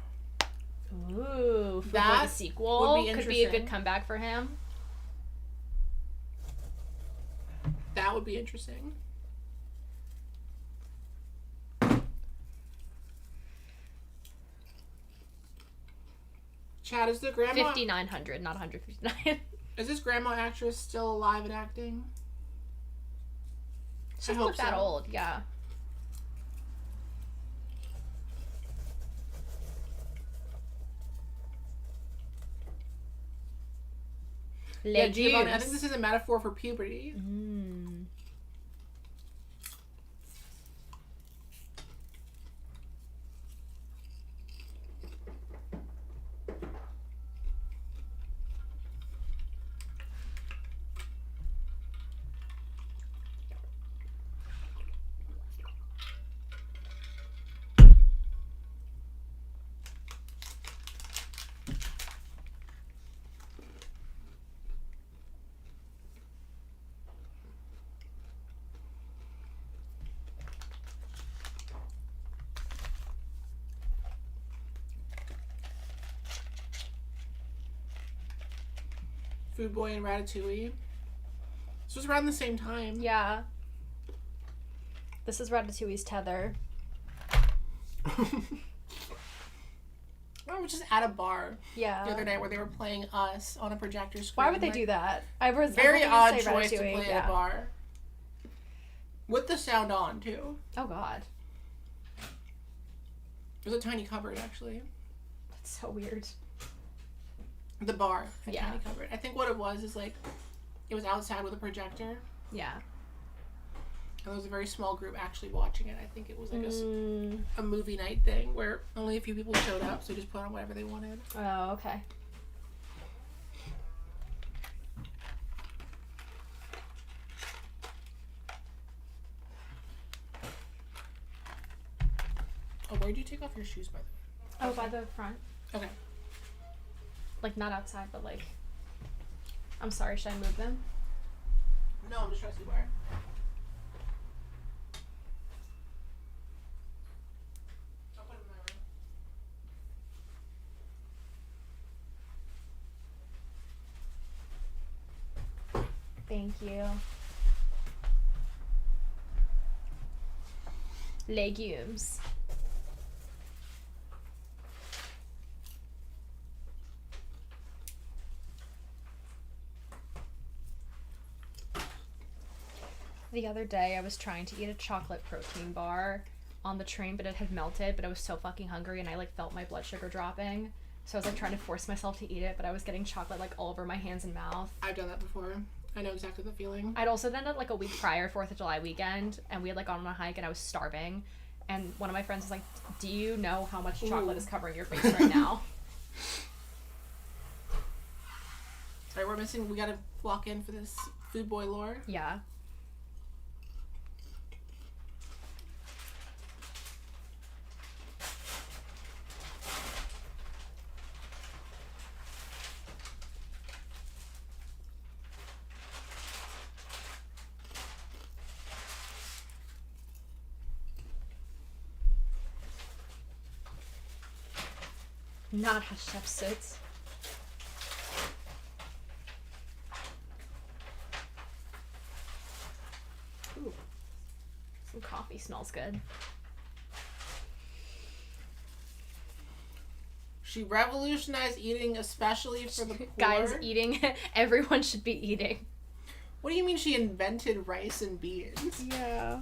[SPEAKER 1] Ooh, for
[SPEAKER 2] That
[SPEAKER 1] the sequel
[SPEAKER 2] would be
[SPEAKER 1] could be a good
[SPEAKER 2] interesting.
[SPEAKER 1] comeback for him.
[SPEAKER 2] That would be interesting. Chad, is the grandma
[SPEAKER 1] 5,900, not 159.
[SPEAKER 2] is this grandma actress still alive and acting?
[SPEAKER 1] She's
[SPEAKER 2] I
[SPEAKER 1] not
[SPEAKER 2] hope
[SPEAKER 1] that
[SPEAKER 2] so.
[SPEAKER 1] old, yeah.
[SPEAKER 2] Yeah, Giovanni, I think this is a metaphor for puberty.
[SPEAKER 1] Mm.
[SPEAKER 2] Food Boy and Ratatouille. This was around the same time.
[SPEAKER 1] Yeah. This is Ratatouille's tether.
[SPEAKER 2] I was just at a bar
[SPEAKER 1] Yeah.
[SPEAKER 2] the other night where they were playing Us on a projector screen.
[SPEAKER 1] Why would they do that? I was
[SPEAKER 2] Very
[SPEAKER 1] hoping
[SPEAKER 2] odd
[SPEAKER 1] to say
[SPEAKER 2] choice to
[SPEAKER 1] Ratatouille,
[SPEAKER 2] play
[SPEAKER 1] yeah.
[SPEAKER 2] at a bar. With the sound on, too.
[SPEAKER 1] Oh god.
[SPEAKER 2] It was a tiny cupboard, actually.
[SPEAKER 1] That's so weird.
[SPEAKER 2] The bar had
[SPEAKER 1] Yeah.
[SPEAKER 2] tiny cupboard. I think what it was is like, it was outside with a projector.
[SPEAKER 1] Yeah.
[SPEAKER 2] And there was a very small group actually watching it. I think it was like
[SPEAKER 1] Mm.
[SPEAKER 2] a movie night thing where only a few people showed up, so just put on whatever they wanted.
[SPEAKER 1] Oh, okay.
[SPEAKER 2] Oh, where do you take off your shoes, by the way?
[SPEAKER 1] Oh, by the front.
[SPEAKER 2] Okay.
[SPEAKER 1] Like, not outside, but like... I'm sorry, should I move them?
[SPEAKER 2] No, I'm just trying to see where. I'll put them in my room.
[SPEAKER 1] Thank you. Legumes. The other day, I was trying to eat a chocolate protein bar on the train, but it had melted, but I was so fucking hungry, and I, like, felt my blood sugar dropping. So I was, like, trying to force myself to eat it, but I was getting chocolate, like, all over my hands and mouth.
[SPEAKER 2] I've done that before. I know exactly the feeling.
[SPEAKER 1] I'd also done it, like, a week prior, 4th of July weekend, and we had, like, gone on a hike, and I was starving. And one of my friends was like, do you know how much chocolate is covering your face right now?
[SPEAKER 2] Alright, we gotta lock in for this food boy lore.
[SPEAKER 1] Yeah. Not how chef sits. Ooh. Some coffee smells good.
[SPEAKER 2] She revolutionized eating, especially for the poor.
[SPEAKER 1] Guys, eating. Everyone should be eating.
[SPEAKER 2] What do you mean she invented rice and beans?
[SPEAKER 1] Yeah.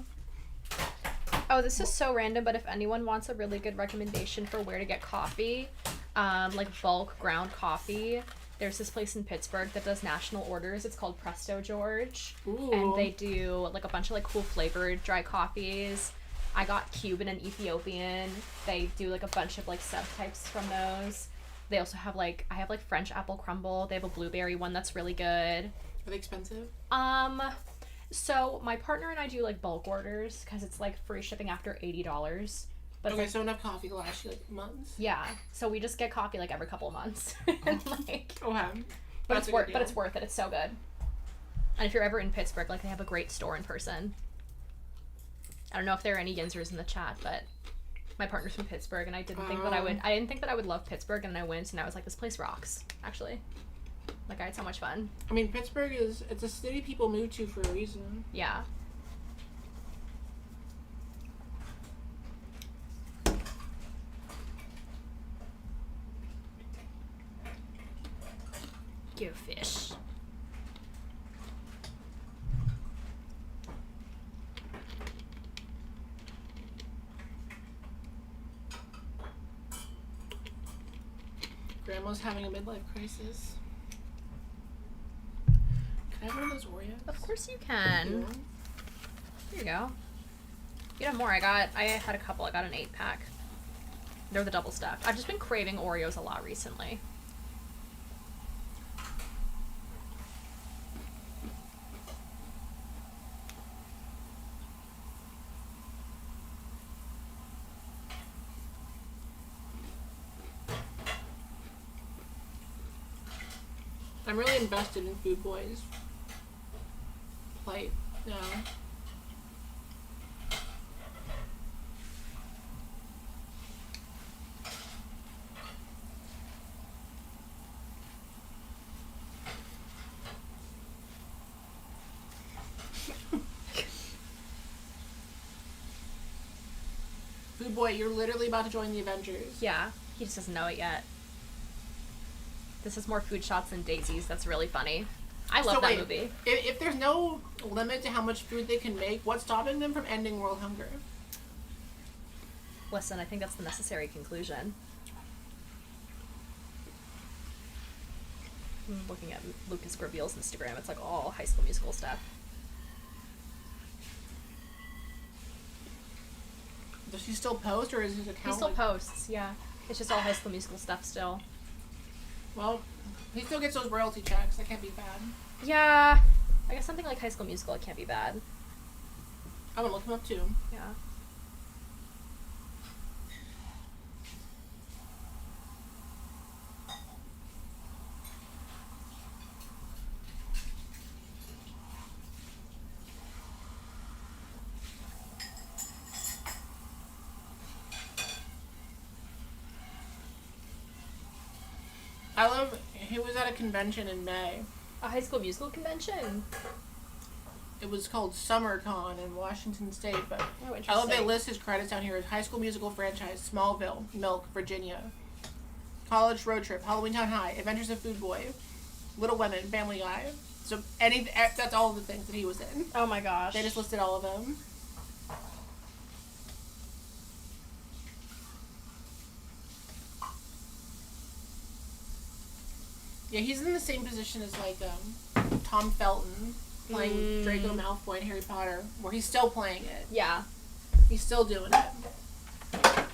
[SPEAKER 1] Oh, this is so random, but if anyone wants a really good recommendation for where to get coffee, like bulk ground coffee, there's this place in Pittsburgh that does national orders. It's called Presto George.
[SPEAKER 2] Ooh.
[SPEAKER 1] And they do like a bunch of like cool flavored dry coffees. I got Cuban and Ethiopian. They do like a bunch of like subtypes from those. They also have like, I have like French apple crumble. They have a blueberry one that's really good.
[SPEAKER 2] Are they expensive?
[SPEAKER 1] So my partner and I do like bulk orders because it's like free shipping after $80. But
[SPEAKER 2] okay, so enough coffee to last you like months.
[SPEAKER 1] Yeah, so we just get coffee like every couple of months. And like,
[SPEAKER 2] okay.
[SPEAKER 1] but it's worth it. It's so good. And if you're ever in Pittsburgh, like they have a great store in person. I don't know if there are any Yinzers in the chat, but my partner's from Pittsburgh, and I didn't think that I would love Pittsburgh, and then I went, and I was like, this place rocks. Actually, like I had so much fun.
[SPEAKER 2] I mean, Pittsburgh it's a city people move to for a reason.
[SPEAKER 1] Yeah. Go fish.
[SPEAKER 2] Grandma's having a midlife crisis. Can I have one of those Oreos?
[SPEAKER 1] Of course you can.
[SPEAKER 2] Yeah.
[SPEAKER 1] Here you go. You have more. I had a couple. I got an 8-pack. They're the double stuffed. I've just been craving Oreos a lot recently.
[SPEAKER 2] I'm really invested in Food Boy's plight now. Food Boy, you're literally about to join the Avengers.
[SPEAKER 1] Yeah, he just doesn't know it yet. This is more food shots than daisies. That's really funny. I love that movie.
[SPEAKER 2] If there's no limit to how much food they can make, what's stopping them from ending world hunger?
[SPEAKER 1] Listen, I think that's the necessary conclusion. I'm looking at Lucas Graviel's Instagram. It's like all High School Musical stuff.
[SPEAKER 2] Does he still post, or is his account?
[SPEAKER 1] He still posts, yeah. It's just all High School Musical stuff still.
[SPEAKER 2] Well, he still gets those royalty checks. That can't be bad.
[SPEAKER 1] Yeah. I guess something like High School Musical, it can't be bad.
[SPEAKER 2] I'm gonna look him up too.
[SPEAKER 1] Yeah.
[SPEAKER 2] He was at a convention in May.
[SPEAKER 1] A High School Musical convention.
[SPEAKER 2] It was called SummerCon in Washington State, but
[SPEAKER 1] Oh,
[SPEAKER 2] I love they
[SPEAKER 1] interesting.
[SPEAKER 2] list his credits down here as High School Musical franchise, Smallville, Milk, Virginia, College Road Trip, Halloween Town High, Adventures of Food Boy, Little Women, Family Guy. So that's all the things that he was in.
[SPEAKER 1] Oh my gosh.
[SPEAKER 2] They just listed all of them. Yeah, he's in the same position as like Tom Felton playing Draco Malfoy in Harry Potter, where he's still playing it.
[SPEAKER 1] Yeah.
[SPEAKER 2] He's still doing it.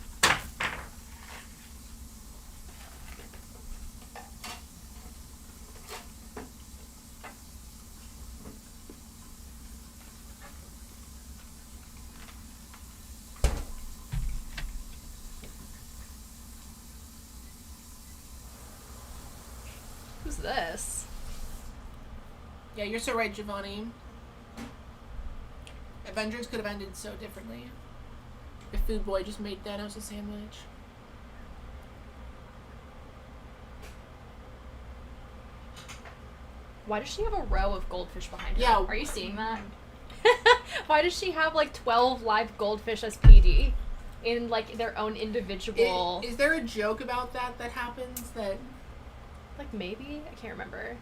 [SPEAKER 1] Who's this?
[SPEAKER 2] Yeah, you're so right, Giovanni. Avengers could have ended so differently if Food Boy just made Thanos a sandwich.
[SPEAKER 1] Why does she have a row of goldfish behind her?
[SPEAKER 2] Yeah.
[SPEAKER 1] Are you seeing that? Why does she have like 12 live goldfish as PD in like their own individual?
[SPEAKER 2] Is there a joke about that happens that?
[SPEAKER 1] Like maybe? I can't remember.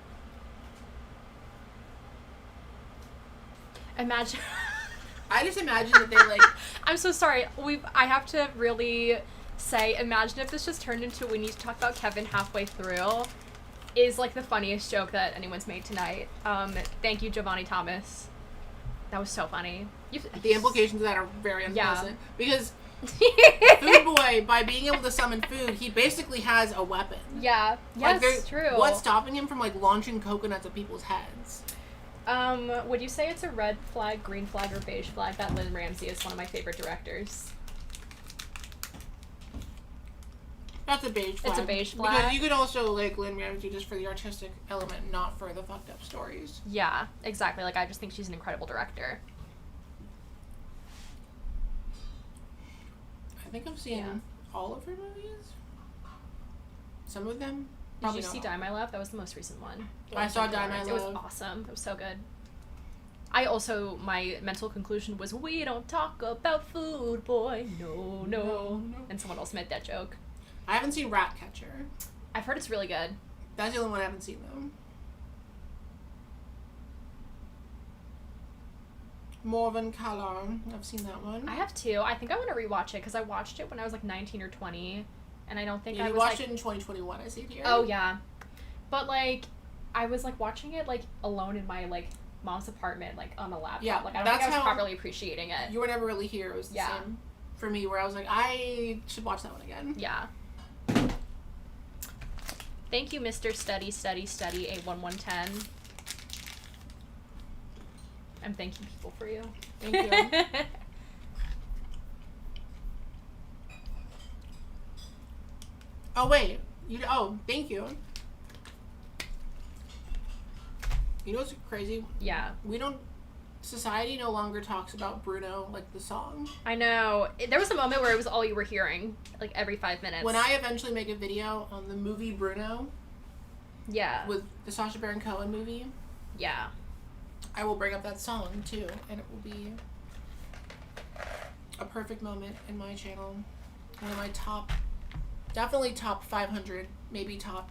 [SPEAKER 1] Imagine.
[SPEAKER 2] I just imagine that they like.
[SPEAKER 1] I'm so sorry. I have to really say, imagine if this just turned into we need to talk about Kevin halfway through. Is like the funniest joke that anyone's made tonight. Thank you, Giovanni Thomas. That was so funny.
[SPEAKER 2] The implications of that are very
[SPEAKER 1] Yeah.
[SPEAKER 2] unpleasant because Food Boy, by being able to summon food, he basically has a weapon.
[SPEAKER 1] Yeah.
[SPEAKER 2] Like,
[SPEAKER 1] Yes, true.
[SPEAKER 2] What's stopping him from like launching coconuts at people's heads?
[SPEAKER 1] Would you say it's a red flag, green flag, or beige flag that Lynn Ramsey is one of my favorite directors?
[SPEAKER 2] That's a beige flag.
[SPEAKER 1] It's a beige
[SPEAKER 2] Because
[SPEAKER 1] flag.
[SPEAKER 2] you could also like Lynn Ramsey just for the artistic element, not for the fucked up stories.
[SPEAKER 1] Yeah, exactly. Like, I just think she's an incredible director.
[SPEAKER 2] I think I've seen
[SPEAKER 1] Yeah.
[SPEAKER 2] all of her movies. Some of them.
[SPEAKER 1] Did
[SPEAKER 2] Probably
[SPEAKER 1] you see
[SPEAKER 2] not.
[SPEAKER 1] Die My Love? That was the most recent one.
[SPEAKER 2] I saw Die My
[SPEAKER 1] It was
[SPEAKER 2] Love.
[SPEAKER 1] awesome. It was so good. My mental conclusion was, we don't talk about Food Boy. No, no.
[SPEAKER 2] No.
[SPEAKER 1] And someone else made that joke.
[SPEAKER 2] I haven't seen Ratcatcher.
[SPEAKER 1] I've heard it's really good.
[SPEAKER 2] That's the only one I haven't seen though. Morven Color. I've seen that one.
[SPEAKER 1] I have two. I think I want to rewatch it because I watched it when I was like 19 or 20. And I don't think
[SPEAKER 2] Yeah,
[SPEAKER 1] I
[SPEAKER 2] you
[SPEAKER 1] was
[SPEAKER 2] watched
[SPEAKER 1] like...
[SPEAKER 2] it in 2021. I see it here.
[SPEAKER 1] Oh, yeah. But, like, I was, like, watching it, like, alone in my, like, mom's apartment, like, on a laptop.
[SPEAKER 2] Yeah,
[SPEAKER 1] Like, I don't
[SPEAKER 2] that's
[SPEAKER 1] think I was
[SPEAKER 2] how-
[SPEAKER 1] properly appreciating it.
[SPEAKER 2] You were never really here. It was the
[SPEAKER 1] Yeah.
[SPEAKER 2] same for me, where I was like, I should watch that one again.
[SPEAKER 1] Yeah. Thank you, Mr. Study, A1110. I'm thanking people for you.
[SPEAKER 2] Thank you. Oh wait, thank you. You know what's crazy?
[SPEAKER 1] Yeah.
[SPEAKER 2] Society no longer talks about Bruno, like the song.
[SPEAKER 1] I know. There was a moment where it was all you were hearing, like, every 5 minutes.
[SPEAKER 2] When I eventually make a video on the movie Bruno,
[SPEAKER 1] Yeah.
[SPEAKER 2] with the Sacha Baron Cohen movie,
[SPEAKER 1] Yeah.
[SPEAKER 2] I will bring up that song too, and it will be a perfect moment in my channel. One of my definitely top 500, maybe top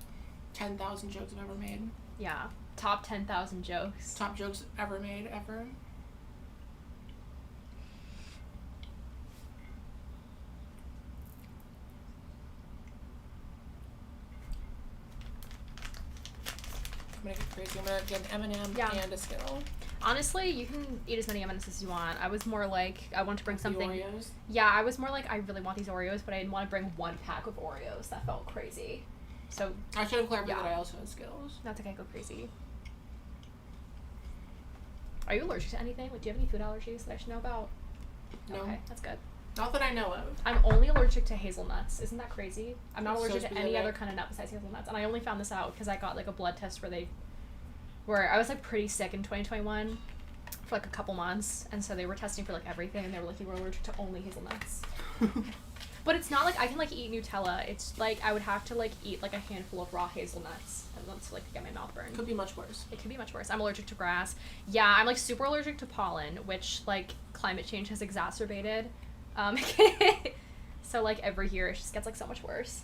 [SPEAKER 2] 10,000 jokes I've ever made.
[SPEAKER 1] Yeah. Top 10,000 jokes.
[SPEAKER 2] Top jokes ever made, ever. I'm gonna get crazy. I'm gonna get an M&M
[SPEAKER 1] Yeah.
[SPEAKER 2] and a Skittle.
[SPEAKER 1] Honestly, you can eat as many M&Ms as you want. I was more like, I want to bring something...
[SPEAKER 2] The Oreos.
[SPEAKER 1] Yeah, I was more like, I really want these Oreos, but I didn't want to bring one pack of Oreos. That felt crazy. So,
[SPEAKER 2] I should have clarified
[SPEAKER 1] Yeah.
[SPEAKER 2] that I also had Skittles.
[SPEAKER 1] that's okay, go crazy. Are you allergic to anything? Like, do you have any food allergies that I should know about?
[SPEAKER 2] No.
[SPEAKER 1] Okay, that's good.
[SPEAKER 2] Not that I know of.
[SPEAKER 1] I'm only allergic to hazelnuts. Isn't that crazy? I'm not
[SPEAKER 2] That's so
[SPEAKER 1] allergic to any
[SPEAKER 2] specific.
[SPEAKER 1] other kind of nut besides hazelnuts. And I only found this out because I got, like, a blood test where I was, like, pretty sick in 2021 for, like, a couple months. And so they were testing for, like, everything. And they were like, you were allergic to only hazelnuts. But it's not like I can like eat Nutella. It's like I would have to like eat like a handful of raw hazelnuts and that's like to get my mouth burned.
[SPEAKER 2] Could be much worse.
[SPEAKER 1] It could be much worse. I'm allergic to grass. Yeah, I'm like super allergic to pollen, which like climate change has exacerbated. So like every year it just gets like so much worse.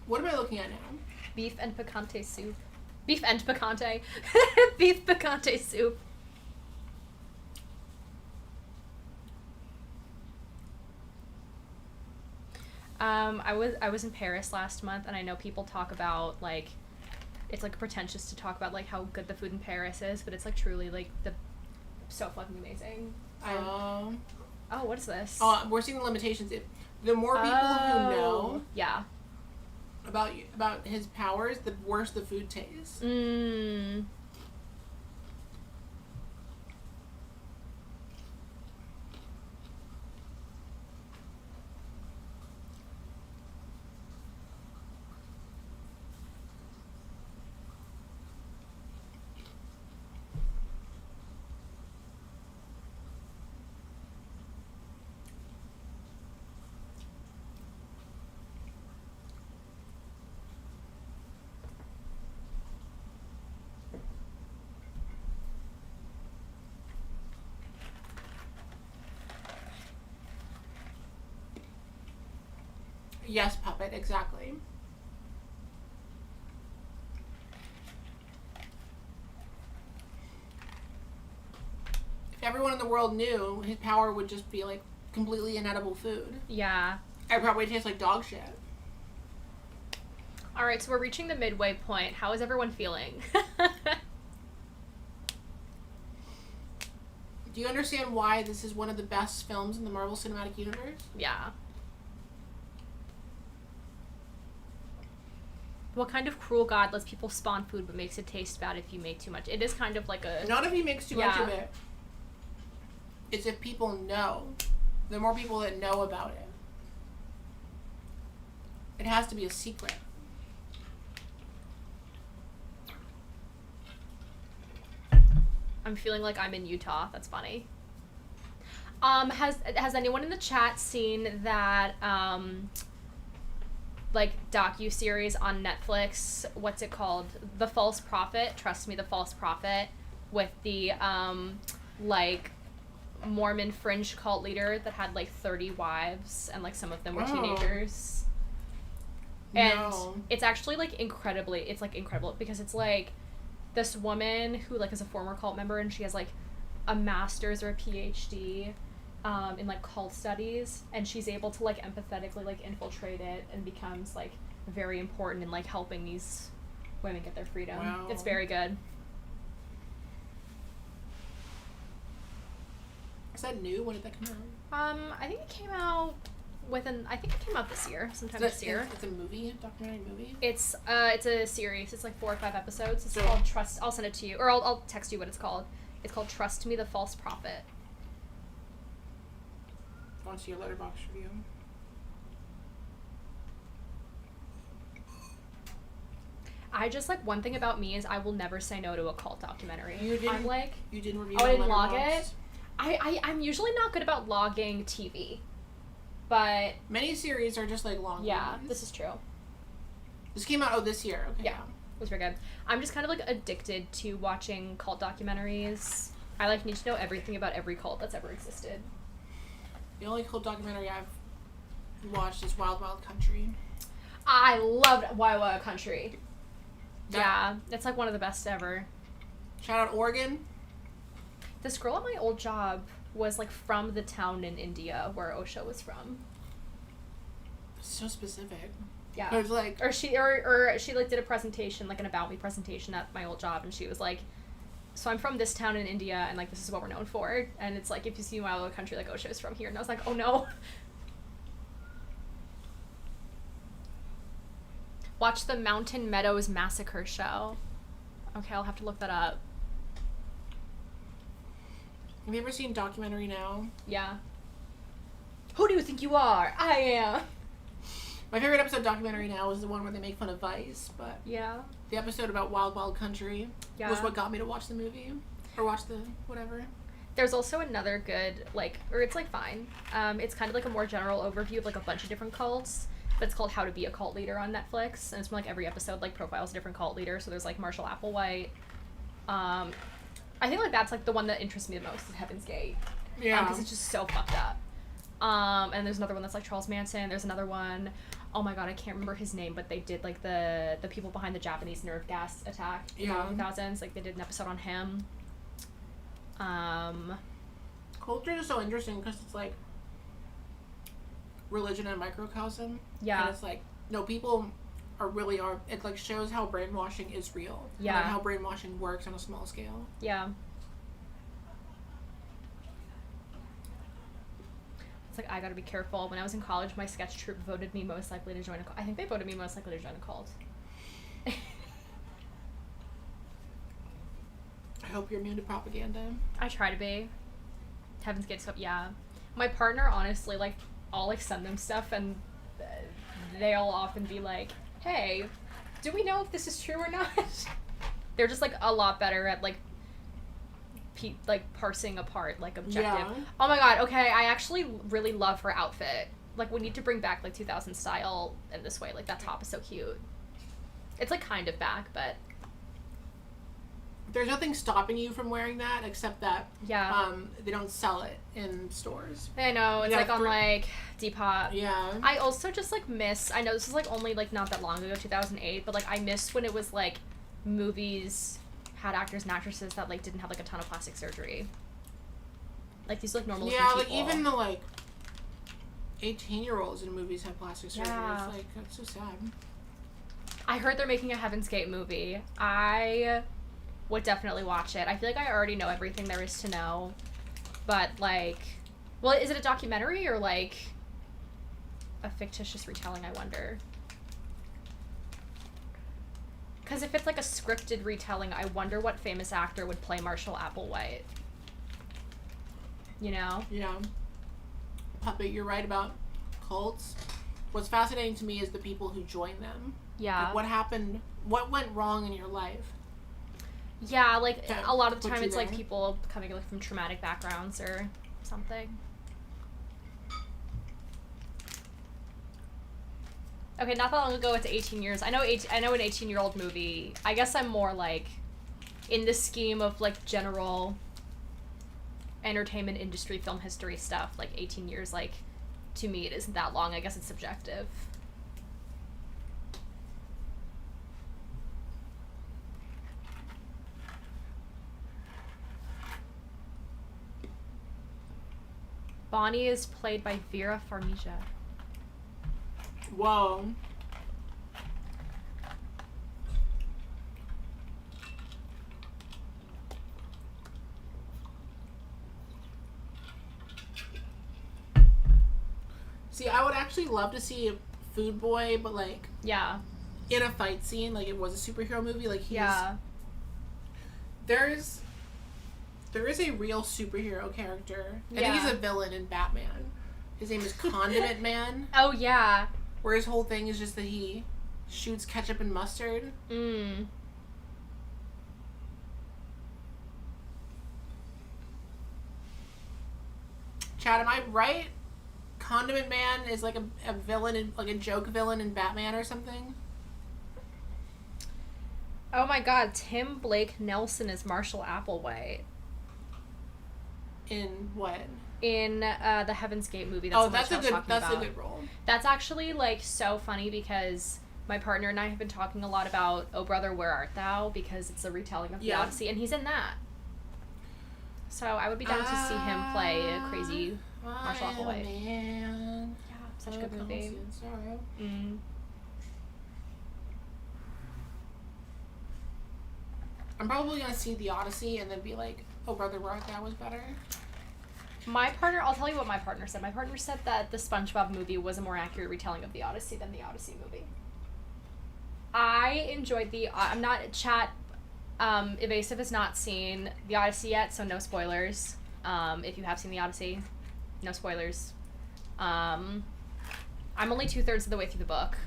[SPEAKER 2] What am I looking at now?
[SPEAKER 1] Beef and picante soup. Beef and picante. Beef picante soup. I was in Paris last month, and I know people talk about like it's like pretentious to talk about like how good the food in Paris is, but it's like truly like so fucking amazing. Oh, what is this?
[SPEAKER 2] Oh, we're seeing the limitations. The more people who know about his powers, the worse the food tastes. Yes, puppet, exactly. If everyone in the world knew, his power would just be like completely inedible food.
[SPEAKER 1] Yeah.
[SPEAKER 2] It probably tastes like dog shit.
[SPEAKER 1] Alright, so we're reaching the midway point. How is everyone feeling?
[SPEAKER 2] Do you understand why this is one of the best films in the Marvel Cinematic Universe?
[SPEAKER 1] Yeah. What kind of cruel god lets people spawn food but makes it taste bad if you make too much? It is kind of like a...
[SPEAKER 2] Not if he makes too much of it. It's if people know. The more people that know about it. It has to be a secret.
[SPEAKER 1] I'm feeling like I'm in Utah. That's funny. Has anyone in the chat seen that like docu-series on Netflix? What's it called? The False Prophet. Trust Me, The False Prophet, with the like Mormon fringe cult leader that had like 30 wives and like some of them were teenagers. And it's actually like incredible because it's like this woman who like is a former cult member and she has like a master's or a PhD in like cult studies, and she's able to like empathetically like infiltrate it and becomes like very important in like helping these women get their freedom.
[SPEAKER 2] Wow.
[SPEAKER 1] It's very good.
[SPEAKER 2] Is that new? When did that come out?
[SPEAKER 1] I think it came out this year, sometime this year.
[SPEAKER 2] It's a movie, a documentary movie?
[SPEAKER 1] It's a series. It's like 4 or 5 episodes. It's called Trust. I'll send it to you, or I'll text you what it's called. It's called Trust Me, The False Prophet.
[SPEAKER 2] I want to see your letterbox review.
[SPEAKER 1] I just like one thing about me is I will never say no to a cult documentary.
[SPEAKER 2] You didn't review.
[SPEAKER 1] I didn't log it. I'm usually not good about logging TV, but
[SPEAKER 2] many series are just like long.
[SPEAKER 1] Yeah,
[SPEAKER 2] movies.
[SPEAKER 1] this is true.
[SPEAKER 2] This came out this year. Okay.
[SPEAKER 1] Yeah, it was very good. I'm just kind of like addicted to watching cult documentaries. I like need to know everything about every cult that's ever existed.
[SPEAKER 2] The only cult documentary I've watched is Wild Wild Country.
[SPEAKER 1] I loved Wild Wild Country. Yeah, it's like one of the best ever.
[SPEAKER 2] Shout out Oregon.
[SPEAKER 1] This girl at my old job was like from the town in India where Osho was from.
[SPEAKER 2] So specific.
[SPEAKER 1] Yeah.
[SPEAKER 2] It was like,
[SPEAKER 1] or she like did a presentation, like an About Me presentation at my old job, and she was like, so I'm from this town in India, and like this is what we're known for, and it's like if you see Wild Wild Country, like Osho's from here, and I was like, oh no. Watch the Mountain Meadows Massacre show. Okay, I'll have to look that up.
[SPEAKER 2] Have you ever seen Documentary Now?
[SPEAKER 1] Yeah. Who do you think you are? I am.
[SPEAKER 2] My favorite episode of Documentary Now is the one where they make fun of Vice, but
[SPEAKER 1] yeah,
[SPEAKER 2] the episode about Wild Wild Country was what got me to watch the movie or watch the whatever.
[SPEAKER 1] There's also another good, like, or it's, like, fine. It's kind of, like, a more general overview of, like, a bunch of different cults. But it's called How to Be a Cult Leader on Netflix. And it's from, like, every episode, like, profiles a different cult leader. So there's, like, Marshall Applewhite. I think, like, that's, like, the one that interests me the most is Heaven's Gate.
[SPEAKER 2] Yeah.
[SPEAKER 1] Because it's just so fucked up. And there's another one that's, like, Charles Manson. There's another one, oh my god, I can't remember his name, but they did, like, the people behind the Japanese nerve gas attack in the 2000s. Like, they did an episode on him.
[SPEAKER 2] Culture is so interesting because it's like religion and microcosm.
[SPEAKER 1] Yeah.
[SPEAKER 2] And it's like, no, people are, it like shows how brainwashing is real.
[SPEAKER 1] Yeah.
[SPEAKER 2] And like how brainwashing works on a small scale.
[SPEAKER 1] Yeah. It's like, I gotta be careful. When I was in college, my sketch troupe voted me most likely to join a cult. I think they voted me most likely to join a cult.
[SPEAKER 2] I hope you're immune to propaganda.
[SPEAKER 1] I try to be. Heaven's Gate stuff, yeah. My partner, honestly, like, I'll, like, send them stuff, and they'll often be like, hey, do we know if this is true or not? They're just, like, a lot better at, like, parsing apart, like, objective.
[SPEAKER 2] Yeah.
[SPEAKER 1] Oh my god, okay, I actually really love her outfit. Like, we need to bring back, like, 2000 style in this way. Like, that top is so cute. It's, like, kind of back, but...
[SPEAKER 2] There's nothing stopping you from wearing that except that they don't sell it in stores.
[SPEAKER 1] I know, it's like on like Depop.
[SPEAKER 2] Yeah.
[SPEAKER 1] I also just like miss, I know this is like only like not that long ago, 2008, but like I missed when it was like movies had actors and actresses that like didn't have like a ton of plastic surgery. Like these like normal
[SPEAKER 2] Yeah,
[SPEAKER 1] people.
[SPEAKER 2] like even the like 18-year-olds in movies have plastic surgery.
[SPEAKER 1] Yeah.
[SPEAKER 2] It's like, that's so sad.
[SPEAKER 1] I heard they're making a Heaven's Gate movie. I would definitely watch it. I feel like I already know everything there is to know. But, like... Well, is it a documentary or, like, a fictitious retelling, I wonder? Because if it's, like, a scripted retelling, I wonder what famous actor would play Marshall Applewhite. You know?
[SPEAKER 2] Yeah. Puppet, you're right about cults. What's fascinating to me is the people who join them.
[SPEAKER 1] Yeah.
[SPEAKER 2] Like, what happened? What went wrong in your life?
[SPEAKER 1] Yeah, like, a lot of the
[SPEAKER 2] Put
[SPEAKER 1] time
[SPEAKER 2] you
[SPEAKER 1] it's, like,
[SPEAKER 2] there.
[SPEAKER 1] people coming, like, from traumatic backgrounds or something. Okay, not that long ago, it's 18 years. I know an 18-year-old movie. I guess I'm more, like, in the scheme of, like, general entertainment industry, film history stuff. Like, 18 years, like, to me, it isn't that long. I guess it's subjective. Bonnie is played by Vera Farmiga.
[SPEAKER 2] Whoa. See, I would actually love to see a Food Boy, but like
[SPEAKER 1] Yeah.
[SPEAKER 2] in a fight scene, like it was a superhero movie. Like there is a real superhero character. I think he's a villain in Batman. His name is Condiment Man.
[SPEAKER 1] Oh, yeah.
[SPEAKER 2] Where his whole thing is just that he shoots ketchup and mustard. Chad, am I right? Condiment Man is like a villain, in, like a joke villain in Batman or something?
[SPEAKER 1] Oh my god, Tim Blake Nelson is Marshall Applewhite.
[SPEAKER 2] In what?
[SPEAKER 1] In the Heaven's Gate movie. That's
[SPEAKER 2] That's a
[SPEAKER 1] about.
[SPEAKER 2] good role.
[SPEAKER 1] That's actually like so funny because my partner and I have been talking a lot about Oh Brother, Where Art Thou? Because it's a retelling of the Odyssey, and he's in that. So I would be down to see him play a crazy Marshall Applewhite.
[SPEAKER 2] Man.
[SPEAKER 1] Yeah, such a good movie.
[SPEAKER 2] I'm probably gonna see the Odyssey and then be like, Oh Brother, Where Art Thou was better.
[SPEAKER 1] My partner, I'll tell you what my partner said. My partner said that the SpongeBob movie was a more accurate retelling of the Odyssey than the Odyssey movie. I enjoyed I'm not, chat, Evasive has not seen the Odyssey yet, so no spoilers. If you have seen the Odyssey, no spoilers. I'm only 2/3 of the way through the book,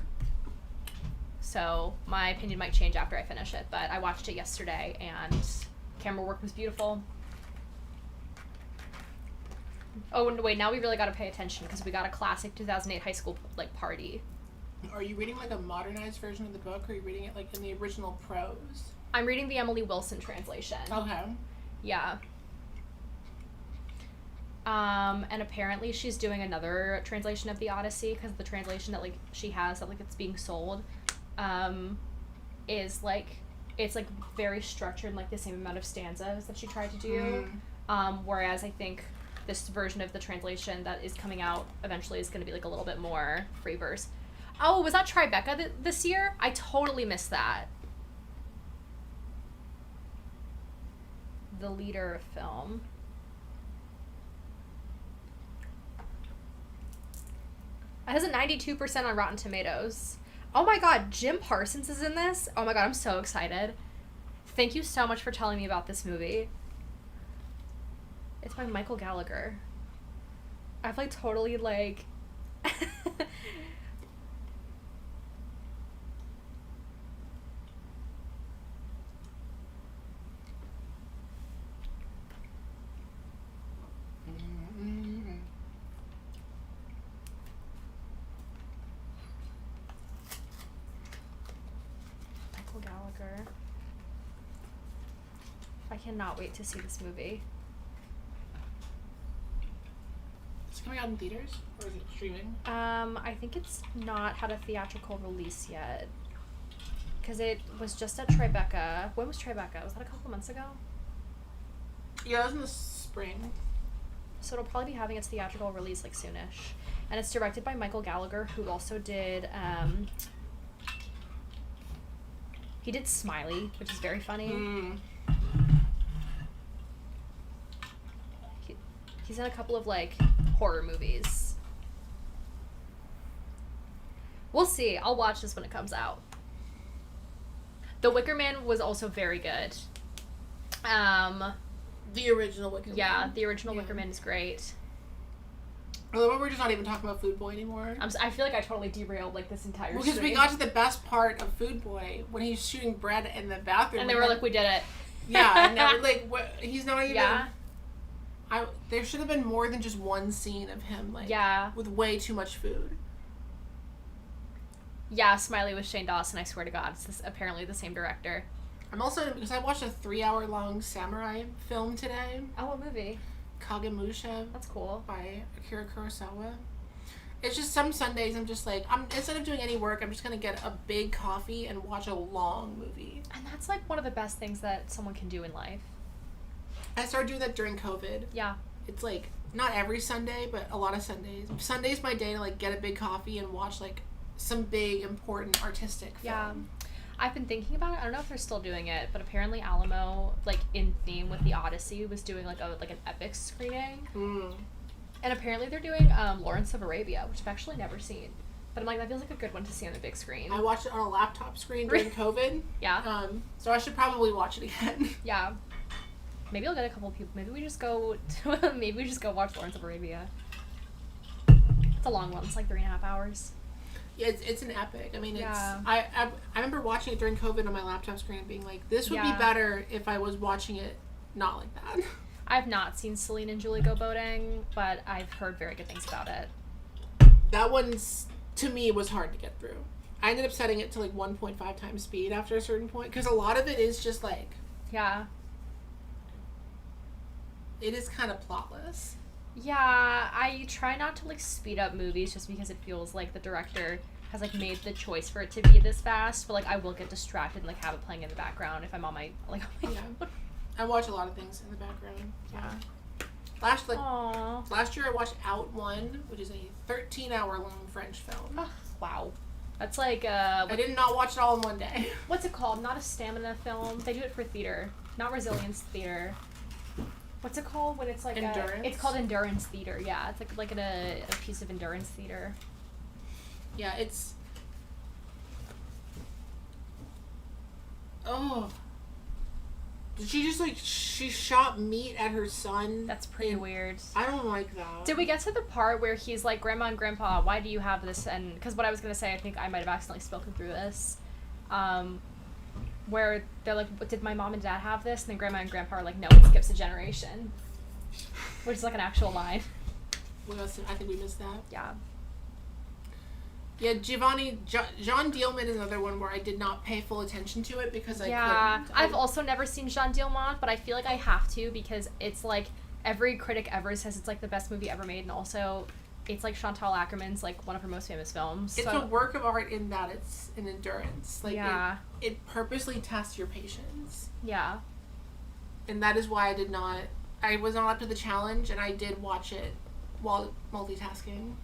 [SPEAKER 1] so my opinion might change after I finish it, but I watched it yesterday, and camera work was beautiful. Oh, and wait, now we really gotta pay attention because we got a classic 2008 high school, like, party.
[SPEAKER 2] Are you reading, like, a modernized version of the book, or are you reading it, like, in the original prose?
[SPEAKER 1] I'm reading the Emily Wilson translation.
[SPEAKER 2] Okay.
[SPEAKER 1] Yeah. And apparently she's doing another translation of the Odyssey because the translation that, like, she has that, like, it's being sold, is, like, it's, like, very structured, like, the same amount of stanzas that she tried to do. Whereas I think this version of the translation that is coming out eventually is going to be, like, a little bit more free verse. Oh, was that Tribeca this year? I totally missed that. The Leader film. It has a 92% on Rotten Tomatoes. Oh my god, Jim Parsons is in this? Oh my god, I'm so excited. Thank you so much for telling me about this movie. It's by Michael Gallagher. I've, like, totally, like... Michael Gallagher. I cannot wait to see this movie.
[SPEAKER 2] Is it coming out in theaters, or is it streaming?
[SPEAKER 1] I think it's not had a theatrical release yet. Because it was just at Tribeca. When was Tribeca? Was that a couple months ago?
[SPEAKER 2] Yeah, it was in the spring.
[SPEAKER 1] So it'll probably be having its theatrical release, like, soonish. And it's directed by Michael Gallagher, who also did, he did Smiley, which is very funny. He's in a couple of, like, horror movies. We'll see. I'll watch this when it comes out. The Wicker Man was also very good.
[SPEAKER 2] The original Wicker Man.
[SPEAKER 1] Yeah, the original Wicker Man is great.
[SPEAKER 2] Well, we're just not even talking about Food Boy anymore.
[SPEAKER 1] I feel like I totally derailed, like, this entire
[SPEAKER 2] Because we got to the best part of Food Boy when he's shooting bread in the bathroom.
[SPEAKER 1] And they were like, we did it.
[SPEAKER 2] Yeah, and now, like, he's not even...
[SPEAKER 1] Yeah.
[SPEAKER 2] There should have been more than just one scene of him, like,
[SPEAKER 1] yeah,
[SPEAKER 2] with way too much food.
[SPEAKER 1] Yeah, Smiley with Shane Dawson, I swear to God. It's apparently the same director.
[SPEAKER 2] I'm also, because I watched a 3-hour-long samurai film today.
[SPEAKER 1] Oh, what movie?
[SPEAKER 2] Kagemusha.
[SPEAKER 1] That's cool.
[SPEAKER 2] By Akira Kurosawa. It's just some Sundays I'm just like, instead of doing any work, I'm just going to get a big coffee and watch a long movie.
[SPEAKER 1] And that's, like, one of the best things that someone can do in life.
[SPEAKER 2] I started doing that during COVID.
[SPEAKER 1] Yeah.
[SPEAKER 2] It's, like, not every Sunday, but a lot of Sundays. Sunday's my day to, like, get a big coffee and watch, like, some big, important, artistic film.
[SPEAKER 1] Yeah. I've been thinking about it. I don't know if they're still doing it, but apparently Alamo, like, in theme with the Odyssey, was doing, like, an epic screening. And apparently they're doing Lawrence of Arabia, which I've actually never seen. But I'm like, that feels like a good one to see on the big screen.
[SPEAKER 2] I watched it on a laptop screen during COVID.
[SPEAKER 1] Yeah.
[SPEAKER 2] So I should probably watch it again.
[SPEAKER 1] Yeah. Maybe I'll get a couple of people. Maybe we just go watch Lawrence of Arabia. It's a long one. It's like 3.5 hours.
[SPEAKER 2] Yeah, it's an epic. I mean,
[SPEAKER 1] Yeah.
[SPEAKER 2] I remember watching it during COVID on my laptop screen and being like, this would be better if I was watching it not like that.
[SPEAKER 1] I've not seen Celine and Julie go boating, but I've heard very good things about it.
[SPEAKER 2] That one's, to me, was hard to get through. I ended up setting it to, like, 1.5 times speed after a certain point, because a lot of it is just, like...
[SPEAKER 1] Yeah.
[SPEAKER 2] It is kind of plotless.
[SPEAKER 1] Yeah, I try not to, like, speed up movies just because it feels like the director has, like, made the choice for it to be this fast, but, like, I will get distracted and, like, have it playing in the background if I'm on my, like,
[SPEAKER 2] Yeah. I watch a lot of things in the background.
[SPEAKER 1] Yeah.
[SPEAKER 2] Last year I watched Out One, which is a 13-hour-long French film.
[SPEAKER 1] Oh, wow. That's like,
[SPEAKER 2] I did not watch it all in one day.
[SPEAKER 1] What's it called? Not a stamina film. They do it for theater. Not resilience theater. What's it called when it's like
[SPEAKER 2] endurance?
[SPEAKER 1] It's called endurance theater. Yeah, it's like a piece of endurance theater.
[SPEAKER 2] Yeah, it's... Oh. Did she just, like, she shot meat at her son?
[SPEAKER 1] That's pretty weird.
[SPEAKER 2] I don't like that.
[SPEAKER 1] Did we get to the part where he's like, Grandma and Grandpa, why do you have this? And because what I was going to say, I think I might have accidentally spoken through this. Where they're like, did my mom and dad have this? And then Grandma and Grandpa are like, no, it skips a generation. Which is like an actual line.
[SPEAKER 2] I think we missed that.
[SPEAKER 1] Yeah.
[SPEAKER 2] Yeah, John Dielman is another one where I did not pay full attention to it because I couldn't.
[SPEAKER 1] I've also never seen Jean Dielman, but I feel like I have to because it's like every critic ever says it's like the best movie ever made, and also it's like Chantal Ackerman's like one of her most famous films.
[SPEAKER 2] It's a work of art in that it's an endurance. Like it purposely tests your patience.
[SPEAKER 1] Yeah.
[SPEAKER 2] And that is why I was not up to the challenge, and I did watch it while multitasking.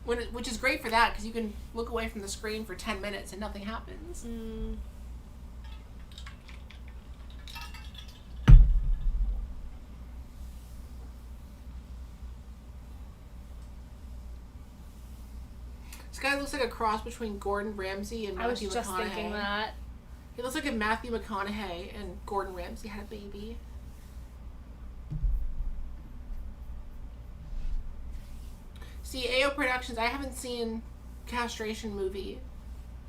[SPEAKER 2] Which is great for that because you can look away from the screen for 10 minutes and nothing happens. This guy looks like a cross between Gordon Ramsay and Matthew McConaughey.
[SPEAKER 1] I was just thinking that.
[SPEAKER 2] He looks like if Matthew McConaughey and Gordon Ramsay had a baby. See, AO Productions, I haven't seen Castration movie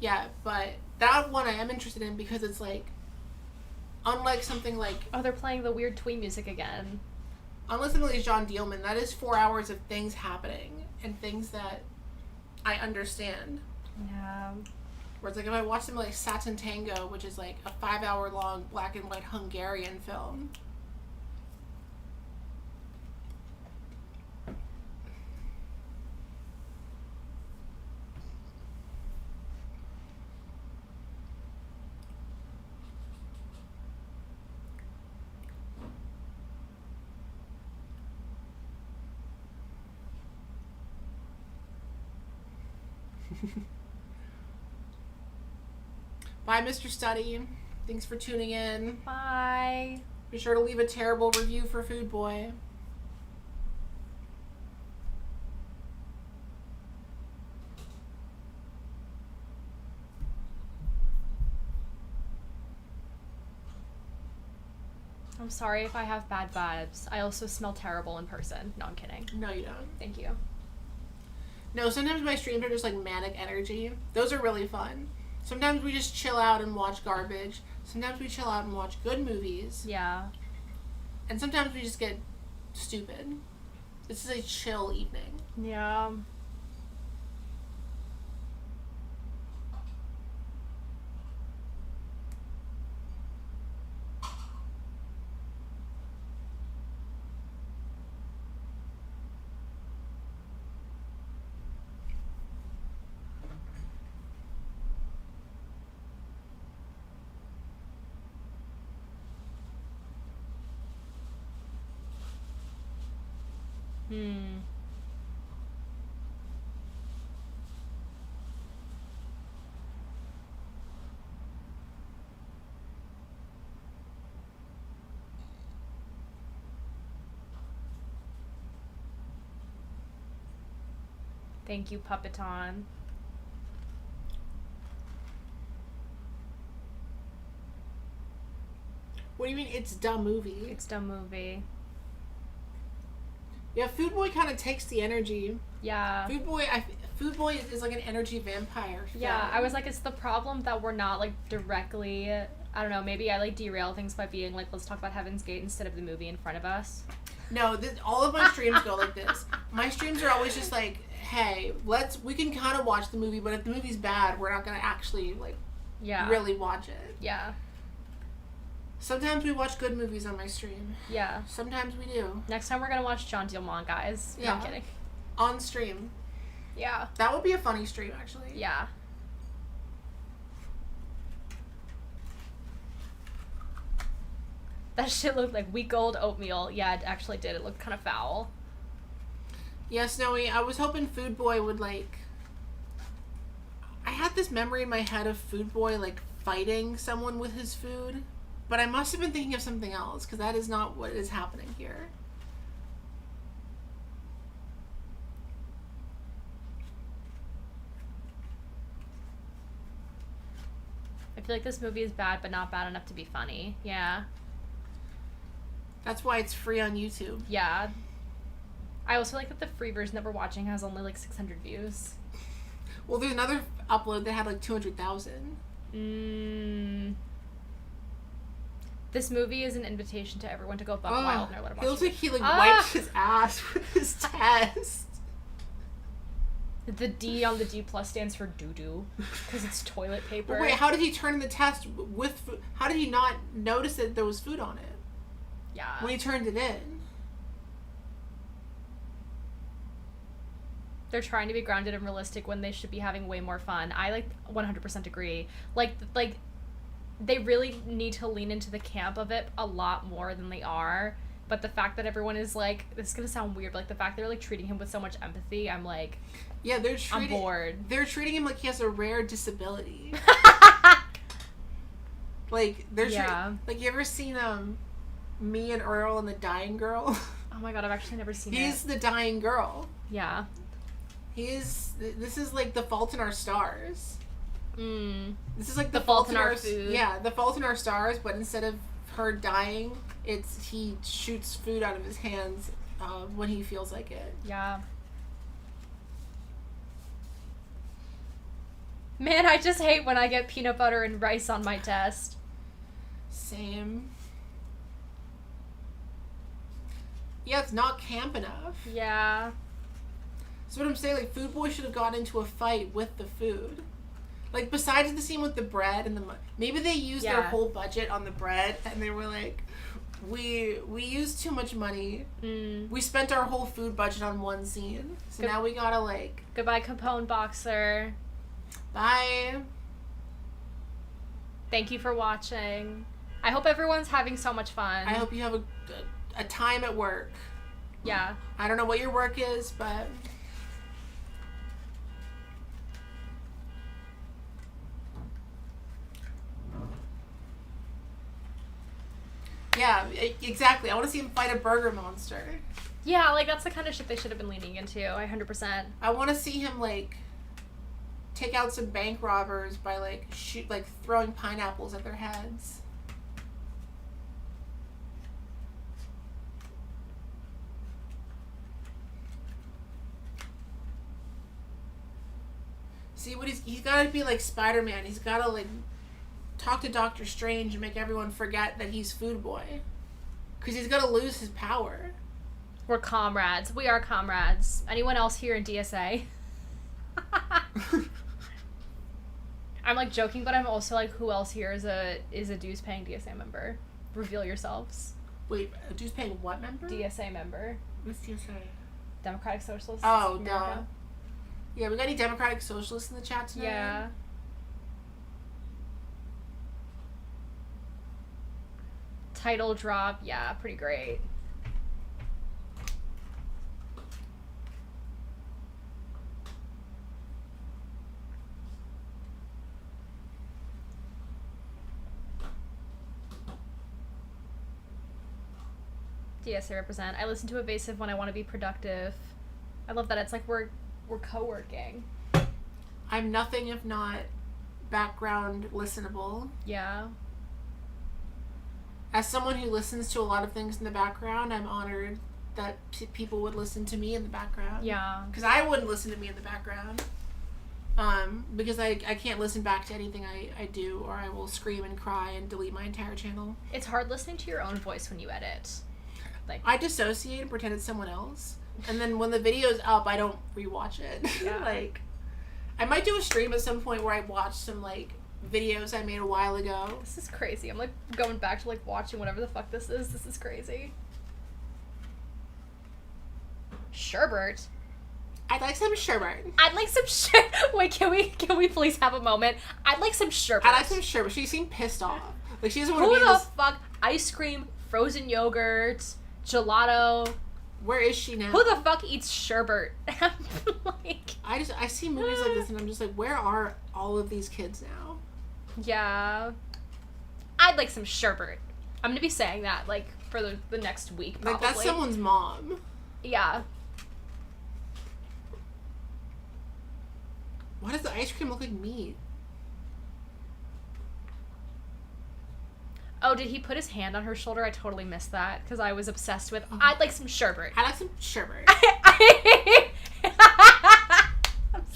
[SPEAKER 2] yet, but that one I am interested in because it's like, unlike something like...
[SPEAKER 1] Oh, they're playing the weird twee music again.
[SPEAKER 2] Unlike something like John Dielman, that is 4 hours of things happening and things that I understand.
[SPEAKER 1] Yeah.
[SPEAKER 2] Whereas like if I watch something like Satin Tango, which is like a 5-hour long black and white Hungarian film... Bye, Mr. Study. Thanks for tuning in.
[SPEAKER 1] Bye.
[SPEAKER 2] Be sure to leave a terrible review for Food Boy.
[SPEAKER 1] I'm sorry if I have bad vibes. I also smell terrible in person. No, I'm kidding.
[SPEAKER 2] No, you don't.
[SPEAKER 1] Thank you.
[SPEAKER 2] No, sometimes my streams are just like manic energy. Those are really fun. Sometimes we just chill out and watch garbage. Sometimes we chill out and watch good movies.
[SPEAKER 1] Yeah.
[SPEAKER 2] And sometimes we just get stupid. This is a chill evening.
[SPEAKER 1] Yeah. Thank you, Puppeton.
[SPEAKER 2] What do you mean it's dumb movie?
[SPEAKER 1] It's dumb movie.
[SPEAKER 2] Yeah, Food Boy kind of takes the energy.
[SPEAKER 1] Yeah.
[SPEAKER 2] Food Boy is like an energy vampire.
[SPEAKER 1] Yeah, I was like, it's the problem that we're not like directly. I don't know. Maybe I like derail things by being like, let's talk about Heaven's Gate instead of the movie in front of us.
[SPEAKER 2] No, all of my streams go like this. My streams are always just like, hey, we can kind of watch the movie, but if the movie's bad, we're not gonna actually like, really watch it.
[SPEAKER 1] Yeah.
[SPEAKER 2] Sometimes we watch good movies on my stream.
[SPEAKER 1] Yeah.
[SPEAKER 2] Sometimes we do.
[SPEAKER 1] Next time we're gonna watch John Dielman, guys. Yeah. No, I'm kidding.
[SPEAKER 2] On stream.
[SPEAKER 1] Yeah.
[SPEAKER 2] That would be a funny stream, actually.
[SPEAKER 1] Yeah. That shit looked like week old oatmeal. Yeah, it actually did. It looked kind of foul.
[SPEAKER 2] Yeah, Snowy, I was hoping Food Boy would like... I had this memory in my head of Food Boy like fighting someone with his food. But I must have been thinking of something else, because that is not what is happening here.
[SPEAKER 1] I feel like this movie is bad, but not bad enough to be funny. Yeah.
[SPEAKER 2] That's why it's free on YouTube.
[SPEAKER 1] Yeah. I also like that the free version that we're watching has only like 600 views.
[SPEAKER 2] Well, there's another upload that had like 200,000.
[SPEAKER 1] This movie is an invitation to everyone to go buck wild in their letterbox.
[SPEAKER 2] He looks like he
[SPEAKER 1] Ah!
[SPEAKER 2] wiped his ass with his test.
[SPEAKER 1] The D on the D plus stands for doo-doo because it's toilet paper.
[SPEAKER 2] But wait, how did he turn in the test with food? How did he not notice that there was food on it
[SPEAKER 1] Yeah.
[SPEAKER 2] when he turned it in?
[SPEAKER 1] They're trying to be grounded and realistic when they should be having way more fun. I 100% agree. Like they really need to lean into the camp of it a lot more than they are. But the fact that everyone is like, this is gonna sound weird, but like the fact they're like treating him with so much empathy, I'm like,
[SPEAKER 2] Yeah,
[SPEAKER 1] I'm bored.
[SPEAKER 2] They're treating him like he has a rare disability. Like like you ever seen Me and Earl and the Dying Girl?
[SPEAKER 1] Oh my god, I've actually never seen
[SPEAKER 2] He's
[SPEAKER 1] it.
[SPEAKER 2] the dying girl.
[SPEAKER 1] Yeah.
[SPEAKER 2] This is like The Fault in Our Stars. This is like
[SPEAKER 1] The Fault in Our Food.
[SPEAKER 2] Yeah, The Fault in Our Stars, but instead of her dying, he shoots food out of his hands when he feels like it.
[SPEAKER 1] Yeah. Man, I just hate when I get peanut butter and rice on my test.
[SPEAKER 2] Same. Yeah, it's not camp enough.
[SPEAKER 1] Yeah.
[SPEAKER 2] That's what I'm saying. Like, Food Boy should have gotten into a fight with the food. Like, besides the scene with the bread and maybe they used their whole budget on the bread, and they were like, we used too much money. We spent our whole food budget on one scene, so now we gotta like.
[SPEAKER 1] Goodbye, Capone Boxer.
[SPEAKER 2] Bye.
[SPEAKER 1] Thank you for watching. I hope everyone's having so much fun.
[SPEAKER 2] I hope you have a time at work.
[SPEAKER 1] Yeah.
[SPEAKER 2] I don't know what your work is, but. Yeah, exactly. I want to see him fight a burger monster.
[SPEAKER 1] Yeah, like that's the kind of shit they should have been leaning into. 100%.
[SPEAKER 2] I want to see him like take out some bank robbers by like throwing pineapples at their heads. See what he's got to be like Spider-Man. He's got to like talk to Doctor Strange and make everyone forget that he's Food Boy. Because he's going to lose his power.
[SPEAKER 1] We're comrades. We are comrades. Anyone else here in DSA? I'm like joking, but I'm also like, who else here is a dues paying DSA member? Reveal yourselves.
[SPEAKER 2] Wait, a dues paying what member?
[SPEAKER 1] DSA member.
[SPEAKER 2] What's DSA?
[SPEAKER 1] Democratic Socialists.
[SPEAKER 2] Oh,
[SPEAKER 1] America.
[SPEAKER 2] duh. Yeah, we got any Democratic Socialists in the chat tonight?
[SPEAKER 1] Yeah. Title drop, yeah, pretty great. DSA represent. I listen to Evasive when I want to be productive. I love that. It's like we're co-working.
[SPEAKER 2] I'm nothing if not background listenable.
[SPEAKER 1] Yeah.
[SPEAKER 2] As someone who listens to a lot of things in the background, I'm honored that people would listen to me in the background.
[SPEAKER 1] Yeah.
[SPEAKER 2] Because I wouldn't listen to me in the background. Because I can't listen back to anything I do, or I will scream and cry and delete my entire channel.
[SPEAKER 1] It's hard listening to your own voice when you edit. Like,
[SPEAKER 2] I dissociate and pretend it's someone else. And then when the video's up, I don't rewatch it.
[SPEAKER 1] Yeah.
[SPEAKER 2] Like, I might do a stream at some point where I watch some, like, videos I made a while ago.
[SPEAKER 1] this is crazy. I'm like going back to like watching whatever the fuck this is. This is crazy. Sherbert.
[SPEAKER 2] I'd like some sherbet.
[SPEAKER 1] I'd like some Wait, can we please have a moment? I'd like some sherbet.
[SPEAKER 2] I like some sherbet. She seemed pissed off. Like, she doesn't want to
[SPEAKER 1] Who
[SPEAKER 2] be in
[SPEAKER 1] the
[SPEAKER 2] this.
[SPEAKER 1] fuck? Ice cream, frozen yogurt, gelato.
[SPEAKER 2] Where is she now?
[SPEAKER 1] Who the fuck eats sherbet? Like,
[SPEAKER 2] I see movies like this and I'm just like, where are all of these kids now?
[SPEAKER 1] yeah. I'd like some sherbet. I'm gonna be saying that like for the next week probably.
[SPEAKER 2] Like, that's someone's mom.
[SPEAKER 1] Yeah.
[SPEAKER 2] Why does the ice cream look like meat?
[SPEAKER 1] Oh, did he put his hand on her shoulder? I totally missed that because I was obsessed with. I'd like some sherbet.
[SPEAKER 2] I like some sherbet.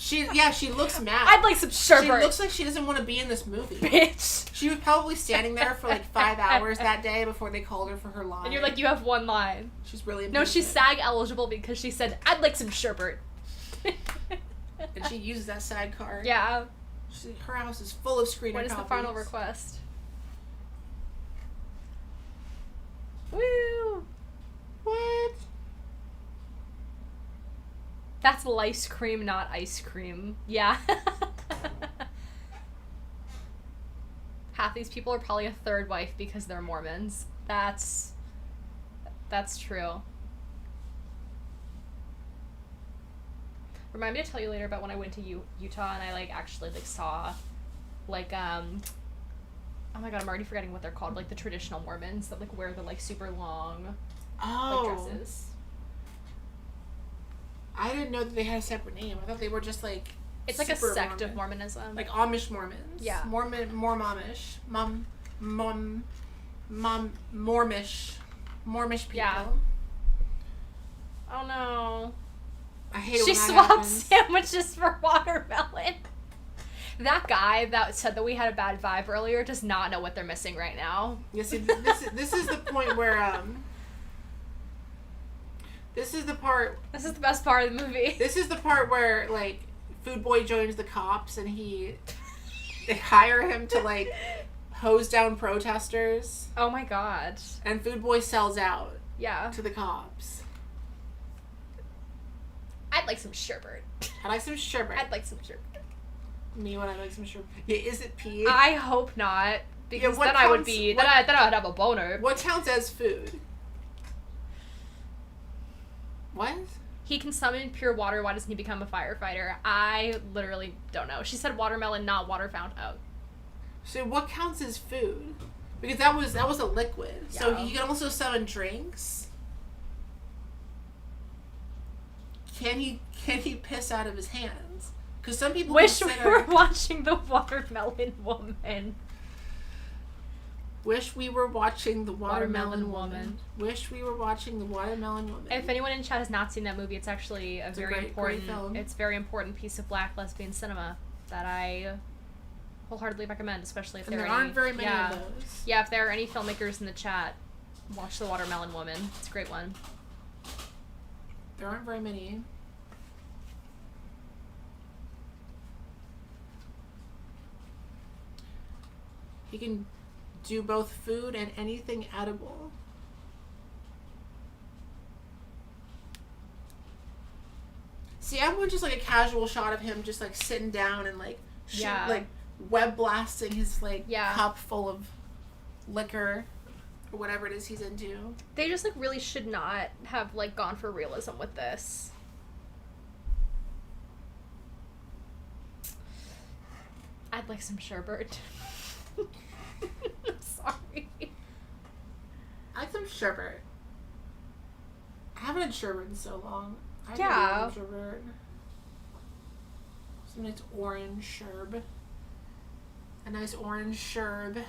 [SPEAKER 2] She looks mad.
[SPEAKER 1] I'd like some sherbet.
[SPEAKER 2] She looks like she doesn't want to be in this movie.
[SPEAKER 1] Bitch.
[SPEAKER 2] She was probably standing there for like 5 hours that day before they called her for her line.
[SPEAKER 1] And you're like, you have one line.
[SPEAKER 2] She's really
[SPEAKER 1] No,
[SPEAKER 2] impatient.
[SPEAKER 1] she's SAG eligible because she said, I'd like some sherbet.
[SPEAKER 2] And she uses that SAG card.
[SPEAKER 1] Yeah.
[SPEAKER 2] Her house is full of screener
[SPEAKER 1] What is the
[SPEAKER 2] copies.
[SPEAKER 1] final request? Woo!
[SPEAKER 2] What?
[SPEAKER 1] That's lice cream, not ice cream. Yeah. Half these people are probably a third wife because they're Mormons. That's true. Remind me to tell you later about when I went to Utah and I like actually like saw like oh my god, I'm already forgetting what they're called, like the traditional Mormons that like wear the like super long like dresses.
[SPEAKER 2] I didn't know that they had a separate name. I thought they were just like
[SPEAKER 1] It's like a
[SPEAKER 2] super
[SPEAKER 1] sect
[SPEAKER 2] Mormon.
[SPEAKER 1] of Mormonism.
[SPEAKER 2] Like Amish Mormons.
[SPEAKER 1] Yeah.
[SPEAKER 2] More Momish. Mormish people.
[SPEAKER 1] Yeah. Oh no.
[SPEAKER 2] I hate it
[SPEAKER 1] She
[SPEAKER 2] when that
[SPEAKER 1] swapped
[SPEAKER 2] happens.
[SPEAKER 1] sandwiches for watermelon. That guy that said that we had a bad vibe earlier does not know what they're missing right now.
[SPEAKER 2] Yeah, see, this is the point where this is the part.
[SPEAKER 1] This is the best part of the movie.
[SPEAKER 2] This is the part where like Food Boy joins the cops and they hire him to like hose down protesters,
[SPEAKER 1] Oh my god.
[SPEAKER 2] and Food Boy sells out
[SPEAKER 1] Yeah.
[SPEAKER 2] to the cops.
[SPEAKER 1] I'd like some sherbet.
[SPEAKER 2] I like some sherbet.
[SPEAKER 1] I'd like some sherbet.
[SPEAKER 2] Me when I like some sherbet. Yeah, is it pee?
[SPEAKER 1] I hope not. Because
[SPEAKER 2] what
[SPEAKER 1] then I would
[SPEAKER 2] counts-
[SPEAKER 1] be
[SPEAKER 2] what-
[SPEAKER 1] then I would have a boner.
[SPEAKER 2] What counts as food? What?
[SPEAKER 1] He can summon pure water, why doesn't he become a firefighter? I literally don't know. She said watermelon, not water found out.
[SPEAKER 2] So what counts as food? Because that was a liquid. So
[SPEAKER 1] Yeah.
[SPEAKER 2] he can also summon drinks. Can he piss out of his hands? Because some people
[SPEAKER 1] Wish we
[SPEAKER 2] consider-
[SPEAKER 1] were watching the watermelon woman.
[SPEAKER 2] Wish we were watching the
[SPEAKER 1] Watermelon
[SPEAKER 2] watermelon
[SPEAKER 1] Woman.
[SPEAKER 2] woman. Wish we were watching the watermelon woman.
[SPEAKER 1] If anyone in chat has not seen that movie, it's actually a
[SPEAKER 2] It's a
[SPEAKER 1] very
[SPEAKER 2] great
[SPEAKER 1] important
[SPEAKER 2] film.
[SPEAKER 1] it's a very important piece of black lesbian cinema that I wholeheartedly recommend, especially if
[SPEAKER 2] and there
[SPEAKER 1] are any,
[SPEAKER 2] aren't very many
[SPEAKER 1] yeah.
[SPEAKER 2] of those.
[SPEAKER 1] Yeah, if there are any filmmakers in the chat, watch The Watermelon Woman. It's a great one.
[SPEAKER 2] There aren't very many. He can do both food and anything edible. See, I want just like a casual shot of him just like sitting down and like
[SPEAKER 1] Yeah.
[SPEAKER 2] like web blasting his like
[SPEAKER 1] Yeah.
[SPEAKER 2] cup full of liquor or whatever it is he's into.
[SPEAKER 1] They just like really should not have like gone for realism with this. I'd like some sherbet. Sorry.
[SPEAKER 2] I like some sherbet. I haven't had sherbet in so long. I
[SPEAKER 1] Yeah.
[SPEAKER 2] love sherbet. Some nice orange sherb. A nice orange sherb.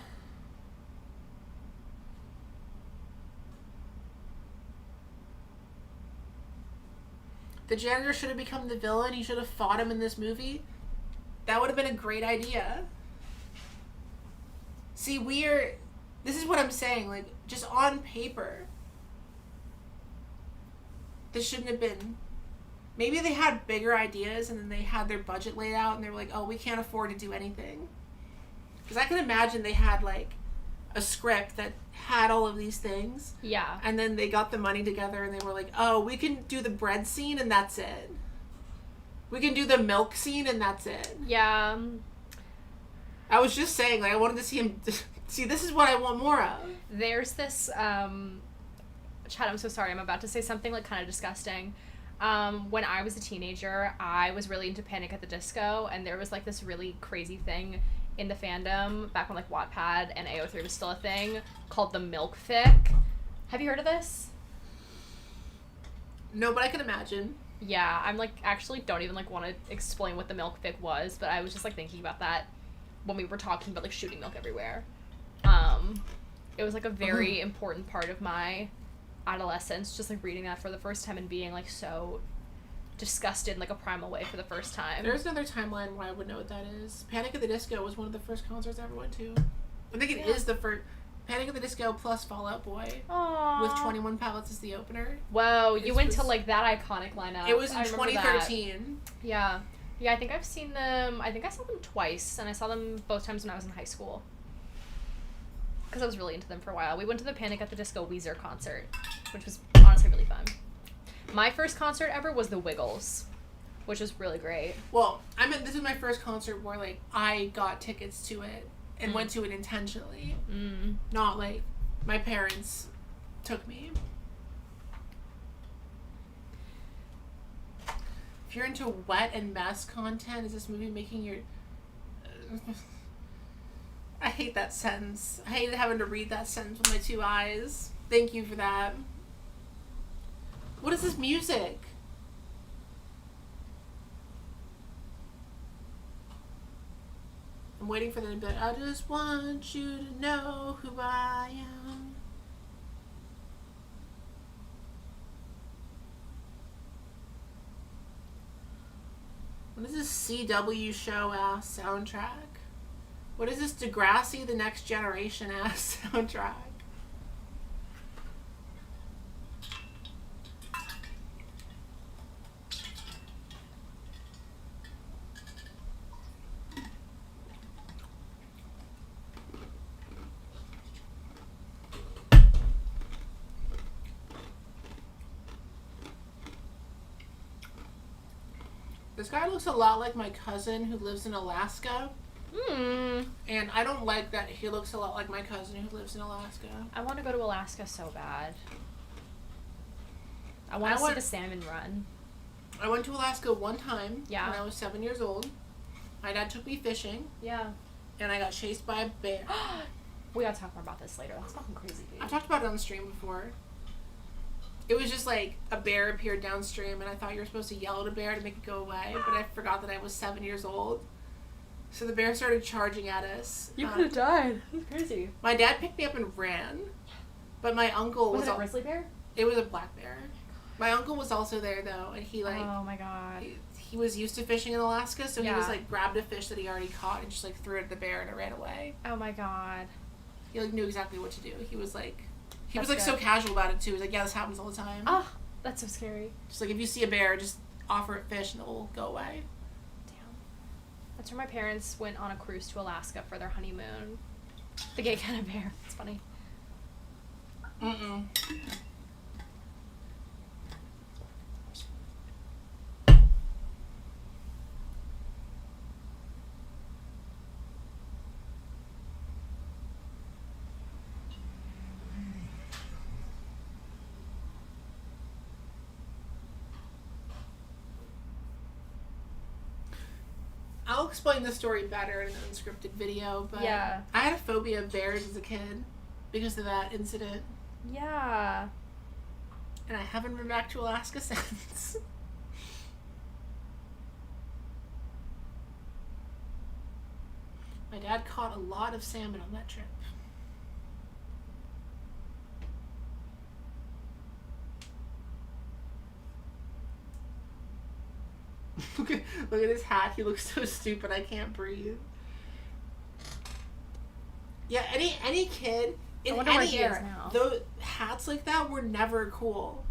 [SPEAKER 2] The janitor should have become the villain. He should have fought him in this movie. That would have been a great idea. See, this is what I'm saying, like, just on paper, this shouldn't have been, maybe they had bigger ideas and then they had their budget laid out and they were like, oh, we can't afford to do anything. Because I can imagine they had, like, a script that had all of these things.
[SPEAKER 1] Yeah.
[SPEAKER 2] And then they got the money together and they were like, oh, we can do the bread scene and that's it. We can do the milk scene and that's it.
[SPEAKER 1] Yeah.
[SPEAKER 2] I was just saying, like, I wanted to see him. See, this is what I want more of.
[SPEAKER 1] There's this, Chad, I'm so sorry. I'm about to say something, like, kind of disgusting. When I was a teenager, I was really into Panic at the Disco, and there was, like, this really crazy thing in the fandom, back when, like, Wattpad and AO3 was still a thing, called the Milk Fic. Have you heard of this?
[SPEAKER 2] No, but I can imagine.
[SPEAKER 1] Yeah, I'm, like, actually don't even, like, want to explain what the Milk Fic was, but I was just, like, thinking about that when we were talking about, like, shooting milk everywhere. It was, like, a very important part of my adolescence, just, like, reading that for the first time and being, like, so disgusted in like a primal way for the first time.
[SPEAKER 2] There's another timeline where I would know what that is. Panic at the Disco was one of the first concerts I ever went to. I think it is the first. Panic at the Disco plus Fall Out Boy.
[SPEAKER 1] Aww.
[SPEAKER 2] With 21 Pilots as the opener.
[SPEAKER 1] Whoa, you went to like that iconic lineup.
[SPEAKER 2] It was in 2013.
[SPEAKER 1] Yeah. Yeah, I think I've seen them. I think I saw them twice, and I saw them both times when I was in high school. Because I was really into them for a while. We went to the Panic at the Disco Weezer concert, which was honestly really fun. My first concert ever was the Wiggles, which was really great.
[SPEAKER 2] Well, I mean, this was my first concert where, like, I got tickets to it and went to it intentionally. Not, like, my parents took me. If you're into wet and mess content, is this movie making your... I hate that sentence. I hated having to read that sentence with my two eyes. Thank you for that. What is this music? I'm waiting for them to be like, I just want you to know who I am. What is this CW show ass soundtrack? What is this Degrassi the Next Generation ass soundtrack? This guy looks a lot like my cousin who lives in Alaska. And I don't like that he looks a lot like my cousin who lives in Alaska.
[SPEAKER 1] I want to go to Alaska so bad. I want to see the salmon run. I
[SPEAKER 2] went to Alaska one time when
[SPEAKER 1] Yeah.
[SPEAKER 2] I was 7 years old. My dad took me fishing,
[SPEAKER 1] Yeah.
[SPEAKER 2] and I got chased by a bear.
[SPEAKER 1] We gotta talk more about this later. That's fucking crazy, dude.
[SPEAKER 2] I've talked about it on the stream before. It was just like a bear appeared downstream, and I thought you were supposed to yell at a bear to make it go away, but I forgot that I was 7 years old. So the bear started charging at us.
[SPEAKER 1] You could have died. That's crazy.
[SPEAKER 2] My dad picked me up and ran, but my uncle
[SPEAKER 1] Was it a grizzly bear?
[SPEAKER 2] It was a black bear. My uncle was also there though, and he like
[SPEAKER 1] Oh my god.
[SPEAKER 2] he was used to fishing in Alaska, so he
[SPEAKER 1] Yeah.
[SPEAKER 2] was like grabbed a fish that he already caught and just like threw it at the bear and it ran away.
[SPEAKER 1] Oh my god.
[SPEAKER 2] He like knew exactly what to do. He was like
[SPEAKER 1] That's
[SPEAKER 2] so
[SPEAKER 1] good.
[SPEAKER 2] casual about it too. He was like, yeah, this happens all the time.
[SPEAKER 1] Oh, that's so scary.
[SPEAKER 2] Just like if you see a bear, just offer it fish and it will go away.
[SPEAKER 1] Damn. That's where my parents went on a cruise to Alaska for their honeymoon. The gay kind of bear. It's funny.
[SPEAKER 2] Mm-mm. I'll explain the story better in an unscripted video, but
[SPEAKER 1] Yeah.
[SPEAKER 2] I had a phobia of bears as a kid because of that incident,
[SPEAKER 1] Yeah.
[SPEAKER 2] and I haven't been back to Alaska since. My dad caught a lot of salmon on that trip. Look at his hat. He looks so stupid. I can't breathe. Yeah, any kid
[SPEAKER 1] I
[SPEAKER 2] in
[SPEAKER 1] wonder where
[SPEAKER 2] any
[SPEAKER 1] he is
[SPEAKER 2] era,
[SPEAKER 1] now.
[SPEAKER 2] those hats like that were never cool.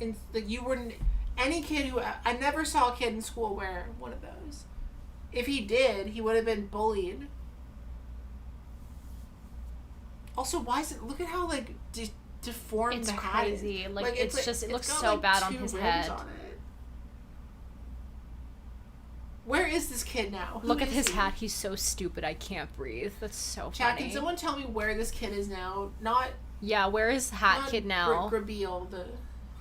[SPEAKER 2] And like you wouldn't. Any kid who I never saw a kid in school wear one of those. If he did, he would have been bullied. Also, why is it? Look at how like deformed
[SPEAKER 1] It's
[SPEAKER 2] the hat is.
[SPEAKER 1] crazy. Like, it's just, it
[SPEAKER 2] it's
[SPEAKER 1] looks
[SPEAKER 2] got,
[SPEAKER 1] so
[SPEAKER 2] like,
[SPEAKER 1] bad on
[SPEAKER 2] 2
[SPEAKER 1] his
[SPEAKER 2] ribs
[SPEAKER 1] head.
[SPEAKER 2] on it. Where is this kid now? Who
[SPEAKER 1] Look at
[SPEAKER 2] is
[SPEAKER 1] his
[SPEAKER 2] he?
[SPEAKER 1] hat. He's so stupid. I can't breathe. That's so
[SPEAKER 2] Chat,
[SPEAKER 1] funny.
[SPEAKER 2] can someone tell me where this kid is now? Not
[SPEAKER 1] Yeah, where is Hat
[SPEAKER 2] not
[SPEAKER 1] Kid now?
[SPEAKER 2] Grabeel, the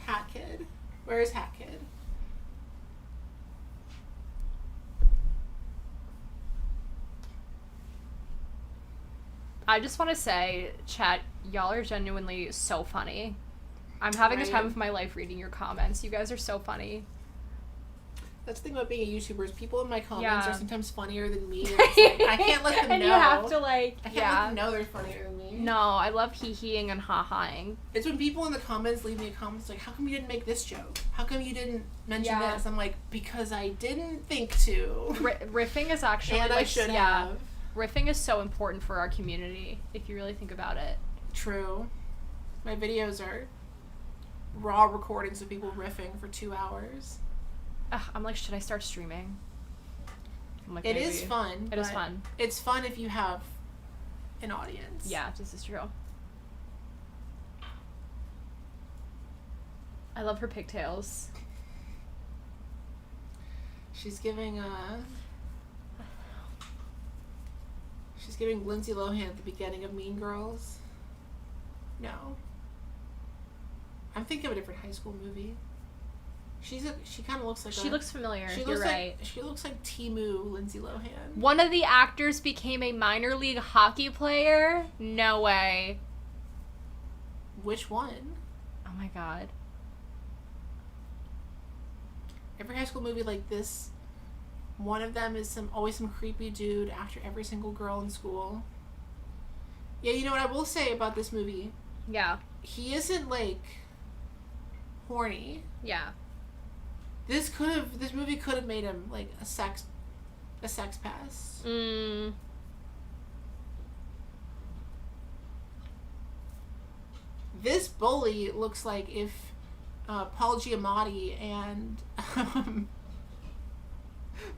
[SPEAKER 2] Hat Kid. Where is Hat Kid?
[SPEAKER 1] I just want to say, chat, y'all are genuinely so funny. I'm having a time
[SPEAKER 2] Right.
[SPEAKER 1] of my life reading your comments. You guys are so funny.
[SPEAKER 2] That's the thing about being a YouTuber is people in my comments
[SPEAKER 1] Yeah.
[SPEAKER 2] are sometimes funnier than me. And it's like, I can't let them
[SPEAKER 1] And
[SPEAKER 2] know.
[SPEAKER 1] you have to like,
[SPEAKER 2] I can't let
[SPEAKER 1] yeah.
[SPEAKER 2] them know they're funnier than me.
[SPEAKER 1] No, I love hee-heeing and ha-haing.
[SPEAKER 2] It's when people in the comments leave me a comment like, how come you didn't make this joke? How come you didn't mention
[SPEAKER 1] Yeah.
[SPEAKER 2] this? I'm like, because I didn't think to.
[SPEAKER 1] Riffing is actually
[SPEAKER 2] And
[SPEAKER 1] like,
[SPEAKER 2] I should
[SPEAKER 1] yeah.
[SPEAKER 2] have.
[SPEAKER 1] Riffing is so important for our community, if you really think about it.
[SPEAKER 2] True. My videos are raw recordings of people riffing for 2 hours.
[SPEAKER 1] Ugh, I'm like, should I start streaming? I'm like,
[SPEAKER 2] It
[SPEAKER 1] maybe.
[SPEAKER 2] is fun.
[SPEAKER 1] It is
[SPEAKER 2] but
[SPEAKER 1] fun.
[SPEAKER 2] It's fun if you have an audience.
[SPEAKER 1] Yeah, this is true. I love her pigtails.
[SPEAKER 2] She's giving Lindsay Lohan at the beginning of Mean Girls. No. I'm thinking of a different high school movie. She kind of looks like
[SPEAKER 1] She looks familiar.
[SPEAKER 2] She
[SPEAKER 1] You're
[SPEAKER 2] looks
[SPEAKER 1] right.
[SPEAKER 2] like she looks like Timu Lindsay Lohan.
[SPEAKER 1] One of the actors became a minor league hockey player? No way.
[SPEAKER 2] Which one?
[SPEAKER 1] Oh my god.
[SPEAKER 2] Every high school movie like this, one of them is always some creepy dude after every single girl in school. Yeah, you know what I will say about this movie?
[SPEAKER 1] Yeah.
[SPEAKER 2] He isn't like horny.
[SPEAKER 1] Yeah.
[SPEAKER 2] This movie could have made him like a sex pest. This bully looks like if Paul Giamatti and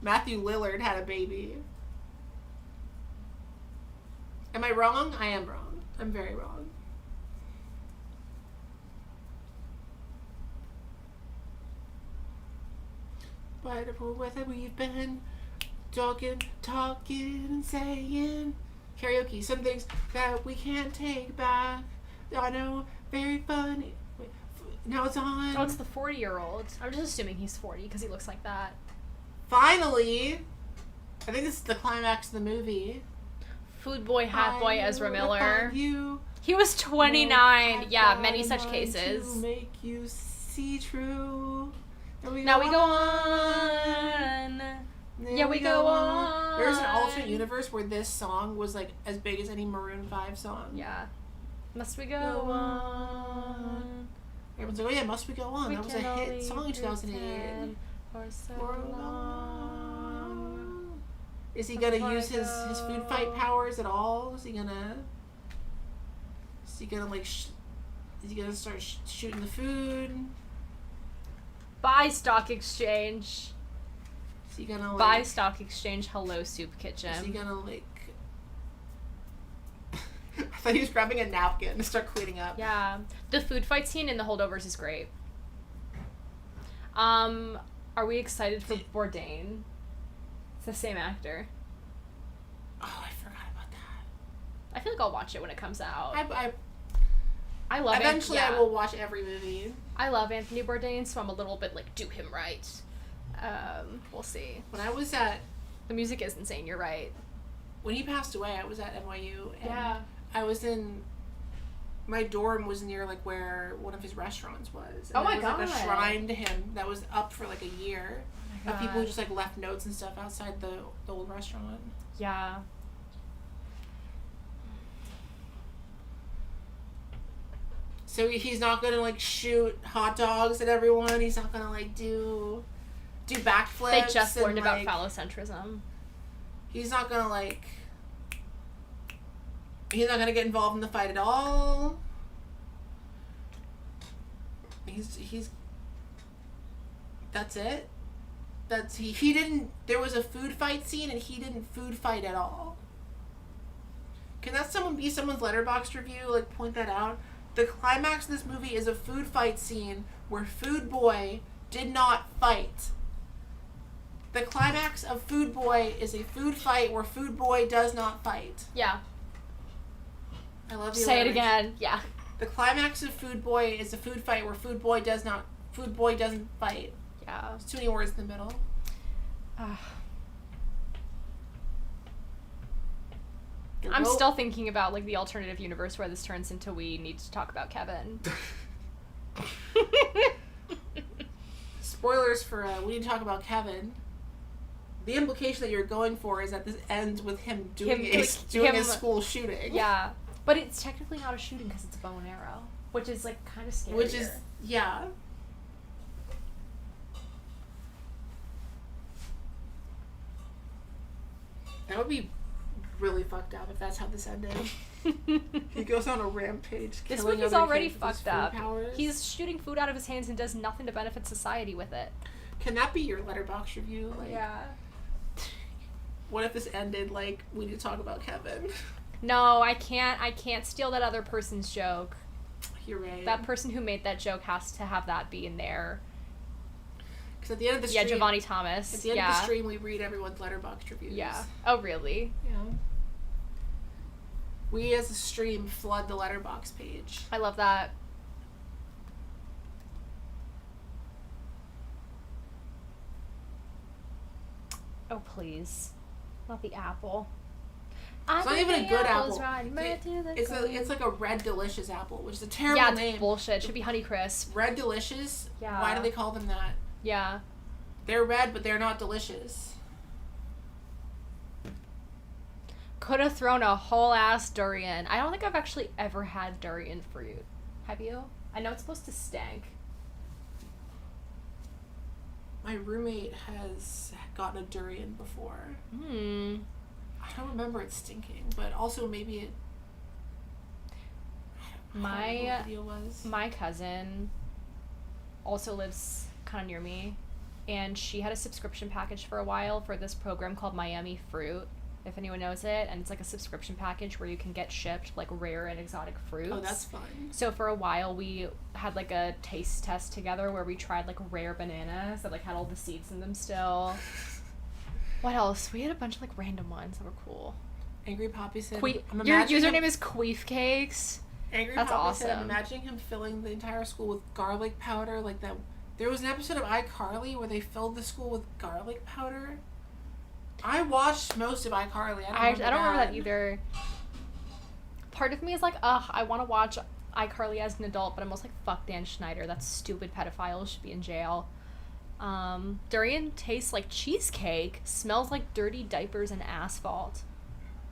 [SPEAKER 2] Matthew Lillard had a baby. Am I wrong? I am wrong. I'm very wrong. But whether we've been talking and saying karaoke, some things that we can't take back. I know, very funny. Wait, now it's on.
[SPEAKER 1] Oh, it's the 40-year-old. I'm just assuming he's 40 because he looks like that.
[SPEAKER 2] Finally, I think this is the climax of the movie.
[SPEAKER 1] Food boy, hat boy, Ezra Miller.
[SPEAKER 2] You.
[SPEAKER 1] He was 29. Yeah, many such cases.
[SPEAKER 2] To make you see true.
[SPEAKER 1] Now we go on. Yeah, we go on.
[SPEAKER 2] There's an alternate universe where this song was like as big as any Maroon 5 song.
[SPEAKER 1] Yeah. Must we go on?
[SPEAKER 2] Everyone's like, oh yeah, Must We Go On.
[SPEAKER 1] We
[SPEAKER 2] That was a
[SPEAKER 1] can
[SPEAKER 2] hit
[SPEAKER 1] only
[SPEAKER 2] song in 2008.
[SPEAKER 1] pretend for so long.
[SPEAKER 2] Is he gonna use his food fight powers at all? Is he gonna like is he gonna start shooting the food?
[SPEAKER 1] Buy Stock Exchange.
[SPEAKER 2] Is he gonna like
[SPEAKER 1] Buy Stock Exchange. Hello, Soup Kitchen.
[SPEAKER 2] Is he gonna like I thought he was grabbing a napkin to start cleaning up.
[SPEAKER 1] Yeah. The food fight scene in The Holdovers is great. Are we excited for Bourdain? It's the same actor.
[SPEAKER 2] Oh, I forgot about that.
[SPEAKER 1] I feel like I'll watch it when it comes out.
[SPEAKER 2] I
[SPEAKER 1] love
[SPEAKER 2] eventually
[SPEAKER 1] yeah.
[SPEAKER 2] I will watch every movie.
[SPEAKER 1] I love Anthony Bourdain, so I'm a little bit like, do him right. We'll see.
[SPEAKER 2] When I was at
[SPEAKER 1] The music is insane, you're right.
[SPEAKER 2] when he passed away, I was at NYU and
[SPEAKER 1] Yeah.
[SPEAKER 2] I was in my dorm was near like where one of his restaurants was. And
[SPEAKER 1] Oh my
[SPEAKER 2] there was, like,
[SPEAKER 1] God.
[SPEAKER 2] a shrine to him that was up for like a year.
[SPEAKER 1] Oh my
[SPEAKER 2] Of people
[SPEAKER 1] God.
[SPEAKER 2] who just like left notes and stuff outside the old restaurant.
[SPEAKER 1] Yeah.
[SPEAKER 2] So he's not gonna like shoot hot dogs at everyone. He's not gonna like do backflips.
[SPEAKER 1] They just
[SPEAKER 2] and,
[SPEAKER 1] learned about
[SPEAKER 2] like,
[SPEAKER 1] phallocentrism.
[SPEAKER 2] He's not gonna like. He's not gonna get involved in the fight at all. He's. That's it. He didn't. There was a food fight scene and he didn't food fight at all. Can that be someone's Letterboxd review? Like point that out. The climax of this movie is a food fight scene where Food Boy did not fight. The climax of Food Boy is a food fight where Food Boy does not fight.
[SPEAKER 1] Yeah.
[SPEAKER 2] I love you.
[SPEAKER 1] Say it again. Yeah.
[SPEAKER 2] The climax of Food Boy is a food fight where Food Boy doesn't fight.
[SPEAKER 1] Yeah.
[SPEAKER 2] There's too many words in the middle.
[SPEAKER 1] I'm still thinking about like the alternative universe where this turns into we need to talk about Kevin.
[SPEAKER 2] spoilers for we need to talk about Kevin. The implication that you're going for is that this ends with him doing a school shooting.
[SPEAKER 1] Yeah, but it's technically not a shooting because it's a bow and arrow, which is like kind of scary.
[SPEAKER 2] Which is yeah. That would be really fucked up if that's how this ended. He goes on a rampage.
[SPEAKER 1] This movie's already fucked up. He's shooting food out of his hands and does nothing to benefit society with it.
[SPEAKER 2] Can that be your Letterboxd review? Like,
[SPEAKER 1] yeah.
[SPEAKER 2] What if this ended like we need to talk about Kevin?
[SPEAKER 1] No, I can't. I can't steal that other person's joke.
[SPEAKER 2] You're right.
[SPEAKER 1] That person who made that joke has to have that be in there.
[SPEAKER 2] Because at the end of the stream...
[SPEAKER 1] Yeah, Giovanni Thomas.
[SPEAKER 2] At the end of the stream, we read everyone's Letterboxd reviews.
[SPEAKER 1] Yeah. Oh, really?
[SPEAKER 2] Yeah. We, as a stream, flood the Letterboxd page.
[SPEAKER 1] I love that. Oh, please. Not the apple.
[SPEAKER 2] It's not even a good apple. It's like a Red Delicious apple, which is a terrible name.
[SPEAKER 1] Yeah, it's bullshit. It should be Honeycrisp.
[SPEAKER 2] Red Delicious?
[SPEAKER 1] Yeah.
[SPEAKER 2] Why do they call them that?
[SPEAKER 1] Yeah.
[SPEAKER 2] They're red, but they're not delicious.
[SPEAKER 1] Could have thrown a whole ass durian. I don't think I've actually ever had durian fruit. Have you? I know it's supposed to stink.
[SPEAKER 2] My roommate has gotten a durian before.
[SPEAKER 1] Hmm.
[SPEAKER 2] I don't remember it stinking, but also maybe it... I don't know what the deal was.
[SPEAKER 1] My cousin also lives kind of near me, and she had a subscription package for a while for this program called Miami Fruit, if anyone knows it, and it's like a subscription package where you can get shipped like rare and exotic fruits.
[SPEAKER 2] Oh, that's fun.
[SPEAKER 1] So for a while we had like a taste test together where we tried like rare bananas that like had all the seeds in them still. What else? We had a bunch of like random ones that were cool.
[SPEAKER 2] Angry Poppy said...
[SPEAKER 1] Your username is Queef Cakes.
[SPEAKER 2] Angry
[SPEAKER 1] That's
[SPEAKER 2] Poppy
[SPEAKER 1] awesome.
[SPEAKER 2] said, I'm imagining him filling the entire school with garlic powder like that. There was an episode of iCarly where they filled the school with garlic powder. I watched most of iCarly. I don't remember that
[SPEAKER 1] either. Part of me is like, I want to watch iCarly as an adult, but I'm also like, fuck Dan Schneider. That stupid pedophile should be in jail. Durian tastes like cheesecake, smells like dirty diapers and asphalt.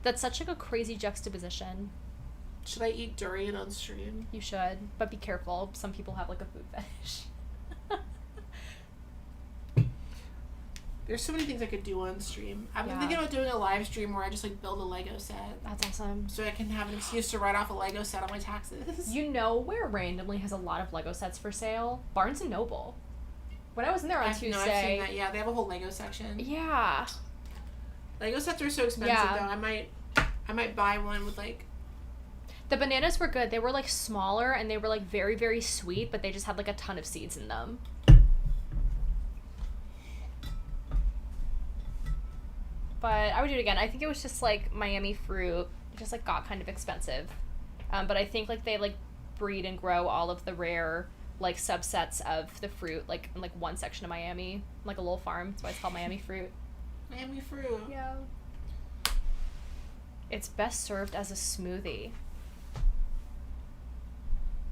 [SPEAKER 1] That's such like a crazy juxtaposition.
[SPEAKER 2] Should I eat durian on stream?
[SPEAKER 1] You should, but be careful. Some people have like a food fetish.
[SPEAKER 2] There's so many things I could do on stream. I've been thinking about doing a live stream where I just like build a Lego set.
[SPEAKER 1] That's awesome.
[SPEAKER 2] So I can have an excuse to write off a Lego set on my taxes.
[SPEAKER 1] You know where randomly has a lot of Lego sets for sale? Barnes & Noble. When I was in there on Tuesday...
[SPEAKER 2] No, I've seen that. Yeah, they have a whole Lego section.
[SPEAKER 1] Yeah.
[SPEAKER 2] Lego sets are so expensive though. I might buy one with like...
[SPEAKER 1] The bananas were good. They were like smaller and they were like very, very sweet, but they just had like a ton of seeds in them. But I would do it again. I think it was just like Miami Fruit. It just like got kind of expensive. But I think like they like breed and grow all of the rare like subsets of the fruit like in like one section of Miami, like a little farm. That's why it's called Miami Fruit.
[SPEAKER 2] Miami Fruit.
[SPEAKER 1] Yeah. It's best served as a smoothie.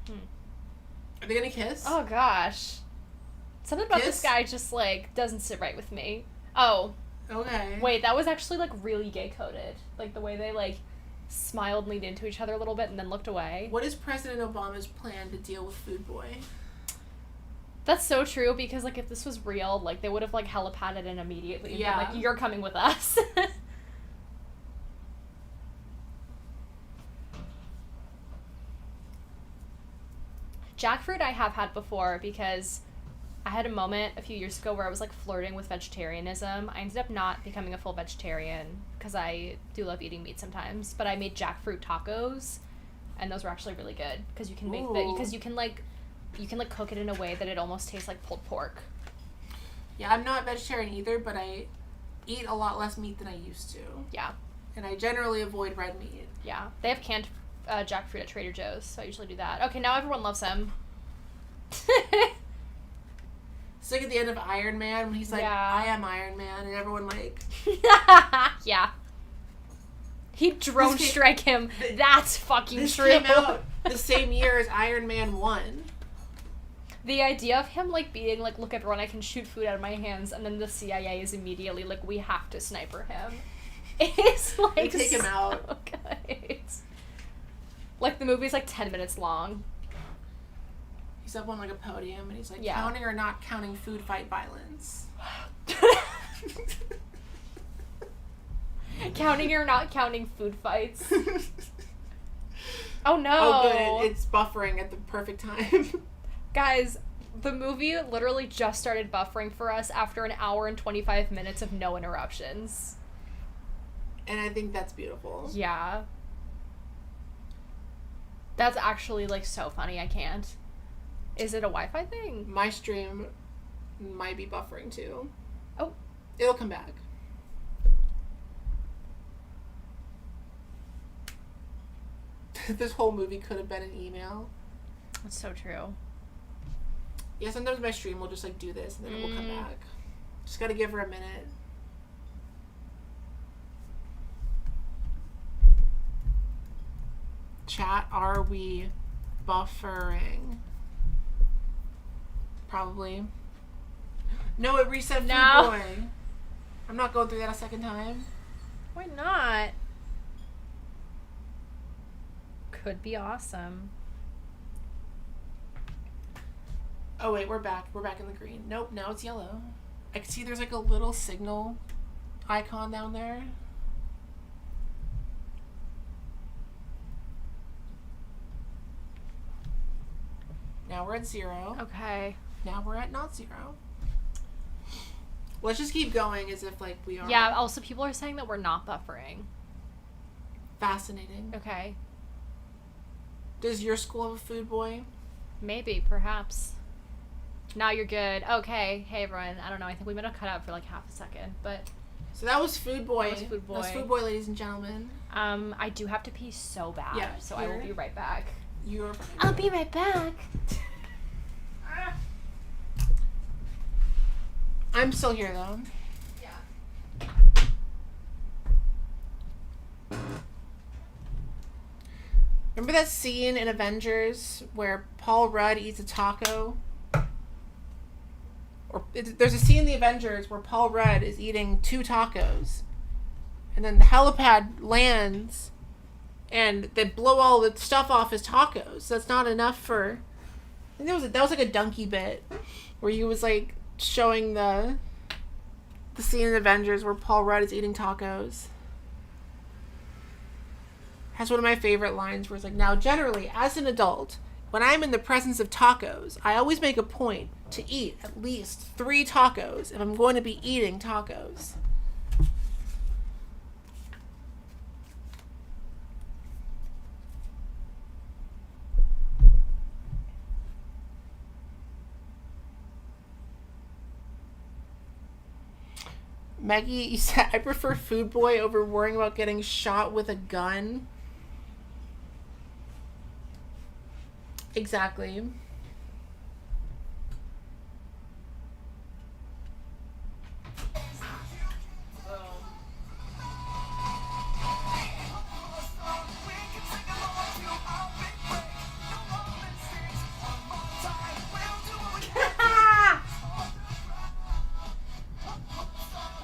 [SPEAKER 2] Are they gonna kiss?
[SPEAKER 1] Oh gosh. Something about this guy just like doesn't sit right with me. Oh.
[SPEAKER 2] Okay.
[SPEAKER 1] Wait, that was actually like really gay coded. Like the way they like smiled, leaned into each other a little bit, and then looked away.
[SPEAKER 2] What is President Obama's plan to deal with Food Boy?
[SPEAKER 1] That's so true because like if this was real, like they would have like helipadded in immediately. And been like, you're coming with us. Jackfruit I have had before because I had a moment a few years ago where I was like flirting with vegetarianism. I ended up not becoming a full vegetarian because I do love eating meat sometimes, but I made jackfruit tacos and those were actually really good because you can make because you can like cook it in a way that it almost tastes like pulled pork.
[SPEAKER 2] Yeah, I'm not vegetarian either, but I eat a lot less meat than I used to.
[SPEAKER 1] Yeah. And
[SPEAKER 2] I generally avoid red meat.
[SPEAKER 1] Yeah. They have canned jackfruit at Trader Joe's, so I usually do that. Okay, now everyone loves him.
[SPEAKER 2] It's like at the end of Iron Man when he's like, I am Iron Man, and everyone like...
[SPEAKER 1] Yeah. He'd drone strike him. That's fucking
[SPEAKER 2] this
[SPEAKER 1] true.
[SPEAKER 2] This came out the same year as Iron Man 1.
[SPEAKER 1] The idea of him like being like, look everyone, I can shoot food out of my hands, and then the CIA is immediately like, we have to sniper him. It's like
[SPEAKER 2] They take him
[SPEAKER 1] so
[SPEAKER 2] out.
[SPEAKER 1] good. Like the movie's like 10 minutes long.
[SPEAKER 2] He's up on like a podium and he's like,
[SPEAKER 1] Yeah.
[SPEAKER 2] counting or not counting food fight violence.
[SPEAKER 1] Counting or not counting food fights. Oh no.
[SPEAKER 2] Oh good, it's buffering at the perfect time.
[SPEAKER 1] Guys, the movie literally just started buffering for us after an hour and 25 minutes of no interruptions.
[SPEAKER 2] And I think that's beautiful.
[SPEAKER 1] Yeah. That's actually like so funny, I can't. Is it a Wi-Fi thing?
[SPEAKER 2] My stream might be buffering too.
[SPEAKER 1] Oh.
[SPEAKER 2] It'll come back. This whole movie could have been an email.
[SPEAKER 1] That's so true.
[SPEAKER 2] Yeah, sometimes my stream will just like do this and then it will come back. Just gotta give her a minute. Chat, are we buffering? Probably. No, it reset Food
[SPEAKER 1] No.
[SPEAKER 2] Boy. I'm not going through that a second time.
[SPEAKER 1] Why not? Could be awesome.
[SPEAKER 2] Oh wait, we're back. We're back in the green. Nope, now it's yellow. I can see there's like a little signal icon down there. Now we're at 0.
[SPEAKER 1] Okay.
[SPEAKER 2] Now we're at not 0. Let's just keep going as if like we are.
[SPEAKER 1] Yeah, also people are saying that we're not buffering.
[SPEAKER 2] Fascinating.
[SPEAKER 1] Okay.
[SPEAKER 2] Does your school have a food boy?
[SPEAKER 1] Maybe, perhaps. Now you're good. Okay. Hey everyone. I don't know. I think we might have cut out for like half a second, but
[SPEAKER 2] So that was Food Boy.
[SPEAKER 1] That was Food Boy.
[SPEAKER 2] That's Food Boy, ladies and gentlemen.
[SPEAKER 1] I do have to pee so bad.
[SPEAKER 2] Yeah,
[SPEAKER 1] so I will
[SPEAKER 2] you're-
[SPEAKER 1] be right back.
[SPEAKER 2] You're
[SPEAKER 1] I'll be right back.
[SPEAKER 2] I'm still here though.
[SPEAKER 3] Yeah.
[SPEAKER 2] Remember that scene in Avengers where Paul Rudd eats a taco? There's a scene in the Avengers where Paul Rudd is eating 2 tacos. And then the helipad lands and they blow all the stuff off his tacos. That's not enough for... I think that was like a donkey bit where he was like showing the scene in Avengers where Paul Rudd is eating tacos. Has one of my favorite lines where it's like, now generally, as an adult, when I'm in the presence of tacos, I always make a point to eat at least 3 tacos if I'm going to be eating tacos. Maggie, you said, I prefer Food Boy over worrying about getting shot with a gun. Exactly.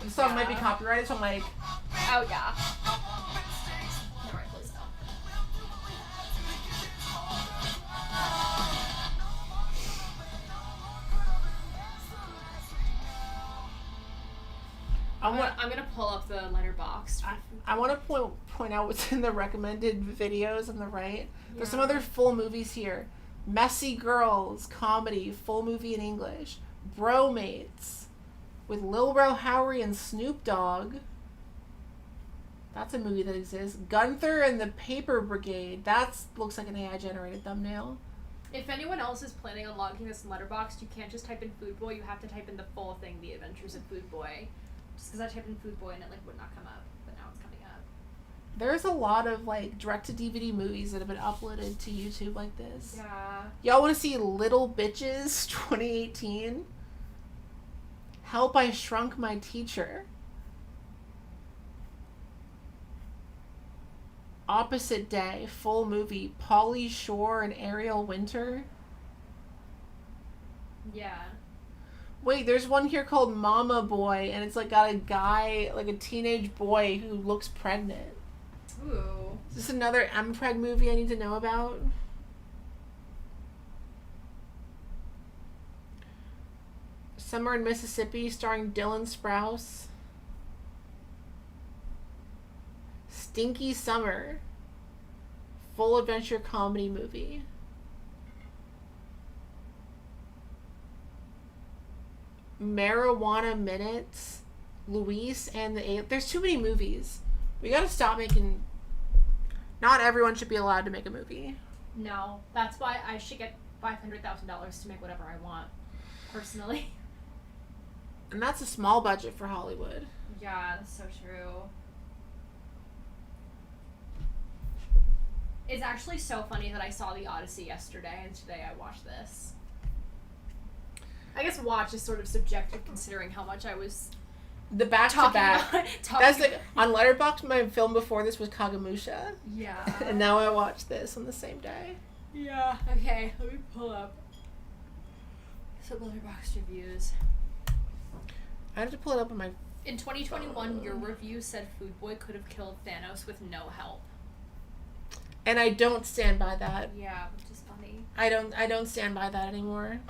[SPEAKER 2] This song might be copyrighted, so I'm like,
[SPEAKER 1] Oh yeah. Alright, please no. I'm gonna pull up the letterbox.
[SPEAKER 2] I want to point out what's in the recommended videos on the right. There's some
[SPEAKER 1] Yeah.
[SPEAKER 2] other full movies here. Messy Girls, comedy, full movie in English. Bromates, with Lil Rel Howery and Snoop Dogg. That's a movie that exists. Gunther and the Paper Brigade. That looks like an AI-generated thumbnail.
[SPEAKER 1] If anyone else is planning on logging this in Letterboxd, you can't just type in Food Boy, you have to type in the full thing, The Adventures of Food Boy. Just because I typed in Food Boy and it like would not come up, but now it's coming up.
[SPEAKER 2] There's a lot of like direct-to-DVD movies that have been uploaded to YouTube like this.
[SPEAKER 1] Yeah.
[SPEAKER 2] Y'all want to see Little Bitches 2018? Help, I Shrunk My Teacher. Opposite Day, full movie, Pauly Shore and Ariel Winter.
[SPEAKER 1] Yeah.
[SPEAKER 2] Wait, there's one here called Mama Boy, and it's like got a guy, like a teenage boy who looks pregnant.
[SPEAKER 1] Ooh.
[SPEAKER 2] Is this another MPreg movie I need to know about? Summer in Mississippi, starring Dylan Sprouse. Stinky Summer. Full adventure comedy movie. Marijuana Minutes. Luis and the There's too many movies. We gotta stop making... Not everyone should be allowed to make a movie.
[SPEAKER 1] No, that's why I should get $500,000 to make whatever I want, personally.
[SPEAKER 2] And that's a small budget for Hollywood.
[SPEAKER 1] Yeah, that's so true. It's actually so funny that I saw The Odyssey yesterday, and today I watched this. I guess watch is sort of subjective considering how much I was
[SPEAKER 2] The back to back. That's like on Letterboxd. My film before this was Kagamusha,
[SPEAKER 1] Yeah.
[SPEAKER 2] and now I watched this on the same day.
[SPEAKER 1] Yeah. Okay, let me pull up some Letterboxd reviews.
[SPEAKER 2] I have to pull it up on my.
[SPEAKER 1] In 2021, your review said Food Boy could have killed Thanos with no help.
[SPEAKER 2] And I don't stand by that.
[SPEAKER 1] Yeah, which is funny.
[SPEAKER 2] I don't stand by that anymore.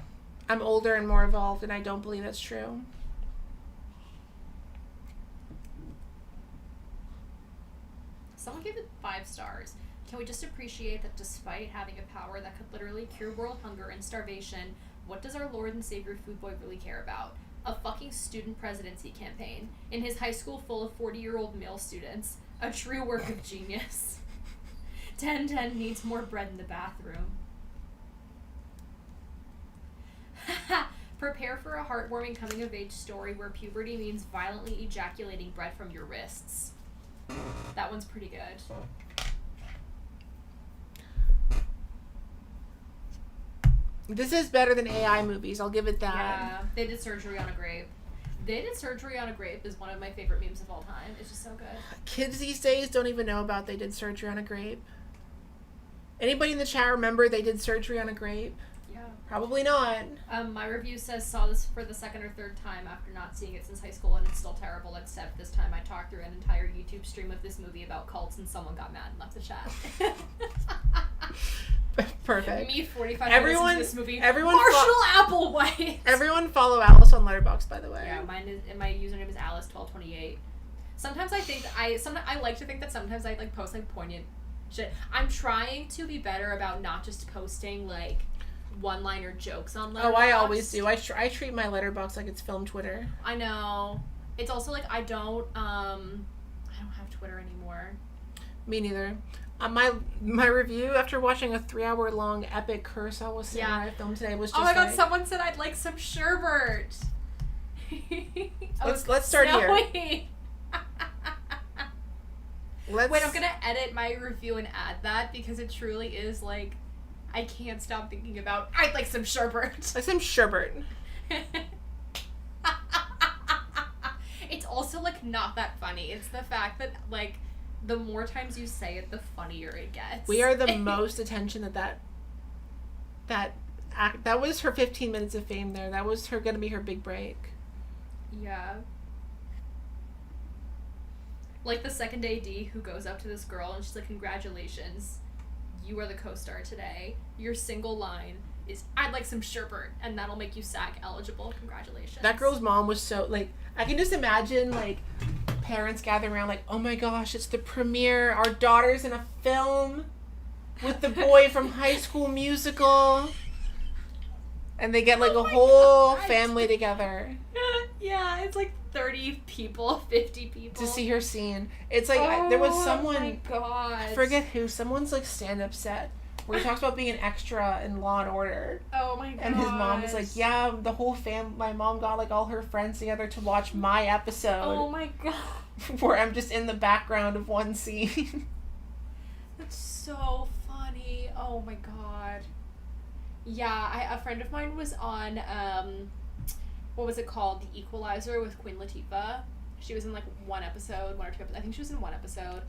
[SPEAKER 2] I'm older and more evolved, and I don't believe that's true.
[SPEAKER 1] Someone gave it 5 stars. Can we just appreciate that despite having a power that could literally cure world hunger and starvation, what does our Lord and Savior Food Boy really care about? A fucking student presidency campaign in his high school full of 40-year-old male students. A true work of genius. 1010 needs more bread in the bathroom. Prepare for a heartwarming coming-of-age story where puberty means violently ejaculating bread from your wrists. That one's pretty good.
[SPEAKER 2] This is better than AI movies. I'll give it that.
[SPEAKER 1] Yeah, They Did Surgery on a Grape. They Did Surgery on a Grape is one of my favorite memes of all time. It's just so good.
[SPEAKER 2] Kids these days don't even know about They Did Surgery on a Grape. Anybody in the chat remember They Did Surgery on a Grape?
[SPEAKER 1] Yeah.
[SPEAKER 2] Probably not.
[SPEAKER 1] My review says saw this for the second or third time after not seeing it since high school, and it's still terrible, except this time I talked through an entire YouTube stream of this movie about cults and someone got mad and left the chat.
[SPEAKER 2] Perfect.
[SPEAKER 1] Me 45
[SPEAKER 2] Everyone-
[SPEAKER 1] minutes into this movie.
[SPEAKER 2] everyone
[SPEAKER 1] Marshall Applewhite!
[SPEAKER 2] Everyone follow Alice on Letterboxd, by the way.
[SPEAKER 1] Yeah, mine is, and my username is Alice1228. Sometimes I like to think that sometimes I like post like poignant shit. I'm trying to be better about not just posting like one-liner jokes on Letterboxd.
[SPEAKER 2] Oh, I always do. I treat my Letterboxd like it's film Twitter.
[SPEAKER 1] I know. It's also like I don't have Twitter anymore.
[SPEAKER 2] Me neither. My review after watching a 3-hour-long epic Kurosawa samurai film today was just
[SPEAKER 1] Oh my god,
[SPEAKER 2] like,
[SPEAKER 1] someone said I'd like some sherbet.
[SPEAKER 2] Let's start here.
[SPEAKER 1] Wait,
[SPEAKER 2] Let's
[SPEAKER 1] I'm gonna edit my review and add that because it truly is like I can't stop thinking about I'd like some sherbet.
[SPEAKER 2] like some sherbet.
[SPEAKER 1] It's also like not that funny. It's the fact that like the more times you say it, the funnier it gets.
[SPEAKER 2] We are the most attention that was her 15 minutes of fame there. That was her gonna be her big break.
[SPEAKER 1] Yeah. Like the second AD who goes up to this girl and she's like, congratulations, you are the co-star today. Your single line is, I'd like some sherbet, and that'll make you SAG eligible. Congratulations.
[SPEAKER 2] That girl's mom was so, like, I can just imagine, like, parents gathering around, like, oh my gosh, it's the premiere. Our daughter's in a film with the boy from High School Musical. And they get, like, a whole family together.
[SPEAKER 1] Yeah, it's like 30 people, 50 people.
[SPEAKER 2] To see her scene. It's like, there was someone,
[SPEAKER 1] Oh my god.
[SPEAKER 2] I forget who, someone's, like, stand-up set where he talks about being an extra in Law and Order.
[SPEAKER 1] Oh my god.
[SPEAKER 2] And his mom was like, yeah, the whole my mom got, like, all her friends together to watch my episode.
[SPEAKER 1] Oh my god.
[SPEAKER 2] Where I'm just in the background of one scene.
[SPEAKER 1] That's so funny. Oh my god. Yeah, a friend of mine was on, what was it called? The Equalizer with Queen Latifah. She was in, like, one or two episodes. I think she was in one episode.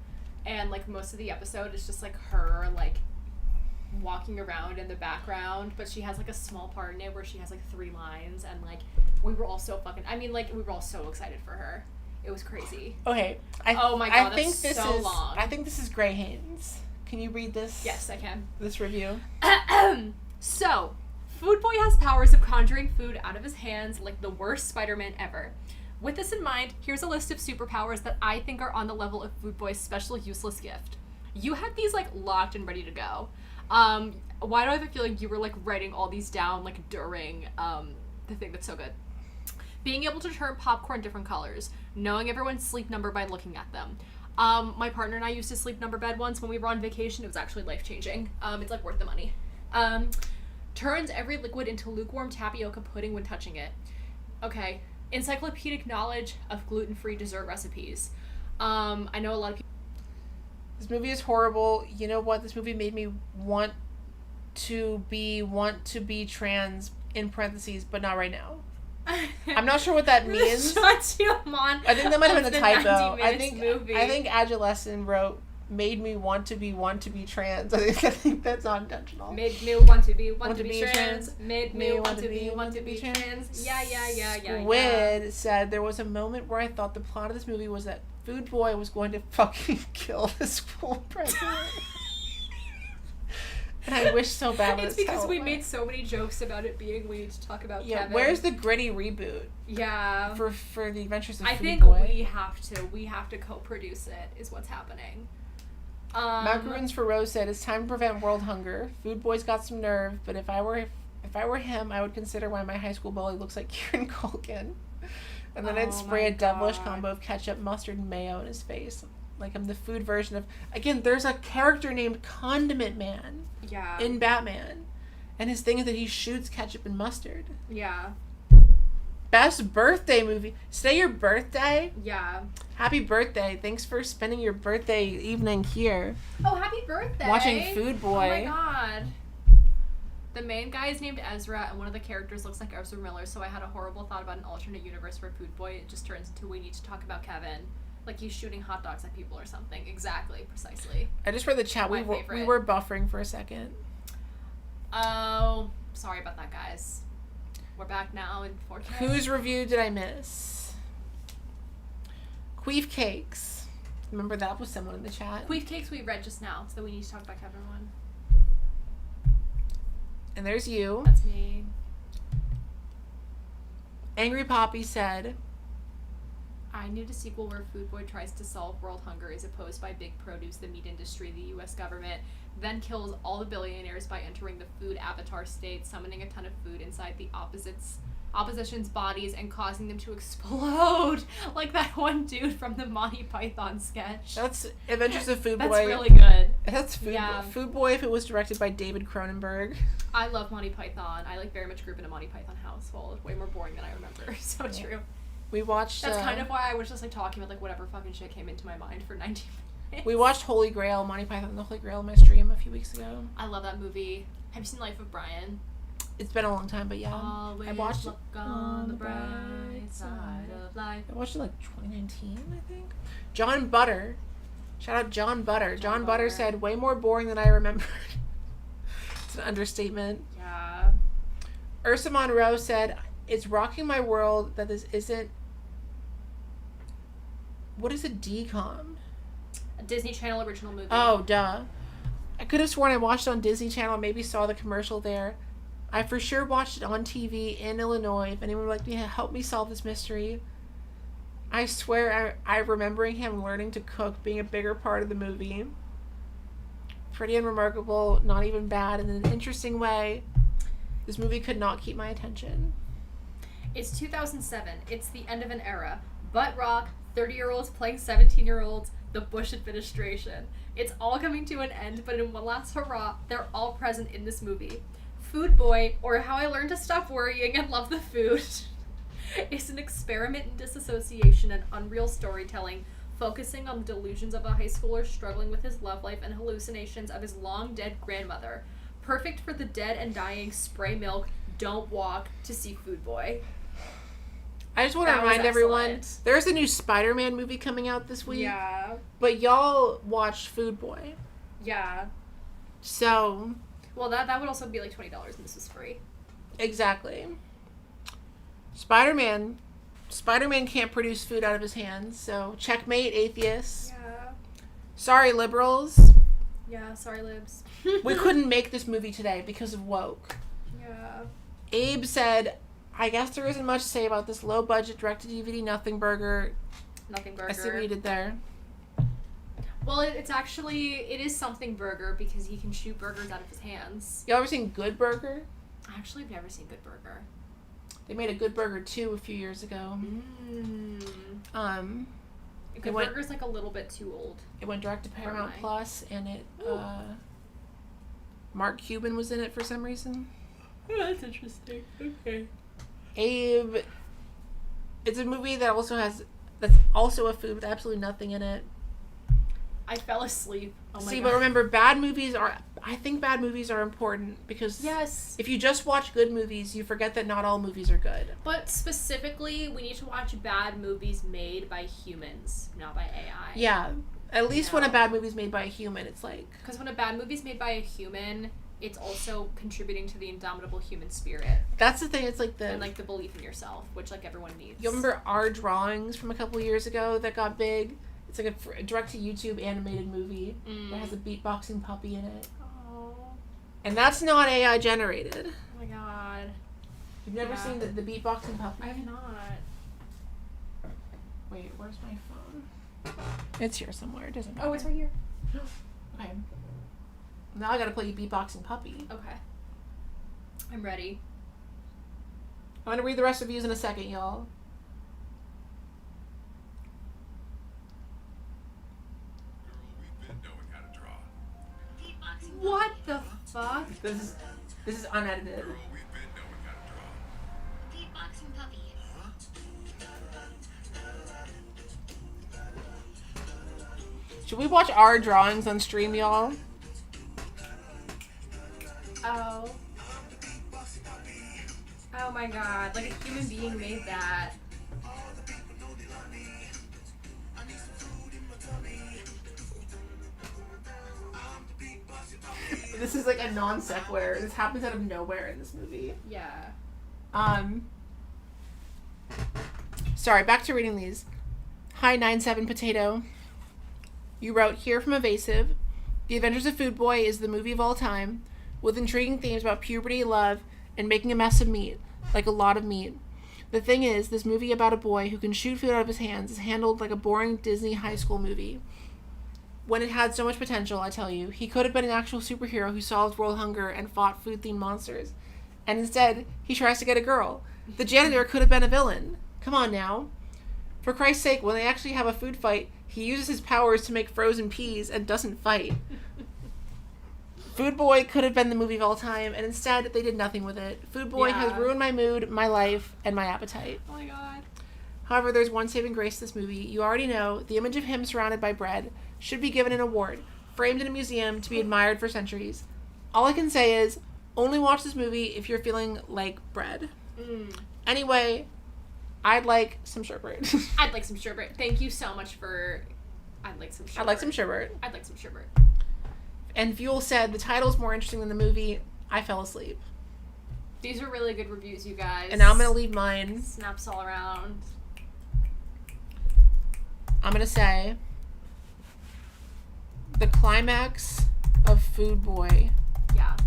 [SPEAKER 1] And, like, most of the episode is just, like, her, like, walking around in the background, but she has like a small part in it where she has like 3 lines, and like we were all so fucking. I mean, like we were all so excited for her. It was crazy.
[SPEAKER 2] Okay.
[SPEAKER 1] Oh my God,
[SPEAKER 2] I think
[SPEAKER 1] that's
[SPEAKER 2] this
[SPEAKER 1] so
[SPEAKER 2] is.
[SPEAKER 1] long.
[SPEAKER 2] I think this is Gray Haynes. Can you read this?
[SPEAKER 1] Yes, I can.
[SPEAKER 2] This review.
[SPEAKER 1] So, Food Boy has powers of conjuring food out of his hands like the worst Spider-Man ever. With this in mind, here's a list of superpowers that I think are on the level of Food Boy's special useless gift. You had these like locked and ready to go. Why do I have a feeling you were like writing all these down like during the thing that's so good? Being able to turn popcorn different colors, knowing everyone's sleep number by looking at them. My partner and I used to sleep number bed once when we were on vacation. It was actually life-changing. It's like worth the money. Turns every liquid into lukewarm tapioca pudding when touching it. Okay. Encyclopedic knowledge of gluten-free dessert recipes. I know a lot of people.
[SPEAKER 2] This movie is horrible. You know what? This movie made me want to be trans in parentheses, but not right now. I'm not sure what that means. I think that might have been a typo. I think Adolescent wrote made me want to be trans. I think that's not intentional.
[SPEAKER 1] Made me want to be trans. Made me want to be trans. Yeah.
[SPEAKER 2] Squid said there was a moment where I thought the plot of this movie was that Food Boy was going to fucking kill the school president. And I wish so badly.
[SPEAKER 1] It's because we made so many jokes about it being we need to talk about Kevin.
[SPEAKER 2] Where's the gritty reboot?
[SPEAKER 1] Yeah.
[SPEAKER 2] For the Adventures of
[SPEAKER 1] I
[SPEAKER 2] Food
[SPEAKER 1] think
[SPEAKER 2] Boy?
[SPEAKER 1] we have to co-produce it is what's happening.
[SPEAKER 2] Macaroons for Rose said it's time to prevent world hunger. Food Boy's got some nerve, but if I were him, I would consider why my high school bully looks like Kieran Culkin. And then I'd spray a devilish combo of ketchup, mustard, and mayo in his face. Like I'm the food version of... Again, there's a character named Condiment Man in Batman. And his thing is that he shoots ketchup and mustard.
[SPEAKER 1] Yeah.
[SPEAKER 2] Best birthday movie. Today your birthday?
[SPEAKER 1] Yeah.
[SPEAKER 2] Happy birthday. Thanks for spending your birthday evening here.
[SPEAKER 1] Oh, happy birthday.
[SPEAKER 2] Watching Food Boy.
[SPEAKER 1] Oh my God. The main guy is named Ezra, and one of the characters looks like Ezra Miller, so I had a horrible thought about an alternate universe for Food Boy. It just turns into we need to talk about Kevin. Like he's shooting hot dogs at people or something. Exactly. Precisely.
[SPEAKER 2] I just read the chat. We were buffering for a second.
[SPEAKER 1] Oh, sorry about that, guys. We're back now in 4K.
[SPEAKER 2] Whose review did I miss? Queef Cakes. Remember that was someone in the chat.
[SPEAKER 1] Queef Cakes we read just now, so we need to talk about Kevin one.
[SPEAKER 2] And there's you.
[SPEAKER 1] That's me.
[SPEAKER 2] Angry Poppy said,
[SPEAKER 1] I need a sequel where Food Boy tries to solve world hunger is opposed by big produce, the meat industry, the U.S. government, then kills all the billionaires by entering the food avatar state, summoning a ton of food inside the opposition's bodies and causing them to explode like that one dude from the Monty Python sketch.
[SPEAKER 2] That's Adventures of Food Boy.
[SPEAKER 1] That's really good.
[SPEAKER 2] That's Food Boy if it was directed by David Cronenberg.
[SPEAKER 1] I love Monty Python. I very much grew up in a Monty Python household. Way more boring than I remember. So true.
[SPEAKER 2] We watched...
[SPEAKER 1] That's kind of why I was just talking about whatever fucking shit came into my mind for 19 minutes.
[SPEAKER 2] We watched Holy Grail, Monty Python and the Holy Grail in my stream a few weeks ago.
[SPEAKER 1] I love that movie. Have you seen Life of Brian?
[SPEAKER 2] It's been a long time, but yeah.
[SPEAKER 1] Always
[SPEAKER 2] I watched
[SPEAKER 1] look on the bright side of life.
[SPEAKER 2] I watched it 2019, I think. John Butter. Shout out John Butter. John Butter said, way more boring than I remembered. It's an understatement.
[SPEAKER 1] Yeah.
[SPEAKER 2] Ursa Monroe said, it's rocking my world that this isn't... What is a DCOM?
[SPEAKER 1] A Disney Channel original movie.
[SPEAKER 2] Oh, duh. I could have sworn I watched it on Disney Channel, maybe saw the commercial there. I for sure watched it on TV in Illinois. If anyone would like to help me solve this mystery. I swear I remembering him learning to cook being a bigger part of the movie. Pretty unremarkable, not even bad. In an interesting way, this movie could not keep my attention.
[SPEAKER 1] It's 2007. It's the end of an era. Butt rock, 30-year-olds playing 17-year-olds, the Bush administration. It's all coming to an end, but in one last hurrah, they're all present in this movie. Food Boy, or How I Learned to Stop Worrying and Love the Food, is an experiment in disassociation and unreal storytelling, focusing on the delusions of a high schooler struggling with his love life and hallucinations of his long-dead grandmother. Perfect for the dead and dying, spray milk, don't walk to see Food Boy.
[SPEAKER 2] I just want to remind everyone, there's a new Spider-Man movie coming out this week.
[SPEAKER 1] Yeah.
[SPEAKER 2] But y'all watched Food Boy.
[SPEAKER 1] Yeah.
[SPEAKER 2] So,
[SPEAKER 1] Well, that would also be like $20 and this is free.
[SPEAKER 2] Exactly. Spider-Man can't produce food out of his hands, so checkmate, atheists.
[SPEAKER 1] Yeah.
[SPEAKER 2] Sorry, liberals.
[SPEAKER 1] Yeah, sorry, libs.
[SPEAKER 2] We couldn't make this movie today because of woke.
[SPEAKER 1] Yeah.
[SPEAKER 2] Abe said, I guess there isn't much to say about this low-budget, direct-to-DVD Nothing Burger.
[SPEAKER 1] Nothing burger.
[SPEAKER 2] I see what you did there.
[SPEAKER 1] Well, it is something burger because he can shoot burgers out of his hands.
[SPEAKER 2] You ever seen Good Burger?
[SPEAKER 1] I actually have never seen Good Burger.
[SPEAKER 2] They made a Good Burger 2 a few years ago.
[SPEAKER 1] Good Burger's like a little bit too old.
[SPEAKER 2] It went direct to Paramount Plus, and it Mark Cuban was in it for some reason.
[SPEAKER 1] Oh, that's interesting. Okay.
[SPEAKER 2] Abe. It's a movie that's also a food with absolutely nothing in it.
[SPEAKER 1] I fell asleep. Oh my God.
[SPEAKER 2] But remember, I think bad movies are important because
[SPEAKER 1] yes,
[SPEAKER 2] if you just watch good movies, you forget that not all movies are good.
[SPEAKER 1] But specifically, we need to watch bad movies made by humans, not by AI.
[SPEAKER 2] Yeah, at least when a bad movie's made by a human, it's like...
[SPEAKER 1] Because when a bad movie's made by a human, it's also contributing to the indomitable human spirit.
[SPEAKER 2] That's the thing, it's like
[SPEAKER 1] and like the belief in yourself, which like everyone needs.
[SPEAKER 2] You remember Our Drawings from a couple years ago that got big? It's like a direct-to-YouTube animated movie that has a beatboxing puppy in it.
[SPEAKER 1] Oh.
[SPEAKER 2] And that's not AI generated.
[SPEAKER 1] Oh my God.
[SPEAKER 2] You've never seen the beatboxing puppy?
[SPEAKER 1] I have not.
[SPEAKER 2] Wait, where's my phone? It's here somewhere. It doesn't matter.
[SPEAKER 1] Oh, it's right here.
[SPEAKER 2] Okay. Now I gotta play you beatboxing puppy.
[SPEAKER 1] Okay. I'm ready.
[SPEAKER 2] I'm gonna read the rest of reviews in a second, y'all.
[SPEAKER 1] What the fuck?
[SPEAKER 2] This is unedited. Should we watch Our Drawings on stream, y'all?
[SPEAKER 1] Oh. Oh my God. Like a human being made that.
[SPEAKER 2] This is like a non sequitur. This happens out of nowhere in this movie.
[SPEAKER 1] Yeah.
[SPEAKER 2] Sorry, back to reading these. Hi, 97 Potato. You wrote, here from Evasive. The Adventures of Food Boy is the movie of all time, with intriguing themes about puberty, love, and making a mess of meat, like a lot of meat. The thing is, this movie about a boy who can shoot food out of his hands is handled like a boring Disney high school movie. When it had so much potential, I tell you. He could have been an actual superhero who solved world hunger and fought food-themed monsters. And instead, he tries to get a girl. The janitor could have been a villain. Come on now. For Christ's sake, when they actually have a food fight, he uses his powers to make frozen peas and doesn't fight. Food Boy could have been the movie of all time, and instead, they did nothing with it. Food Boy has ruined my mood, my life, and my appetite.
[SPEAKER 1] Oh my God.
[SPEAKER 2] However, there's one saving grace to this movie. You already know, the image of him surrounded by bread should be given an award, framed in a museum to be admired for centuries. All I can say is, only watch this movie if you're feeling like bread. Anyway, I'd like some sherbet.
[SPEAKER 1] I'd like some sherbet. Thank you so much for... I'd like some sherbet.
[SPEAKER 2] I'd like some sherbet.
[SPEAKER 1] I'd like some sherbet.
[SPEAKER 2] And Fuel said, the title's more interesting than the movie. I fell asleep.
[SPEAKER 1] These are really good reviews, you guys.
[SPEAKER 2] And now I'm going to leave mine.
[SPEAKER 1] Snaps all around.
[SPEAKER 2] I'm going to say... The climax of Food Boy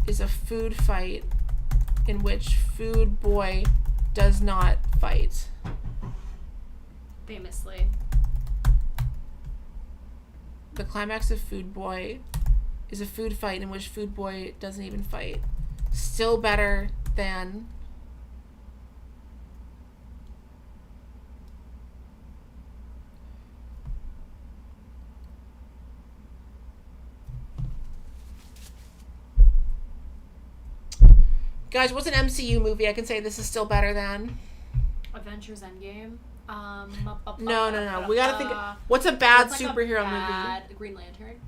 [SPEAKER 2] is a food fight in which Food Boy does not fight.
[SPEAKER 1] Famously.
[SPEAKER 2] The climax of Food Boy is a food fight in which Food Boy doesn't even fight. Still better than... Guys, what's an MCU movie I can say this is still better than?
[SPEAKER 1] Avengers Endgame.
[SPEAKER 2] No. We gotta think. What's a bad superhero movie?
[SPEAKER 1] Green Lantern.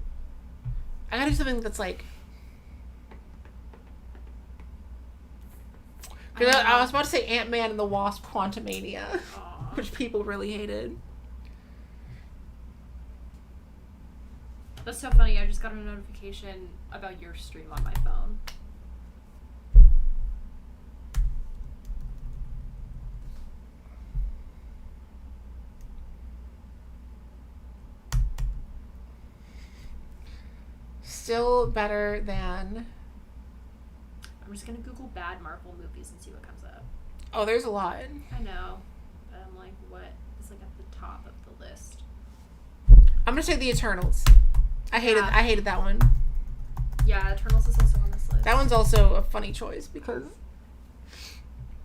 [SPEAKER 2] I gotta do something that's like. I was about to say Ant-Man and the Wasp: Quantumania, which people really hated.
[SPEAKER 1] That's so funny. I just got a notification about your stream on my phone.
[SPEAKER 2] still better than...
[SPEAKER 1] I'm just gonna Google bad Marvel movies and see what comes up.
[SPEAKER 2] Oh, there's a lot.
[SPEAKER 1] I know, but I'm like, what is like at the top of the list?
[SPEAKER 2] I'm gonna say The Eternals. I hated that one.
[SPEAKER 1] Yeah, Eternals is also on this list.
[SPEAKER 2] That one's also a funny choice because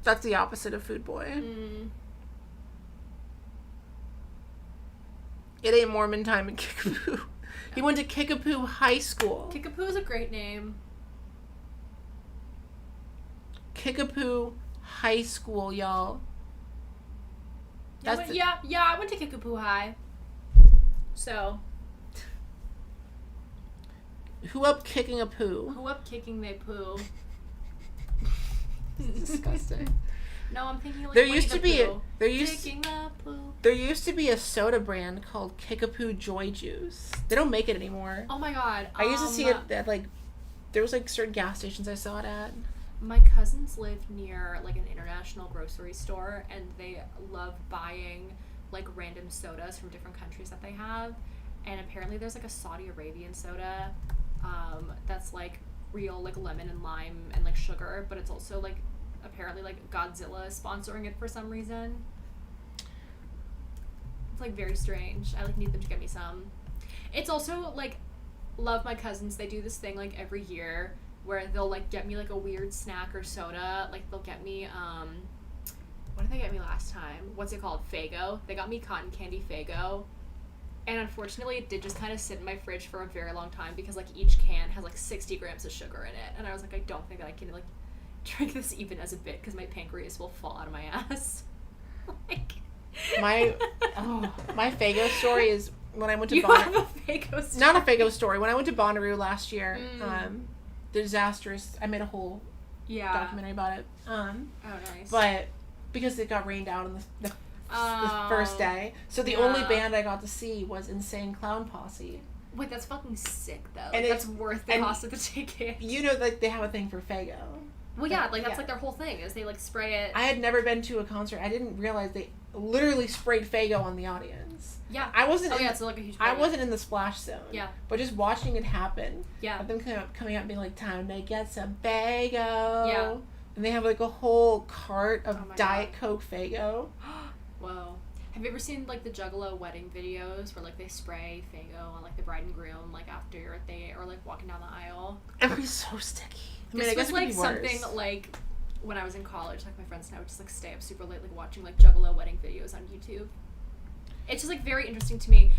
[SPEAKER 2] that's the opposite of Food Boy. It ain't Mormon time in Kickapoo. He went to Kickapoo High School.
[SPEAKER 1] Kickapoo is a great name.
[SPEAKER 2] Kickapoo High School, y'all.
[SPEAKER 1] I went to Kickapoo High. So.
[SPEAKER 2] Who up kicking a poo?
[SPEAKER 1] Who up kicking they poo?
[SPEAKER 2] Disgusting.
[SPEAKER 1] No, I'm thinking like
[SPEAKER 2] There
[SPEAKER 1] Winnie
[SPEAKER 2] used
[SPEAKER 1] the
[SPEAKER 2] to be
[SPEAKER 1] Pooh. Kicking the poo.
[SPEAKER 2] There used to be a soda brand called Kickapoo Joy Juice. They don't make it anymore.
[SPEAKER 1] Oh my god.
[SPEAKER 2] I used to see it at like there was like certain gas stations I saw it at.
[SPEAKER 1] My cousins live near like an international grocery store and they love buying like random sodas from different countries that they have. And apparently there's like a Saudi Arabian soda that's like real like lemon and lime and like sugar, but it's also like apparently like Godzilla is sponsoring it for some reason. It's like very strange. I like need them to get me some. It's also like love my cousins. They do this thing like every year where they'll like get me like a weird snack or soda. Like they'll get me what did they get me last time? What's it called? Faygo. They got me cotton candy Faygo. And unfortunately, it did just kind of sit in my fridge for a very long time because, like, each can has, like, 60 grams of sugar in it. And I was like, I don't think that I can, like, drink this even as a bit because my pancreas will fall out of my ass. Like...
[SPEAKER 2] My Faygo story is when I went to
[SPEAKER 1] You have a Faygo story?
[SPEAKER 2] Not a Faygo story. When I went to Bonnaroo last year, the disastrous... I made a whole documentary about it.
[SPEAKER 1] Oh, nice.
[SPEAKER 2] But because it got rained out on the first day. So the only band I got to see was Insane Clown Posse.
[SPEAKER 1] Wait, that's fucking sick, though.
[SPEAKER 2] And
[SPEAKER 1] that's worth the cost of the ticket.
[SPEAKER 2] You know, like, they have a thing for Faygo.
[SPEAKER 1] Well, yeah, like, that's, like, their whole thing, is they, like, spray it.
[SPEAKER 2] I had never been to a concert. I didn't realize they literally sprayed Faygo on the audience.
[SPEAKER 1] Yeah.
[SPEAKER 2] I wasn't
[SPEAKER 1] so, like, a huge
[SPEAKER 2] I wasn't in the splash zone.
[SPEAKER 1] Yeah.
[SPEAKER 2] But just watching it happen.
[SPEAKER 1] Yeah.
[SPEAKER 2] Of them coming out and being like, time to get some Faygo.
[SPEAKER 1] Yeah.
[SPEAKER 2] And they have, like, a whole cart of Diet
[SPEAKER 1] God.
[SPEAKER 2] Coke Faygo.
[SPEAKER 1] Whoa. Have you ever seen, like, the Juggalo wedding videos where, like, they spray Faygo on, like, the bride and groom, like, after they are, like, walking down the aisle?
[SPEAKER 2] It was so sticky. I mean,
[SPEAKER 1] This
[SPEAKER 2] I guess
[SPEAKER 1] was,
[SPEAKER 2] it could
[SPEAKER 1] like,
[SPEAKER 2] be worse.
[SPEAKER 1] something, like, when I was in college, like, my friends and I would just, like, stay up super late, like, watching, like, Juggalo wedding videos on YouTube. It's just, like, very interesting to me.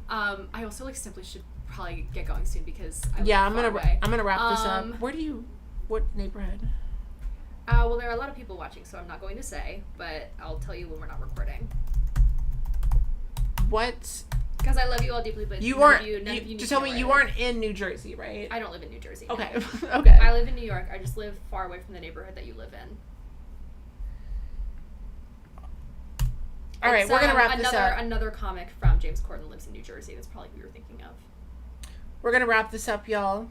[SPEAKER 1] I also, like, simply should probably get going soon because I live
[SPEAKER 2] I'm
[SPEAKER 1] far away.
[SPEAKER 2] gonna wrap this up. What neighborhood?
[SPEAKER 1] Well, there are a lot of people watching, so I'm not going to say, but I'll tell you when we're not recording.
[SPEAKER 2] What?
[SPEAKER 1] Because I love you all deeply, but
[SPEAKER 2] you
[SPEAKER 1] none
[SPEAKER 2] aren't.
[SPEAKER 1] of you need
[SPEAKER 2] to tell
[SPEAKER 1] to
[SPEAKER 2] me
[SPEAKER 1] know
[SPEAKER 2] you
[SPEAKER 1] where I
[SPEAKER 2] aren't in New Jersey, right?
[SPEAKER 1] live. I don't live in New Jersey.
[SPEAKER 2] Okay.
[SPEAKER 1] No.
[SPEAKER 2] Okay.
[SPEAKER 1] I live in New York. I just live far away from the neighborhood that you live in.
[SPEAKER 2] All right, we're gonna wrap this up.
[SPEAKER 1] Another comic from James Corden lives in New Jersey. That's probably who you're thinking of.
[SPEAKER 2] We're gonna wrap this up, y'all.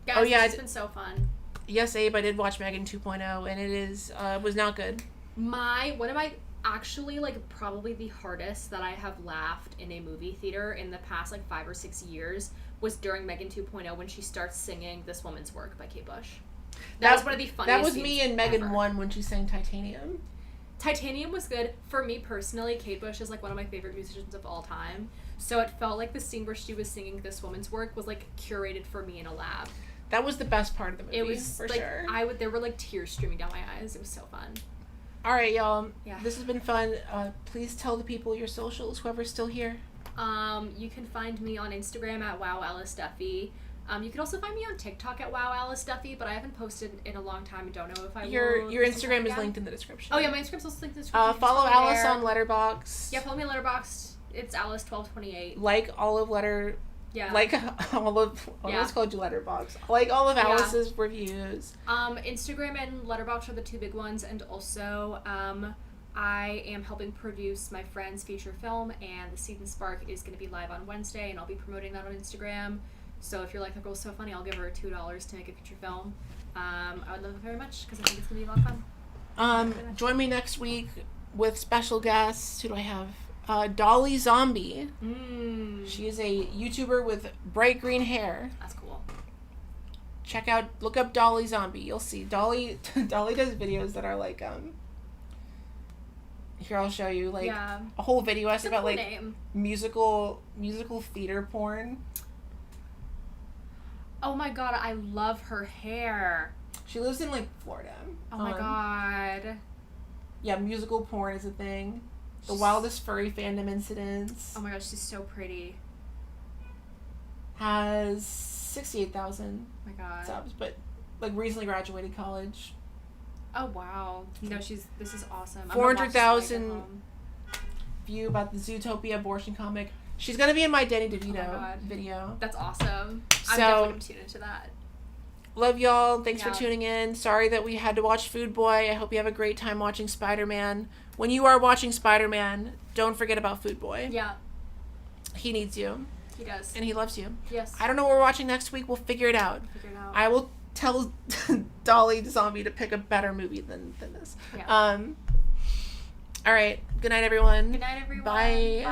[SPEAKER 1] Guys, it's been so fun.
[SPEAKER 2] Yes, Abe, I did watch Megan 2.0, and it was not good.
[SPEAKER 1] One of my actually, like, probably the hardest that I have laughed in a movie theater in the past, like, 5 or 6 years was during Megan 2.0 when she starts singing This Woman's Work by Kate Bush. That was one of the funniest
[SPEAKER 2] That was me and Megan
[SPEAKER 1] ever.
[SPEAKER 2] 1 when she sang Titanium.
[SPEAKER 1] Titanium was good. For me personally, Kate Bush is, like, one of my favorite musicians of all time. So it felt like the scene where she was singing This Woman's Work was, like, curated for me in a lab.
[SPEAKER 2] That was the best part of the movie.
[SPEAKER 1] It was,
[SPEAKER 2] for
[SPEAKER 1] like,
[SPEAKER 2] sure.
[SPEAKER 1] there were, like, tears streaming down my eyes. It was so fun.
[SPEAKER 2] All right, y'all.
[SPEAKER 1] Yeah.
[SPEAKER 2] This has been fun. Please tell the people your socials, whoever's still here.
[SPEAKER 1] You can find me on Instagram at WowAliceDuffy. You can also find me on TikTok at WowAliceDuffy, but I haven't posted in a long time and don't know if I will.
[SPEAKER 2] Your Instagram is linked in the description.
[SPEAKER 1] Oh yeah, my Instagram's also linked in the description.
[SPEAKER 2] Follow Alice on Letterboxd.
[SPEAKER 1] Yeah, follow me on Letterboxd. It's Alice1228.
[SPEAKER 2] Like all of
[SPEAKER 1] Yeah.
[SPEAKER 2] Like all of I almost called you Letterboxd. Like all of Alice's reviews.
[SPEAKER 1] Instagram and Letterboxd are the two big ones, and also I am helping produce my friend's feature film, and The Seed and Spark is going to be live on Wednesday, and I'll be promoting that on Instagram. So if you're like, that girl's so funny, I'll give her $2 to make a feature film. I would love it very much because I think it's going to be a lot of fun.
[SPEAKER 2] Join me next week with special guests. Who do I have? Dolly Zombie.
[SPEAKER 1] Mm.
[SPEAKER 2] She is a YouTuber with bright green hair.
[SPEAKER 1] That's cool.
[SPEAKER 2] Look up Dolly Zombie. You'll see. Dolly does videos that are like, here, I'll show you, like,
[SPEAKER 1] Yeah.
[SPEAKER 2] a whole video
[SPEAKER 1] It's a
[SPEAKER 2] about,
[SPEAKER 1] cool
[SPEAKER 2] like,
[SPEAKER 1] name.
[SPEAKER 2] musical theater porn.
[SPEAKER 1] Oh my god, I love her hair.
[SPEAKER 2] She lives in, like, Florida.
[SPEAKER 1] Oh my god.
[SPEAKER 2] Yeah, musical porn is a thing. The wildest furry fandom incidents.
[SPEAKER 1] Oh my gosh, she's so pretty.
[SPEAKER 2] Has 68,000
[SPEAKER 1] Oh my god.
[SPEAKER 2] subs, but, like, recently graduated college.
[SPEAKER 1] Oh wow. No, this is awesome.
[SPEAKER 2] 400,000 view about the Zootopia abortion comic. She's gonna be in my Danny DeVito
[SPEAKER 1] God.
[SPEAKER 2] video.
[SPEAKER 1] That's awesome. I'm
[SPEAKER 2] So-
[SPEAKER 1] definitely gonna tune into that.
[SPEAKER 2] Love y'all. Thanks
[SPEAKER 1] Yeah.
[SPEAKER 2] for tuning in. Sorry that we had to watch Food Boy. I hope you have a great time watching Spider-Man. When you are watching Spider-Man, don't forget about Food Boy.
[SPEAKER 1] Yeah,
[SPEAKER 2] He needs you,
[SPEAKER 1] he does.
[SPEAKER 2] and he loves you.
[SPEAKER 1] Yes.
[SPEAKER 2] I don't know what we're watching next week. We'll figure it out.
[SPEAKER 1] Figure it out.
[SPEAKER 2] I will tell Dolly Zombie to pick a better movie than this.
[SPEAKER 1] Yeah.
[SPEAKER 2] All right. Good night, everyone.
[SPEAKER 1] Good night, everyone.
[SPEAKER 2] Bye.
[SPEAKER 1] Bye.